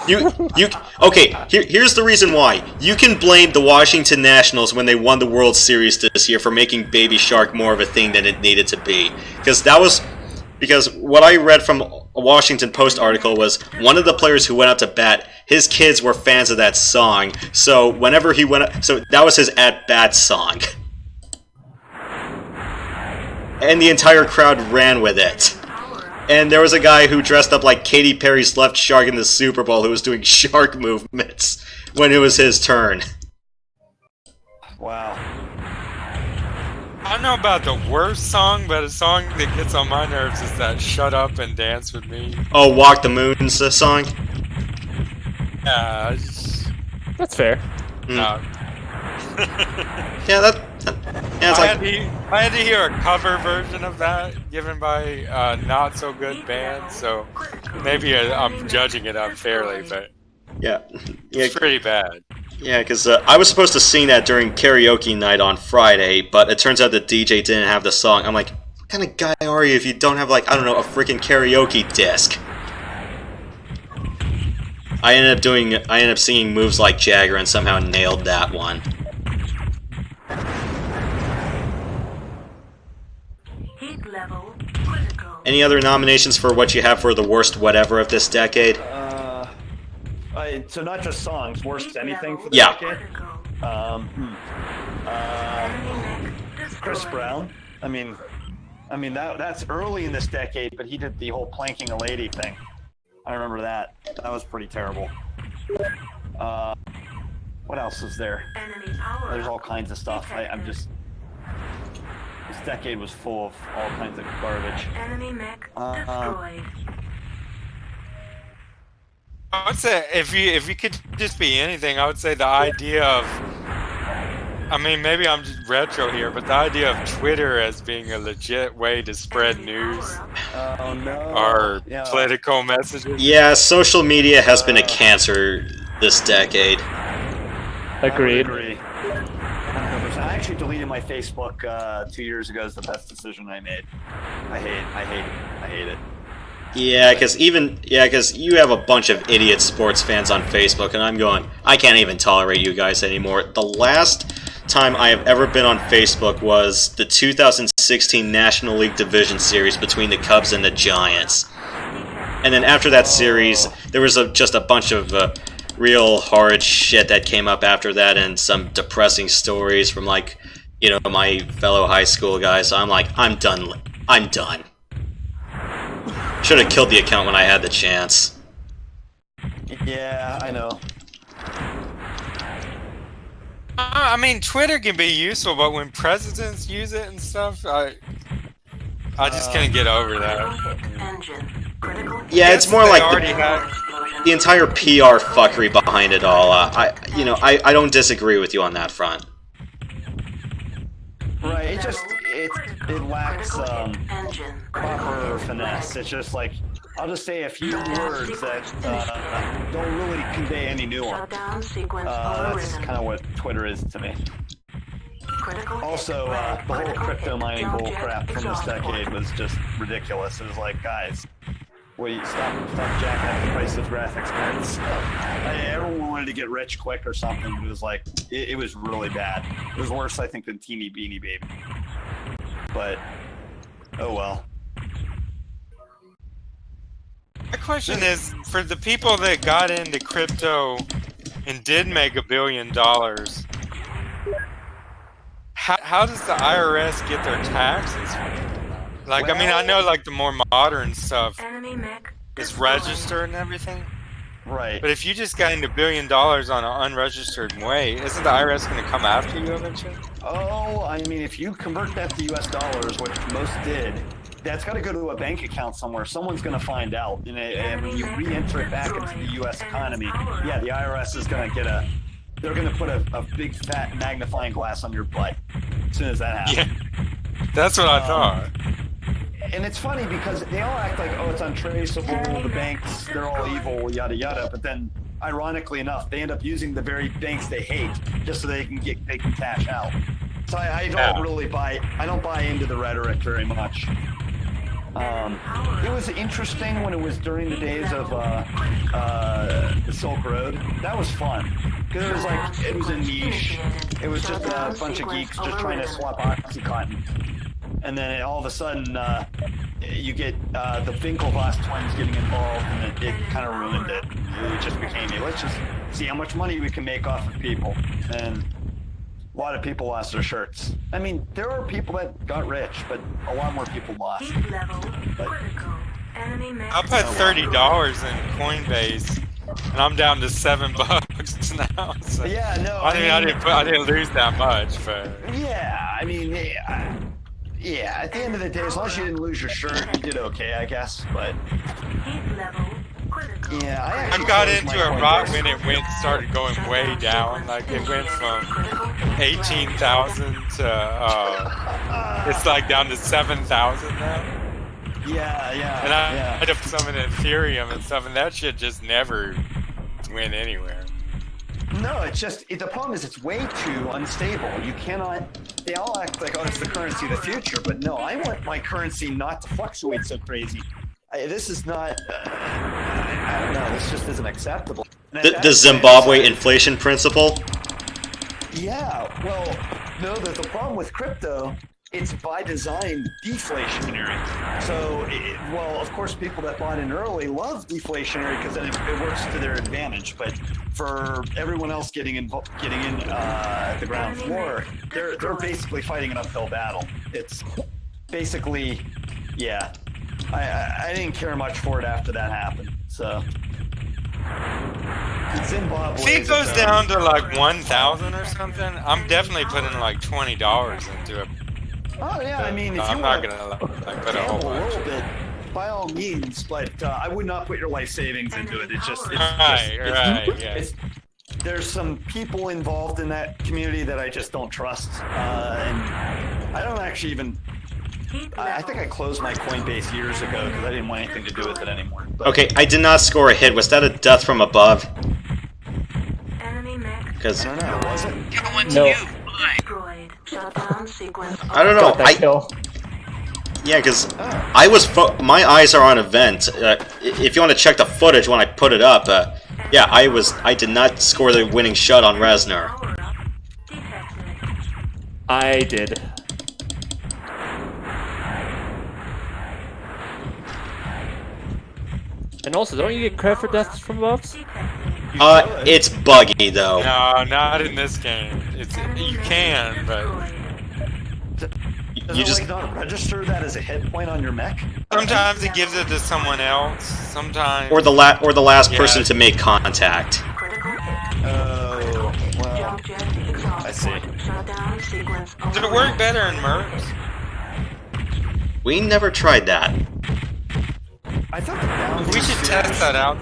Okay, here's the reason why. You can blame the Washington Nationals when they won the World Series this year for making Baby Shark more of a thing than it needed to be. Because what I read from a Washington Post article was one of the players who went up to bat, his kids were fans of that song, so whenever he went up, so that was his at-bat song. And the entire crowd ran with it. And there was a guy who dressed up like Katy Perry's left shark in the Super Bowl who was doing shark movements when it was his turn. Wow. I don't know about the worst song, but a song that gets on my nerves is that "Shut Up and Dance with Me." Oh, Walk the Moon's song? Yeah, That's fair. no. Yeah, it's I like... had to hear a cover version of that given by a not so good band, so maybe I'm judging it unfairly, but Yeah, it's pretty bad. yeah, because I was supposed to sing that during karaoke night on Friday, but it turns out the DJ didn't have the song. I'm like, what kind of guy are you if you don't have, like, I don't know, a freaking karaoke disc? I ended up singing Moves Like Jagger and somehow nailed that one. Heat level critical. Any other nominations for what you have for the worst whatever of this decade? So not just songs, worst anything for the Yeah. decade? Chris Brown. I mean that's early in this decade, but he did the whole planking a lady thing. I remember that. That was pretty terrible. What else is there? Enemy power. There's all kinds of stuff. I'm just. This decade was full of all kinds of garbage. Enemy mech destroyed. I would say if you could just be anything, I would say the idea of, I mean, maybe I'm just retro here, but the idea of Twitter as being a legit way to spread news Oh no. or Yeah. political messages. Yeah, social media has been a cancer this decade. Agreed. I would agree. 100%. I actually deleted my Facebook 2 years ago. It's the best decision I made. I hate it. Yeah, because you have a bunch of idiot sports fans on Facebook, and I'm going, I can't even tolerate you guys anymore. The last time I have ever been on Facebook was the 2016 National League Division Series between the Cubs and the Giants. And then after that series, there was just a bunch of real horrid shit that came up after that, and some depressing stories from, like, you know, my fellow high school guys. So I'm like, I'm done. Should have killed the account when I had the chance. Yeah, I know. I mean, Twitter can be useful, but when presidents use it and stuff, I just can't get over that. Engine critical. Yeah, it's more They like already the, have. the entire PR fuckery behind it all. I don't disagree with you on that front. Right. It lacks Engine proper finesse. It's just like I'll just say a few words that don't really convey any nuance. shutdown sequence That's overridden. kind of what Twitter is to me. Critical hit Also, threat. the whole Critical crypto hit. mining Jump bull jet crap from this exhaust decade port. was just ridiculous. It was like, guys, stop jacking up the price of graphics cards. Everyone wanted to get rich quick or something. It was like, it was really bad. It was worse, I think, than Teeny Beanie Baby. But, oh well. My question is, for the people that got into crypto and did make $1 billion, how does the IRS get their taxes? Like, I mean, I know like the more modern stuff Enemy mech is destroyed. registered and everything, Right. but if you just got into $1 billion on an unregistered way, isn't the IRS going to come after you eventually? Oh, I mean, if you convert that to US dollars, which most did, that's got to go to a bank account somewhere. Someone's going to find out. And when you re-enter it back into the US economy, yeah, the IRS is going to they're going to put a big fat magnifying glass on your butt as soon as that happens. Yeah, that's what I thought. And it's funny because they all act like, oh, it's untraceable, the banks, they're all evil, yada yada. But then ironically enough, they end up using the very banks they hate just so they can cash out. So I don't really buy into the rhetoric very much. It was interesting when it was during the days of the Silk Road. That was fun because it was a niche. It was just a bunch of geeks just trying to swap OxyContin, and then all of a sudden you get the Winklevoss twins getting involved, and it kind of ruined it. It just became let's just see how much money we can make off of people, and a lot of people lost their shirts. I mean, there are people that got rich, but a lot more people lost. Heat level But- critical. Enemy mech I put $30 in Coinbase, and I'm down to $7 now. So Yeah, no, I didn't lose that much, but Yeah, I mean, yeah. At the end of the day, as long as you didn't lose your shirt, you did okay, I guess. But heat level critical. yeah, I actually got closed into my it right Coinbase. when it started going way down. Like it went from 18,000 to it's like down to 7,000 now. Yeah. And I had some in Ethereum and stuff, and that shit just never went anywhere. No, it's just the problem is it's way too unstable. You cannot. They all act like, oh, it's the currency of the future, but no, I want my currency not to fluctuate so crazy. This is not. I don't know. This just isn't acceptable. And at The that Zimbabwe point, inflation principle. Yeah, well, no, the problem with crypto, it's by design deflationary. So, well, of course, people that bought in early love deflationary because then it works to their advantage. But for everyone else getting in the ground floor, they're basically fighting an uphill battle. It's basically, yeah. I didn't care much for it after that happened. So. Zimbabwe. If it goes down to like 1,000 or something, I'm definitely putting like $20 into it. Oh yeah, I mean, if I'm you not want gonna to like put a whole gamble a bunch. little bit, by all means, but I would not put your life savings into it. Right, yeah. There's some people involved in that community that I just don't trust, and I don't actually even. I think I closed my Coinbase years ago because I didn't want anything to do with it anymore. But, Okay, I did not score a hit. Was that a death from above? Enemy mech Because I don't know, was it? It went to No. you. Fine. destroyed. Shutdown sequence. I don't know. Got that kill. Yeah, because I was my eyes are on event. If you want to check the footage when I put it up, yeah, I did not score the winning shot on Resner. Power up detected. I did. And also, don't you get credit for deaths from aboves? It's buggy though. No, not in this game. You can, but You Does it just like not register that as a hit point on your mech? sometimes it gives it to someone else. Sometimes or the last Yeah. person to make contact. Critical hit. Oh, well. Jump jet exhaust I see. port. Shutdown sequence. Did it work better in Mercs? We never tried that. I thought the bounding We should test that out.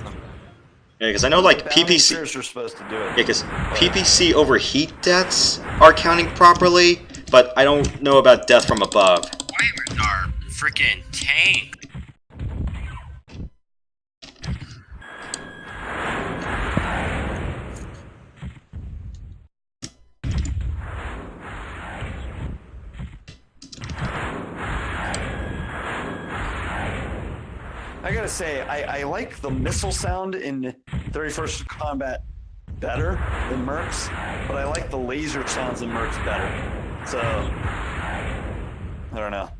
Yeah, because I know like Bounding PPC. spheres are supposed to do it. Yeah, because PPC overheat deaths are counting properly, but I don't know about death from above. Flamers are freaking tank. I gotta say, I like the missile sound in 31st Combat better than Mercs, but I like the laser sounds in Mercs better. So, I don't know.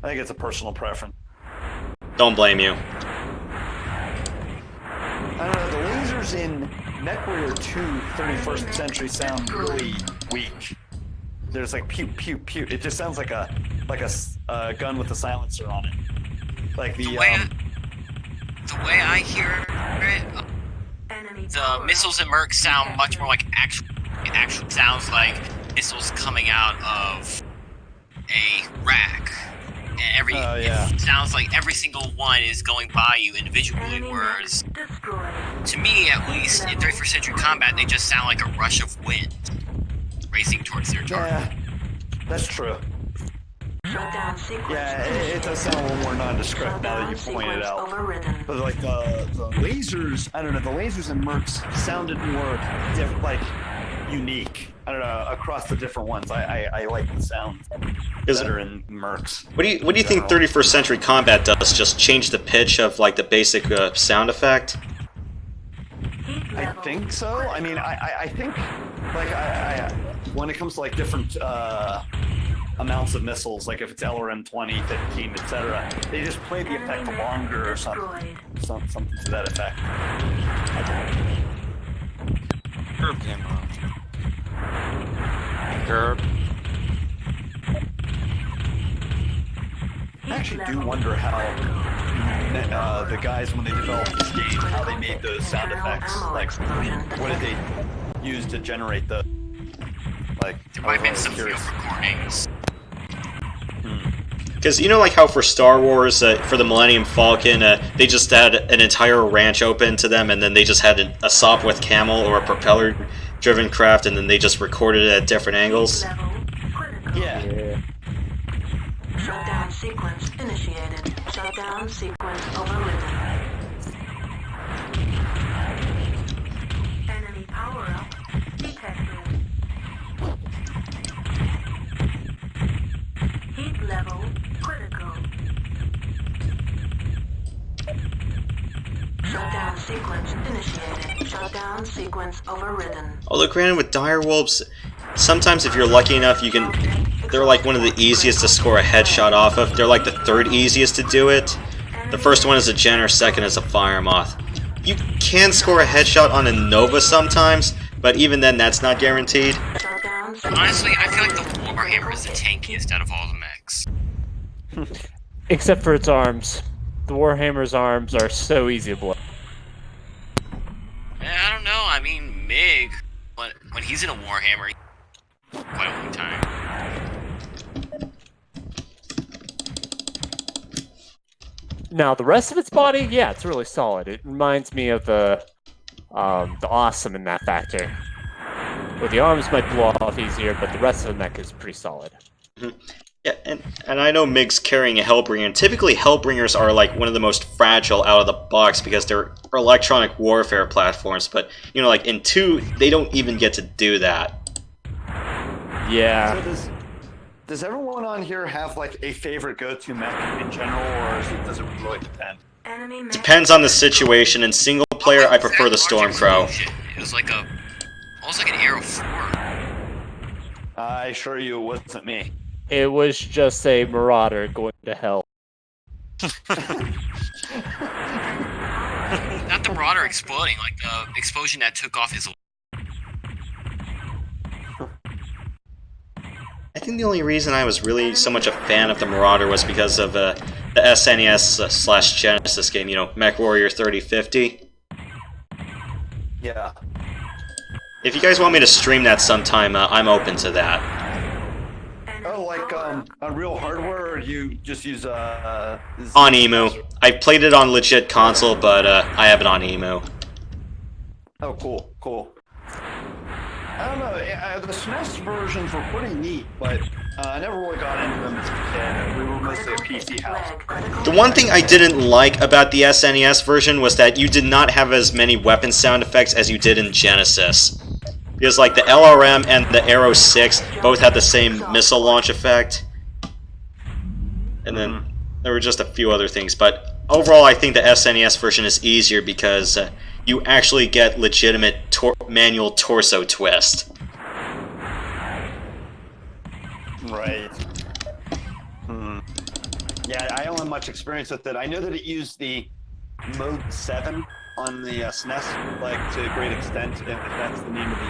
I think it's a personal preference. Don't blame you. I don't know, the lasers in MechWarrior 2 31st Century sound really weak. There's like pew pew pew. It just sounds like a gun with a silencer on it. Like the The way I hear it, Enemy the power missiles up and Merc sound much more like actual. It actually sounds like missiles coming out of a rack. And yeah. it sounds like every single one is going by you individually, Enemy whereas mech destroyed. to me, at least, in 31st Century Combat, they just sound like a rush of wind racing towards their target. Yeah, that's true. Shutdown sequence. Yeah, it does sound a little more nondescript now that you point it out. Overridden. But like the lasers, I don't know, the lasers in Mercs sounded more like unique. I don't know, across the different ones. I like the sound better in Mercs. What do you think 31st Century Combat does? Just change the pitch of like the basic sound effect? I think so. I mean, I think like I when it comes to like different amounts of missiles, like if it's LRM 20, 15, etc., they just play the effect longer or something to that effect. Curb camera. Curb. I actually do wonder how the guys, when they developed this game, how they made those sound effects. Like, what did they use to generate the? Like, There might have been some field recordings. Because you know, like how for Star Wars, for the Millennium Falcon, they just had an entire ranch open to them, and then they just had a Sopwith Camel or a propeller-driven craft, and then they just recorded it at different angles. Yeah. Shutdown sequence initiated. Shutdown sequence overridden. Enemy power up detected. Heat level critical. Shutdown sequence initiated. Shutdown sequence overridden. Although granted, with direwolves, sometimes if you're lucky enough, you can. They're like one of the easiest to score a headshot off of. They're like the third easiest to do it. The first one is a Jenner, second is a Fire Moth. You can score a headshot on a Nova sometimes, but even then, that's not guaranteed. Honestly, I feel like the Warhammer is the tankiest out of all the mechs. Except for its arms. The Warhammer's arms are so easy to blow. I don't know. I mean, Mig, when he's in a Warhammer, quite a long time. Now, the rest of its body, yeah, it's really solid. It reminds me of the Awesome in that factor. Where the arms might blow off easier, but the rest of the mech is pretty solid. Yeah, and I know Mig's carrying a Hellbringer, and typically Hellbringers are like one of the most fragile out of the box because they're electronic warfare platforms, but, you know, like in 2, they don't even get to do that. Yeah. So does everyone on here have like a favorite go-to mech in general, or does it really depend? Enemy mech. Depends on the situation. In single player, I prefer the Stormcrow. It was like almost like an Arrow 4. I assure you, it wasn't me. It was just a Marauder going to hell. Not the Marauder exploding, like the explosion that took off his. I think the only reason I was really so much a fan of the Marauder was because of the SNES / Genesis game, you know, MechWarrior 3050. Yeah. If you guys want me to stream that sometime, I'm open to that. Oh, like on real hardware, or you just use On EMU. I played it on legit console, but I have it on EMU. Oh, cool. I don't know. The SNES versions were pretty neat, but I never really got into them as a kid. We were mostly a PC house. The one thing I didn't like about the SNES version was that you did not have as many weapon sound effects as you did in Genesis. Because like the LRM and the Arrow 6 both had the same missile launch effect. And then there were just a few other things, but overall I think the SNES version is easier because you actually get legitimate manual torso twist. Right. Yeah, I don't have much experience with it. I know that it used the Mode 7 on the SNES, like, to a great extent, if that's the name of the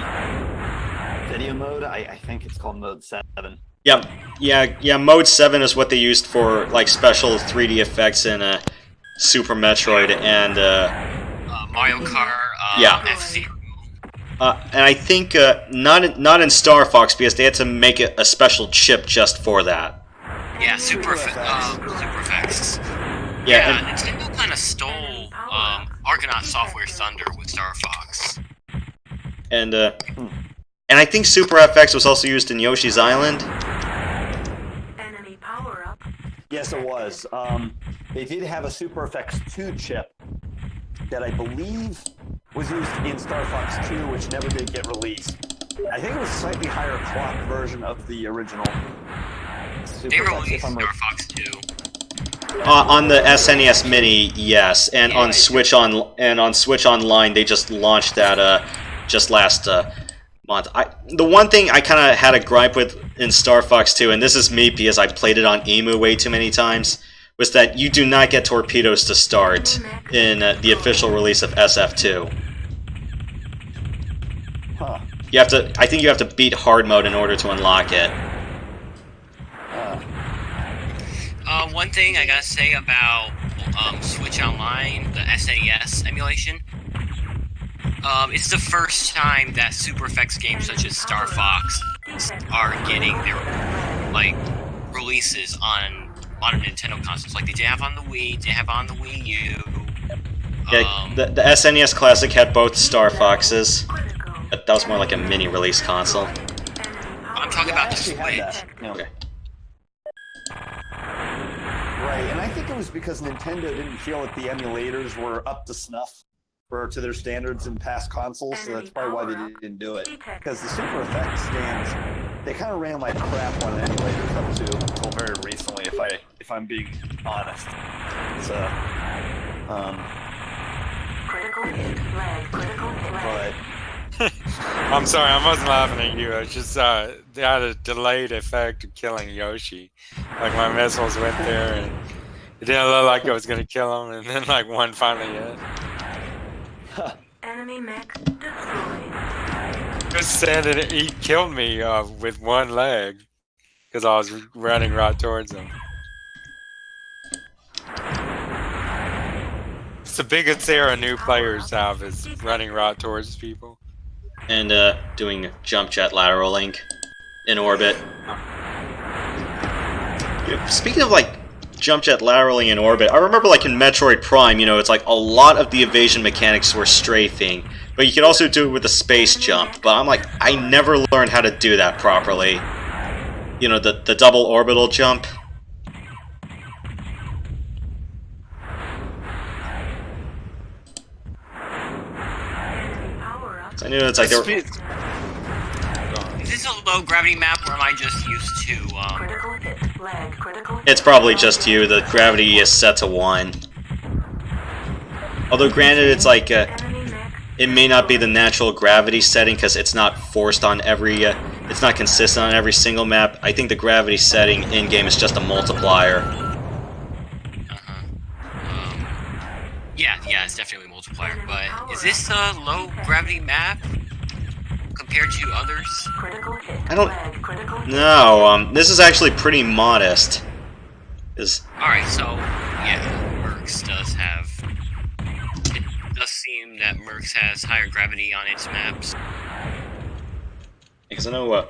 video mode. I think it's called Mode 7. Yeah, Mode 7 is what they used for, like, special 3D effects in Super Metroid and, Mario Kart, yeah. FC. And I think not in Star Fox because they had to make a special chip just for that. Yeah, Super Effects. Yeah, Nintendo kind of stole Argonaut Software Thunder with Star Fox. and I think Super FX was also used in Yoshi's Island. Enemy power Power-up. Yes, it was. They did have a Super FX 2 chip that I believe was used in Star Fox 2, which never did get released. I think it was a slightly higher clock version of the original Super They FX, released if I'm Star Fox 2. On the SNES Mini, yes, and Yeah. on Switch Online, they just launched that just last month. The one thing I kind of had a gripe with in Star Fox 2, and this is me because I played it on EMU way too many times, was that you do not get torpedoes to start in the official release of SF2. Huh. You have to. I think you have to beat hard mode in order to unlock it. One thing I gotta say about Switch Online, the SNES emulation, it's the first time that Super FX games such as Star Fox are getting their releases on modern Nintendo consoles. Like they did have on the Wii, they have on the Wii U. Yeah, the SNES Classic had both Star Foxes, but that was more like a mini release console. I'm talking Yeah, I about the actually had Switch. that. You know. Okay. Right, and I think it was because Nintendo didn't feel that the emulators were up to snuff to their standards in past consoles, so that's probably why they didn't do it. Because the Super FX games, they kind of ran like crap on emulators up to until very recently, if I'm being honest. So, Critical hit flag. Critical flag. but I'm sorry, I wasn't laughing at you. It's just they had a delayed effect of killing Yoshi. Like my missiles went there, and it didn't look like it was gonna kill him, and then like one finally hit. Enemy mech destroyed. Just saying that he killed me with one leg because I was running right towards him. It's the biggest error new players have is running right towards people. And doing jump jet lateral link in orbit. You know, speaking of like jump jet lateraling in orbit, I remember like in Metroid Prime, you know, it's like a lot of the evasion mechanics were strafing, but you could also do it with a space jump. But I'm like, I never learned how to do that properly. You know, the double orbital jump. Power-up. I knew it's like Is this a low gravity map, or am I just used to? Critical hit flag. Critical hit it's probably just you. The gravity is set to 1. Although granted, it's like enemy mech. it may not be the natural gravity setting because it's not forced on every. It's not consistent on every single map. I think the gravity setting in game is just a multiplier. Yeah, it's definitely a multiplier. But is this a low gravity map compared to others? Critical hit I don't- flag. Critical hit. No, this is actually pretty modest. Alright, so yeah, Mercs does have. It does seem that Mercs has higher gravity on its maps. Because I know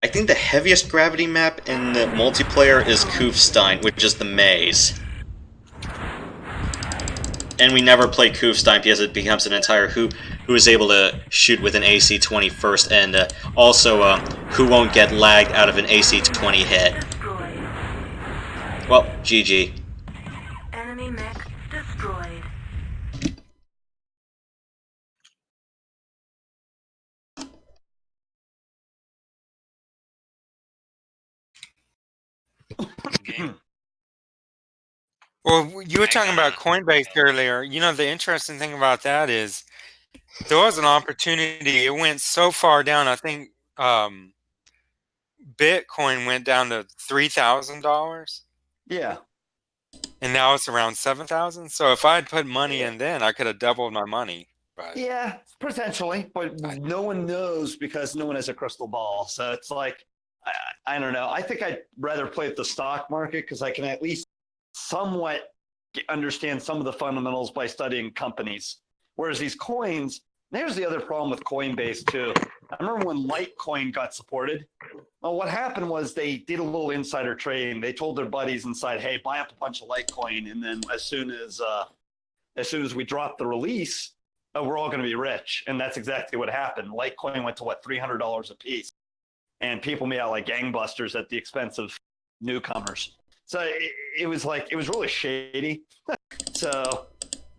I think the heaviest gravity map in the multiplayer is Kufstein, which is the maze. And we never play Kufstein because it becomes an entire who is able to shoot with an AC-20 first, and also who won't get lagged out of an AC-20 hit. Destroyed. Well, GG. Enemy mech destroyed. Okay. Well, you were talking about Coinbase earlier. You know, the interesting thing about that is there was an opportunity. It went so far down. I think Bitcoin went down to $3,000, yeah. and now it's around 7,000. So if I had put money in then, I could have doubled my money. But Yeah, potentially, but no one knows because no one has a crystal ball. So it's like, I don't know. I think I'd rather play at the stock market because I can at least somewhat understand some of the fundamentals by studying companies. Whereas these coins, there's the other problem with Coinbase too. I remember when Litecoin got supported. Well, what happened was they did a little insider trading. They told their buddies inside, "Hey, buy up a bunch of Litecoin," and then as soon as we drop the release, we're all going to be rich. And that's exactly what happened. Litecoin went to what, $300 a piece, and people made out like gangbusters at the expense of newcomers. So it was like, it was really shady. So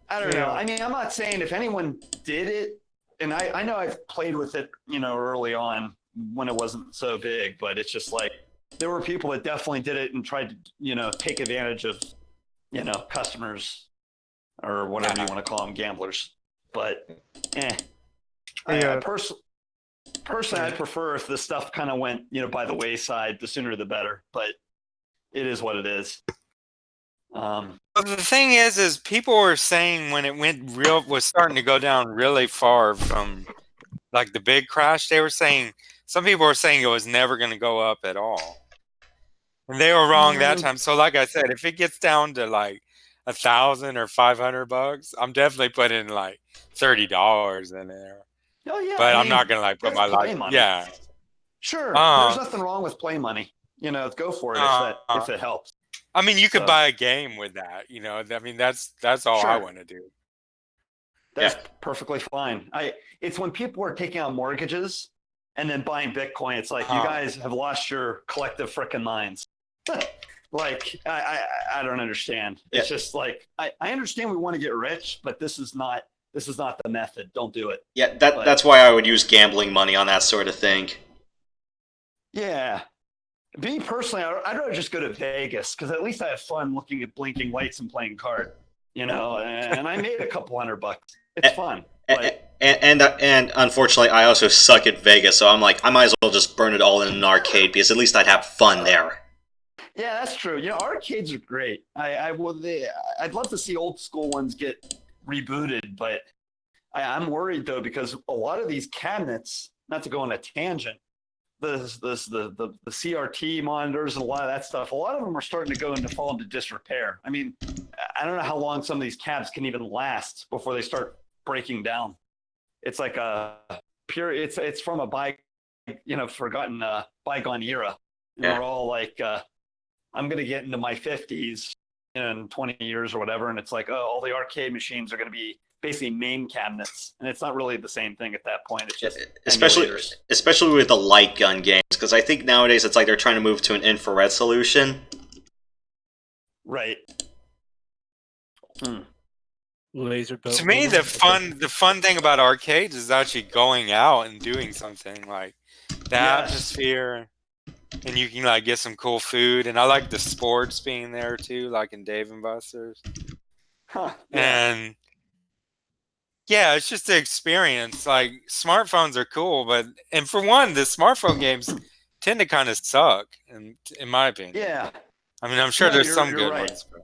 I don't know. I mean, I'm not saying if anyone did it, and I know I've played with it, early on when it wasn't so big, but it's just like there were people that definitely did it and tried to, take advantage of, customers or whatever you want to call them, gamblers. But, personally, I prefer if this stuff kind of went, by the wayside. The sooner the better. But it is what it is. But the thing is people were saying when it was starting to go down really far from like the big crash. Some people were saying it was never going to go up at all, and they were wrong that time. So, like I said, if it gets down to like $1,000 or $500, I'm definitely putting like $30 in there. Oh yeah, but I'm not gonna like put my life. Money. Yeah, sure. There's nothing wrong with play money. Go for it if it helps. I mean, you could buy a game with that. I mean, that's all I want to do. That's perfectly fine. It's when people are taking out mortgages and then buying Bitcoin. It's like you guys have lost your collective frickin' minds. Like I don't understand. It's just like I understand we want to get rich, but this is not the method. Don't do it. Yeah, that's why I would use gambling money on that sort of thing. Yeah. Me personally, I'd rather just go to Vegas because at least I have fun looking at blinking lights and playing card. And I made a couple $100. It's fun. And unfortunately, I also suck at Vegas, so I'm like, I might as well just burn it all in an arcade because at least I'd have fun there. Yeah, that's true. Arcades are great. I'd love to see old school ones get rebooted, but I'm worried though because a lot of these cabinets, not to go on a tangent, the CRT monitors and a lot of that stuff, a lot of them are starting to fall into disrepair. I mean, I don't know how long some of these cabs can even last before they start breaking down. It's like it's from a forgotten bygone era. And we're all like, I'm going to get into my 50s in 20 years or whatever. And it's like, all the arcade machines are going to be basically main cabinets. And it's not really the same thing at that point. It's just especially with the light gun games, because I think nowadays it's like they're trying to move to an infrared solution. Right. Laser bow. To me, the fun thing about arcades is actually going out and doing something like the atmosphere. And you can like get some cool food, and I like the sports being there too, like in Dave and Buster's. And yeah, it's just the experience. Like smartphones are cool, and for one, the smartphone games tend to kind of suck, in my opinion. Yeah. I mean, I'm sure there's some good ones. But...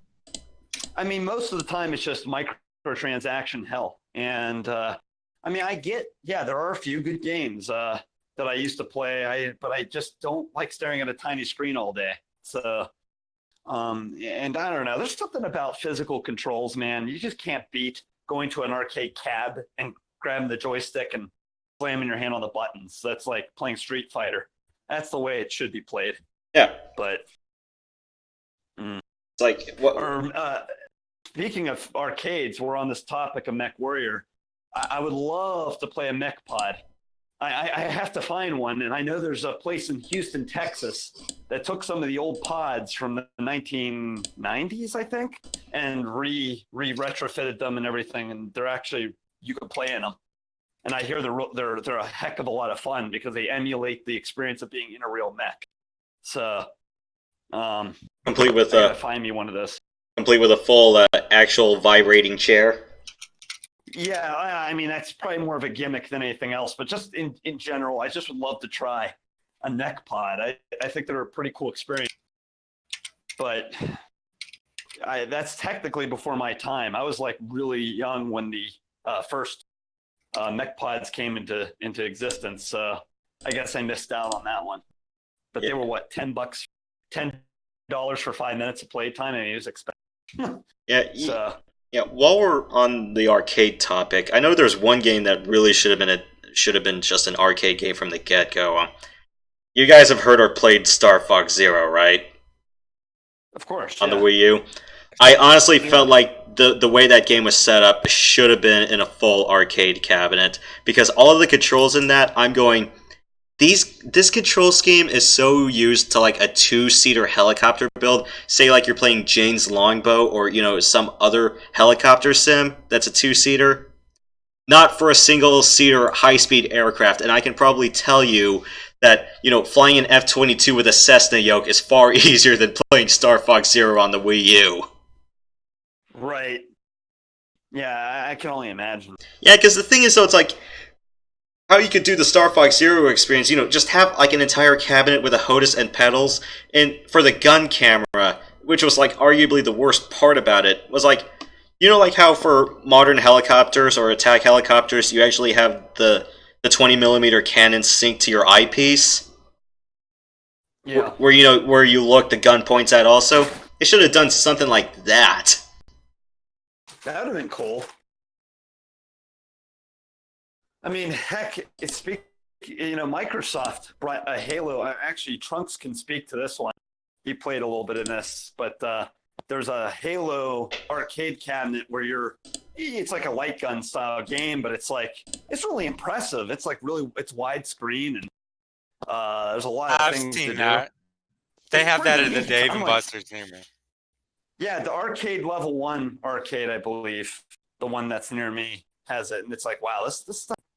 I mean, most of the time it's just microtransaction hell, and I mean, I get there are a few good games. That I used to play, but I just don't like staring at a tiny screen all day. So, and I don't know. There's something about physical controls, man. You just can't beat going to an arcade cab and grabbing the joystick and slamming your hand on the buttons. That's like playing Street Fighter. That's the way it should be played. Yeah. But it's like what? Speaking of arcades, we're on this topic of MechWarrior. I would love to play a mech pod. I have to find one, and I know there's a place in Houston, Texas, that took some of the old pods from the 1990s, I think, and retrofitted them and everything, and they're actually, you can play in them. And I hear they're a heck of a lot of fun because they emulate the experience of being in a real mech. So, complete with I gotta find me one of those. Complete with a full actual vibrating chair. Yeah, I mean, that's probably more of a gimmick than anything else. But just in general, I just would love to try a neck pod. I think they're a pretty cool experience. But that's technically before my time. I was like really young when the first mech pods came into existence. So I guess I missed out on that one. But they were what, $10, $10 for 5 minutes of playtime? I mean, it was expensive. Yeah, while we're on the arcade topic, I know there's one game that really should have been just an arcade game from the get-go. You guys have heard or played Star Fox Zero, right? Of course. On the Wii U. I honestly felt like the way that game was set up should have been in a full arcade cabinet, because all of the controls in that, I'm going, This control scheme is so used to like a 2-seater helicopter build. Say like you're playing Jane's Longbow or some other helicopter sim that's a 2-seater. Not for a single-seater high-speed aircraft. And I can probably tell you that flying an F-22 with a Cessna yoke is far easier than playing Star Fox Zero on the Wii U. Right. Yeah, I can only imagine. Yeah, because the thing is, though, it's like how you could do the Star Fox Zero experience, just have like an entire cabinet with a HOTAS and pedals, and for the gun camera, which was like arguably the worst part about it, was like, like how for modern helicopters or attack helicopters, you actually have the 20mm cannon synced to your eyepiece? Yeah. Where you look, the gun points at also? They should have done something like that. That would have been cool. I mean, heck, Microsoft brought a Halo. Actually, Trunks can speak to this one. He played a little bit in this, but there's a Halo arcade cabinet where it's like a light gun style game, but it's really impressive. It's like it's widescreen and there's a lot of things to do. I've seen that. They have that in the Dave and Buster's near me. Yeah, the arcade level 1 arcade, I believe, the one that's near me has it, and it's like, wow, this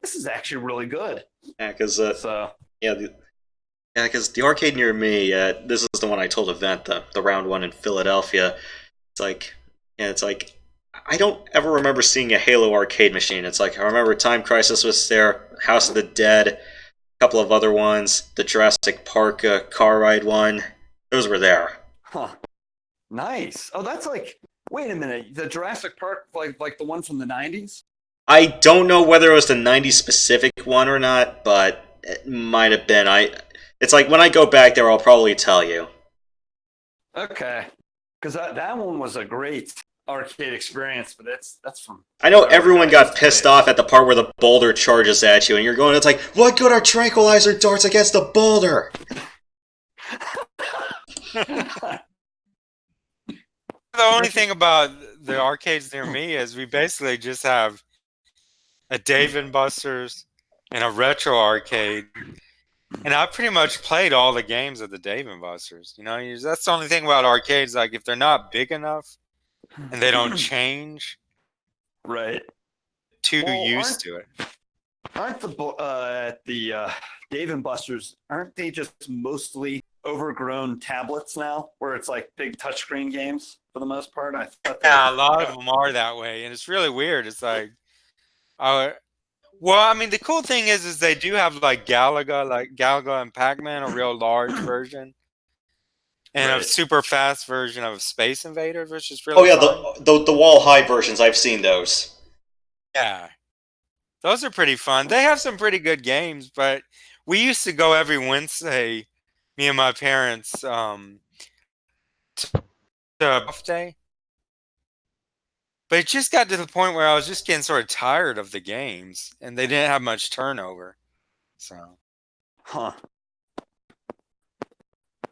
is actually really good. Yeah, because because the arcade near me, this is the one I told Event, the round one in Philadelphia. It's like, I don't ever remember seeing a Halo arcade machine. It's like I remember Time Crisis was there, House of the Dead, a couple of other ones, the Jurassic Park car ride one. Those were there. Huh. Nice. Oh, that's like, wait a minute, the Jurassic Park, like the one from the 90s? I don't know whether it was the 90s specific one or not, but it might have been. It's like when I go back there, I'll probably tell you. Okay. Because that one was a great arcade experience, but that's from... I know everyone got pissed off at the part where the boulder charges at you, and you're going, it's like, what good are tranquilizer darts against the boulder? The only thing about the arcades near me is we basically just have a Dave and Buster's and a retro arcade, and I pretty much played all the games of the Dave and Buster's. That's the only thing about arcades. Like if they're not big enough and they don't change, right? Too used to it. Aren't the Dave and Buster's? Aren't they just mostly overgrown tablets now, where it's like big touchscreen games for the most part? Yeah, a lot of them are that way, and it's really weird. It's like, well, I mean, the cool thing is they do have like Galaga and Pac-Man, a real large version, and a super fast version of Space Invaders, which is really fun. the wall high versions. I've seen those. Yeah, those are pretty fun. They have some pretty good games, but we used to go every Wednesday, me and my parents, to birthday. But it just got to the point where I was just getting sort of tired of the games, and they didn't have much turnover. So, but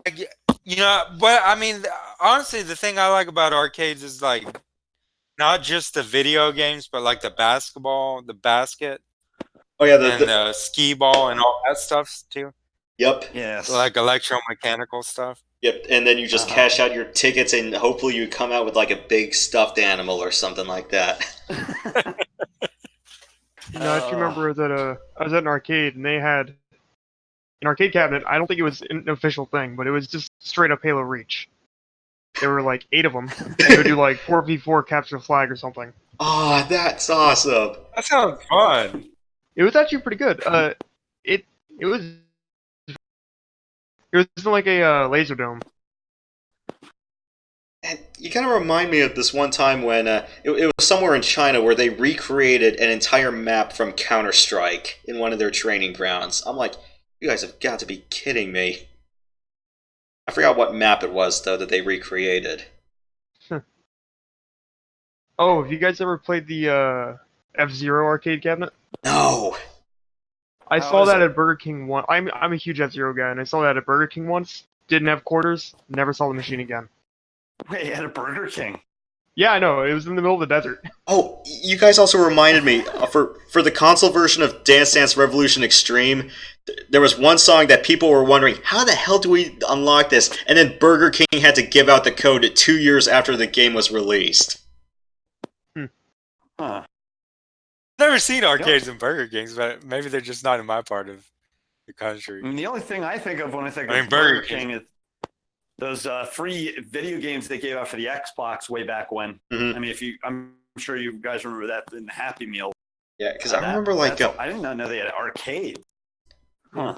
I mean, honestly, the thing I like about arcades is like not just the video games, but like the basketball, the basket, the skee ball, and all that stuff too. Yep. Yeah. Like electromechanical stuff. Yep, and then you just cash out your tickets, and hopefully you come out with like a big stuffed animal or something like that. I just remember that I was at an arcade, and they had an arcade cabinet. I don't think it was an official thing, but it was just straight up Halo Reach. There were like 8 of them, and they would do like 4v4 capture the flag or something. Oh, that's awesome! That sounds fun. It was actually pretty good. It was like a laser dome. And you kind of remind me of this one time when it was somewhere in China where they recreated an entire map from Counter-Strike in one of their training grounds. I'm like, you guys have got to be kidding me. I forgot what map it was, though, that they recreated. Oh, have you guys ever played the F-Zero arcade cabinet? No! I saw that at Burger King once. I'm a huge F-Zero guy, and I saw that at Burger King once. Didn't have quarters. Never saw the machine again. Wait, at a Burger King? Yeah, I know. It was in the middle of the desert. Oh, you guys also reminded me, for the console version of Dance Dance Revolution Extreme, there was one song that people were wondering, how the hell do we unlock this? And then Burger King had to give out the code 2 years after the game was released. Huh. Never seen arcades and Burger Kings, but maybe they're just not in my part of the country. I mean, the only thing I think of when I think of Burger Burger King is those free video games they gave out for the Xbox way back when. Mhm. I mean, I'm sure you guys remember that in the Happy Meal. Yeah, because I remember like I did not know they had arcade. Huh.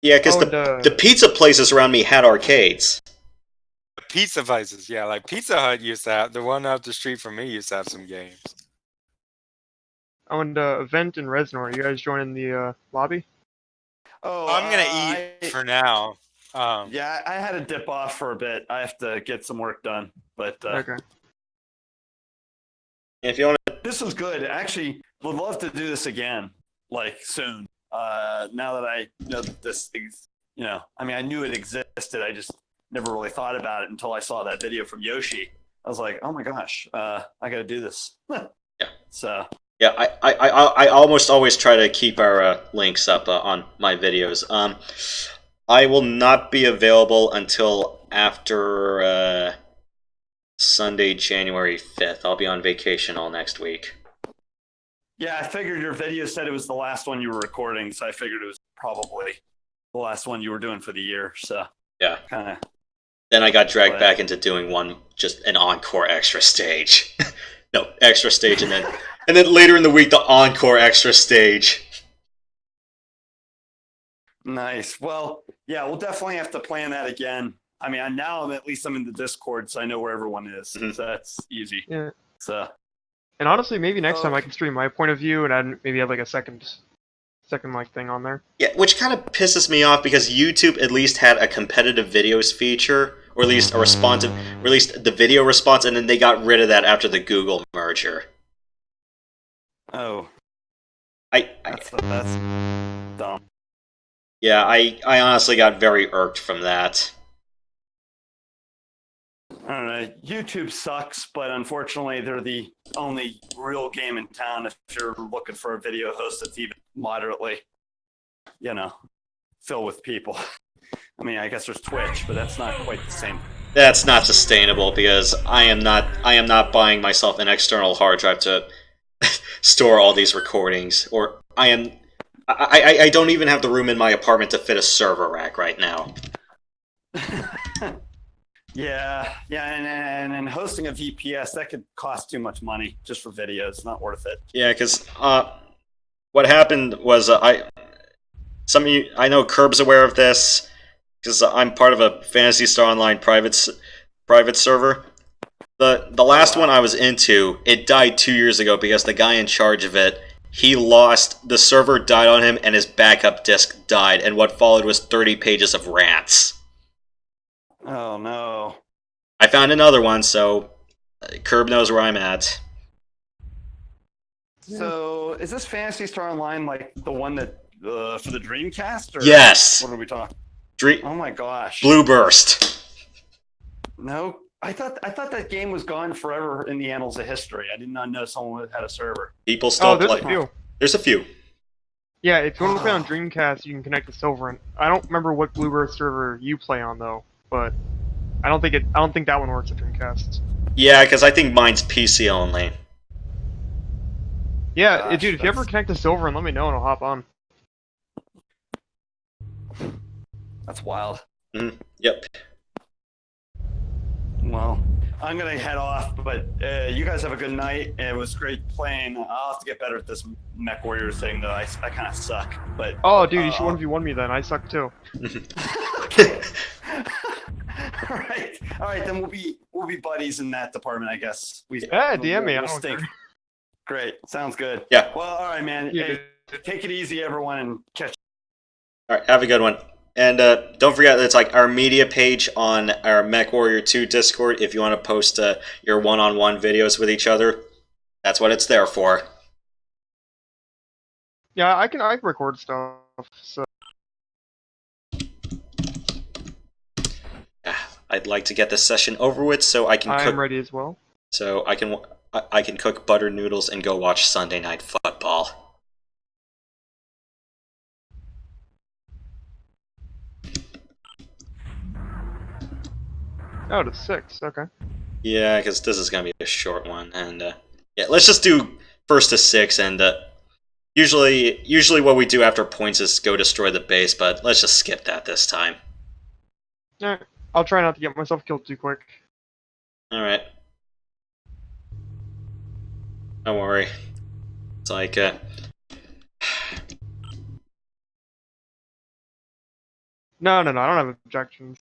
yeah, because the pizza places around me had arcades. Pizza places, yeah, like Pizza Hut used to have. The one up the street from me used to have some games. I went to Event in Reznor. You guys joining the lobby? Oh, I'm gonna eat for now. Yeah, I had to dip off for a bit. I have to get some work done. But Okay. If you want to, this was good. Actually, would love to do this again, like soon. Now that I know that this, I mean, I knew it existed. I just never really thought about it until I saw that video from Yoshi. I was like, oh my gosh, I got to do this. Yeah. So. Yeah, I almost always try to keep our links up on my videos. I will not be available until after Sunday, January 5th. I'll be on vacation all next week. Yeah, I figured your video said it was the last one you were recording, so I figured it was probably the last one you were doing for the year. So yeah, kind of. Then I got dragged back into doing just an Encore Extra Stage. No, Extra Stage, and then later in the week, the Encore Extra Stage. Nice. Well, yeah, we'll definitely have to plan that again. I mean, now I'm in the Discord, so I know where everyone is. Mm-hmm. So that's easy. Yeah. So. And honestly, maybe next time I can stream my point of view and maybe have like a second like thing on there. Yeah, which kind of pisses me off because YouTube at least had a competitive videos feature, or at least a responsive, released the video response, and then they got rid of that after the Google merger. Oh. That's dumb. Yeah, I honestly got very irked from that. I don't know. YouTube sucks, but unfortunately, they're the only real game in town if you're looking for a video host that's even moderately, filled with people. I mean, I guess there's Twitch, but that's not quite the same. That's not sustainable because I am not buying myself an external hard drive to store all these recordings, or I don't even have the room in my apartment to fit a server rack right now. Yeah, and hosting a VPS, that could cost too much money just for videos. Not worth it. Yeah, because what happened was some of you, I know Curb's aware of this because I'm part of a Phantasy Star Online private server. The last one I was into, it died 2 years ago because the guy in charge of it, the server died on him and his backup disk died, and what followed was 30 pages of rants. Oh no. I found another one, so Curb knows where I'm at. So, is this Phantasy Star Online like the one that for the Dreamcast? Or Yes. What are we talking? Oh my gosh. Blue Burst. No, I thought that game was gone forever in the annals of history. I did not know someone had a server. People still there's play. a few. There's a few. Yeah, if you want to play on Dreamcast, you can connect to Silverant. I don't remember what Bluebird server you play on though, but I don't think that one works at Dreamcast. Yeah, because I think mine's PC only. Yeah, Gosh, dude, if you ever connect to Silverant, let me know and I'll hop on. That's wild. Yep. Well, I'm gonna head off, but you guys have a good night. It was great playing. I'll have to get better at this MechWarrior thing, though. I kind of suck. But oh, dude, you should 1v1 me then. I suck too. Okay. All right. Then we'll be buddies in that department, I guess. DM me. I don't stink. care. Great. Sounds good. Yeah. Well, all right, man. Yeah. Hey, take it easy, everyone, and catch. All right, have a good one. And don't forget that it's like our media page on our MechWarrior 2 Discord. If you want to post your one-on-one videos with each other, that's what it's there for. Yeah, I can record stuff. So I'd like to get this session over with so I can cook. I'm ready as well. So I can cook butter noodles and go watch Sunday Night Football. Oh, to 6. Okay. Yeah, because this is gonna be a short one, and yeah, let's just do first to 6, and usually what we do after points is go destroy the base, but let's just skip that this time. Alright. I'll try not to get myself killed too quick. Alright. Don't worry. It's like, No, I don't have objections.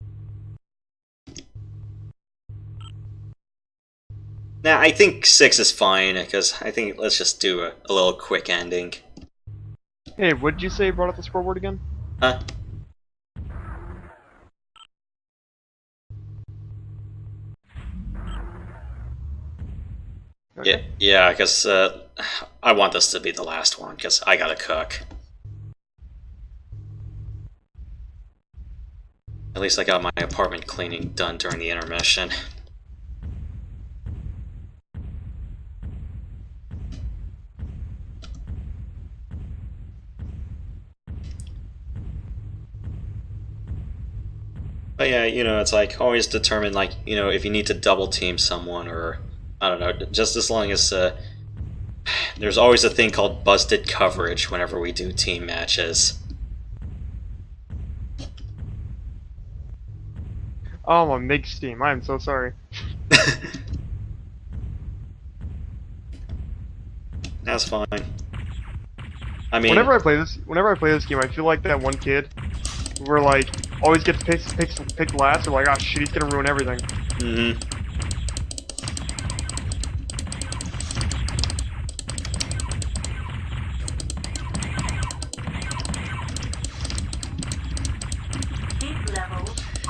nah, I think 6 is fine, because I think let's just do a little quick ending. Hey, what did you say brought up the scoreboard again? Huh? Okay. Yeah, because I want this to be the last one, because I gotta cook. At least I got my apartment cleaning done during the intermission. But yeah, it's like always determine, like, if you need to double team someone, or I don't know, just as long as there's always a thing called busted coverage whenever we do team matches. Oh, my mixed team. I am so sorry. That's fine. I mean, Whenever I play this game, I feel like that one kid where like always gets picked last. Or like, oh shit, he's gonna ruin everything. mm-hmm.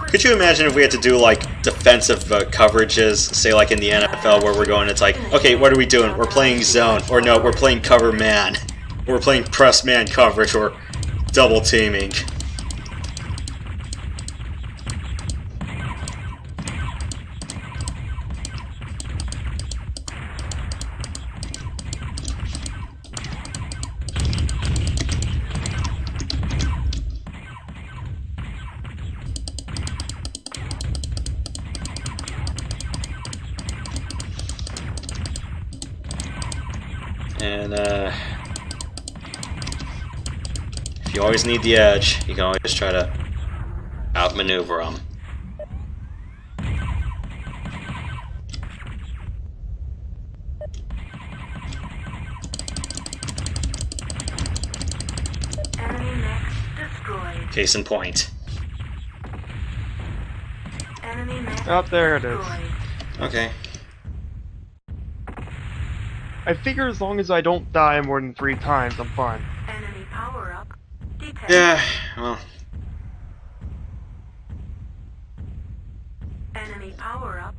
Could you imagine if we had to do like defensive coverages, say like in the NFL where we're going, it's like, okay, what are we doing? We're playing zone, or no, we're playing cover man. We're playing press man coverage, or double teaming. And if you always need the edge, you can always try to outmaneuver them. Enemy mech destroyed. Case in point. Enemy mech Oh, there it is. destroyed. Okay. I figure as long as I don't die more than 3 times, I'm fine. Enemy power up. Detect. Yeah, well, Enemy power up.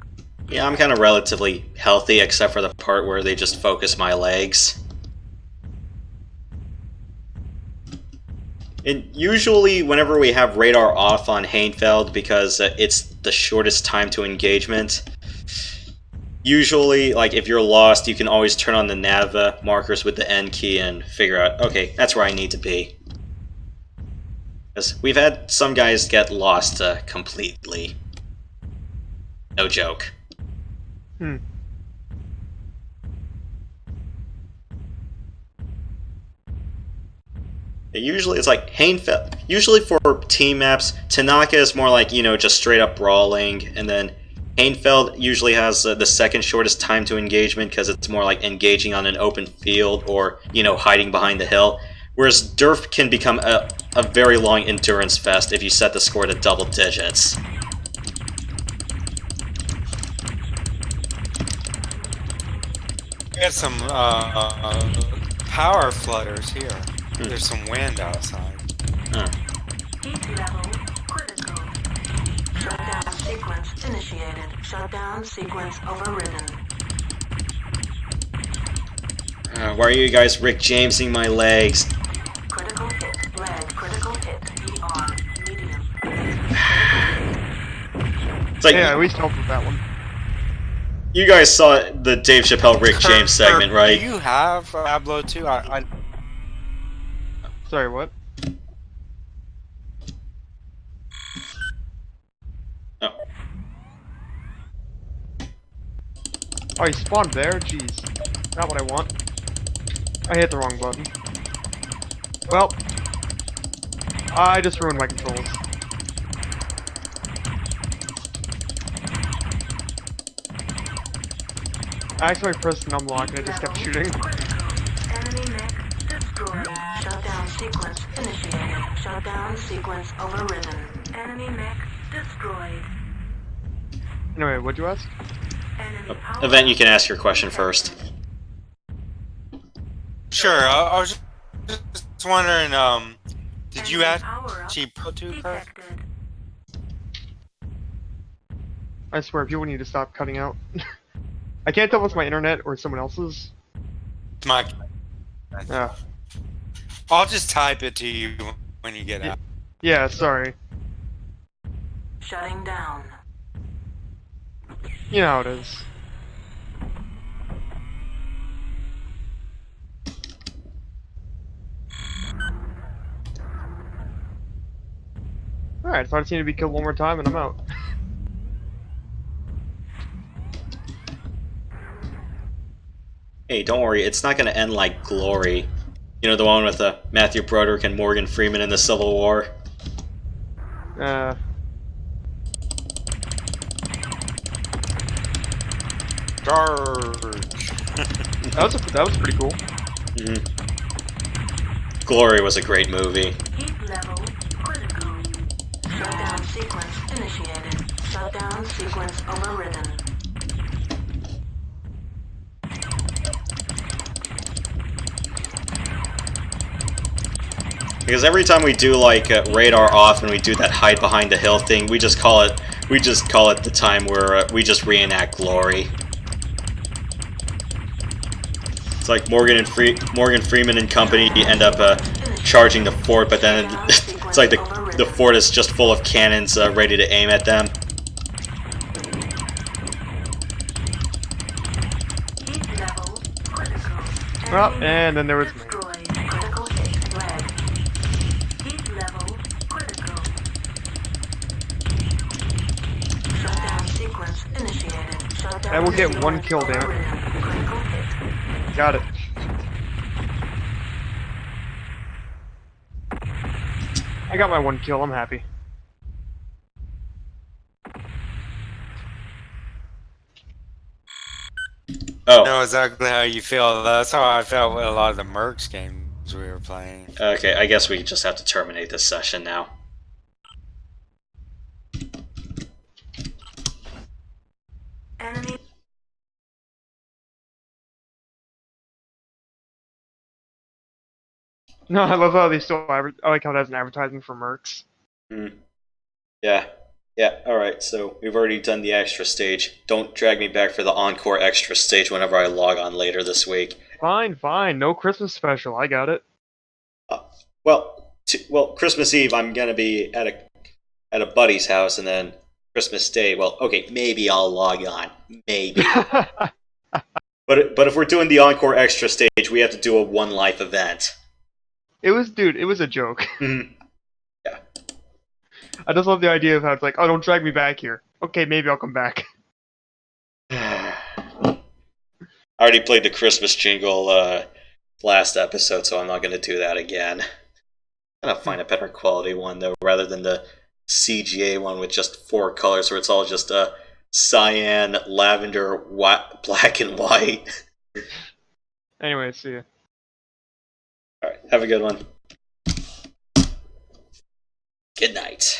yeah, I'm kind of relatively healthy, except for the part where they just focus my legs. And usually, whenever we have radar off on Hainfeld, because it's the shortest time to engagement, usually, like, if you're lost, you can always turn on the nav markers with the N key and figure out, okay, that's where I need to be. Because we've had some guys get lost completely. No joke. Usually it's like Hainfeld. Usually for team maps, Tanaka is more like, just straight up brawling, and then Hainfeld usually has the second shortest time to engagement because it's more like engaging on an open field or, hiding behind the hill. Whereas Derf can become a very long endurance fest if you set the score to double digits. We got some power flutters here. There's some wind outside. Heat level critical. Shutdown sequence initiated. Shutdown sequence overridden. Why are you guys Rick Jamesing my legs? Critical hit. Leg. Critical hit. ER. Medium. It's like, Yeah, at least help with that one. you guys saw the Dave Chappelle Rick James segment, right? Do you have Pablo too? Sorry, what? Oh. Oh, he spawned there? Jeez. Not what I want. I hit the wrong button. Well, I just ruined my controls. I accidentally pressed numlock and it just kept shooting. Enemy mech destroyed. Shutdown sequence initiated. Shutdown sequence overridden. Enemy mech destroyed. Anyway, what'd you ask? Enemy power Event, you can ask your question first. Sure. I was just wondering. Did you enemy power-up actually put to her? detected. I swear, people need to stop cutting out. I can't tell if it's my internet or someone else's. My. Yeah. I'll just type it to you when you get out. Yeah, sorry. Shutting down. You know how it is. Alright, so I just need to be killed one more time and I'm out. Hey, don't worry, it's not gonna end like Glory. You know, the one with Matthew Broderick and Morgan Freeman in the Civil War? Charge. That was pretty cool. Glory was a great movie. Heat level critical. Shutdown sequence initiated. Shutdown sequence overridden. Because every time we do like radar off and we do that hide behind the hill thing, we just call it the time where we just reenact Glory. It's like Morgan Freeman and company end up charging the fort, but then it's like the fort is just full of cannons ready to aim at them. Heat level critical. Well, Enemy and then there was me. destroyed. Critical hit red. Heat level critical. Shutdown sequence initiated. Shutdown I will get one sequence kill, damn it. overridden. Critical hit. Got it. I got my one kill, I'm happy. Oh, Know exactly how you feel. That's how I felt with a lot of the Mercs games we were playing. okay, I guess we just have to terminate this session now. Enemy No, I love how they still I like how that's an advertisement for Mercs. Yeah. Yeah, alright, so we've already done the extra stage. Don't drag me back for the Encore Extra Stage whenever I log on later this week. Fine, fine. No Christmas special. I got it. Well, Christmas Eve I'm gonna be at a buddy's house, and then Christmas Day, well, okay, maybe I'll log on. Maybe. But if we're doing the Encore Extra Stage, we have to do a One Life event. It was a joke. Mhm. I just love the idea of how it's like, oh, don't drag me back here. Okay, maybe I'll come back. I already played the Christmas jingle last episode, so I'm not going to do that again. I'm going to find a better quality one, though, rather than the CGA one with just 4 colors, where it's all just cyan, lavender, black, and white. Anyway, see ya. Alright, have a good one. Good night.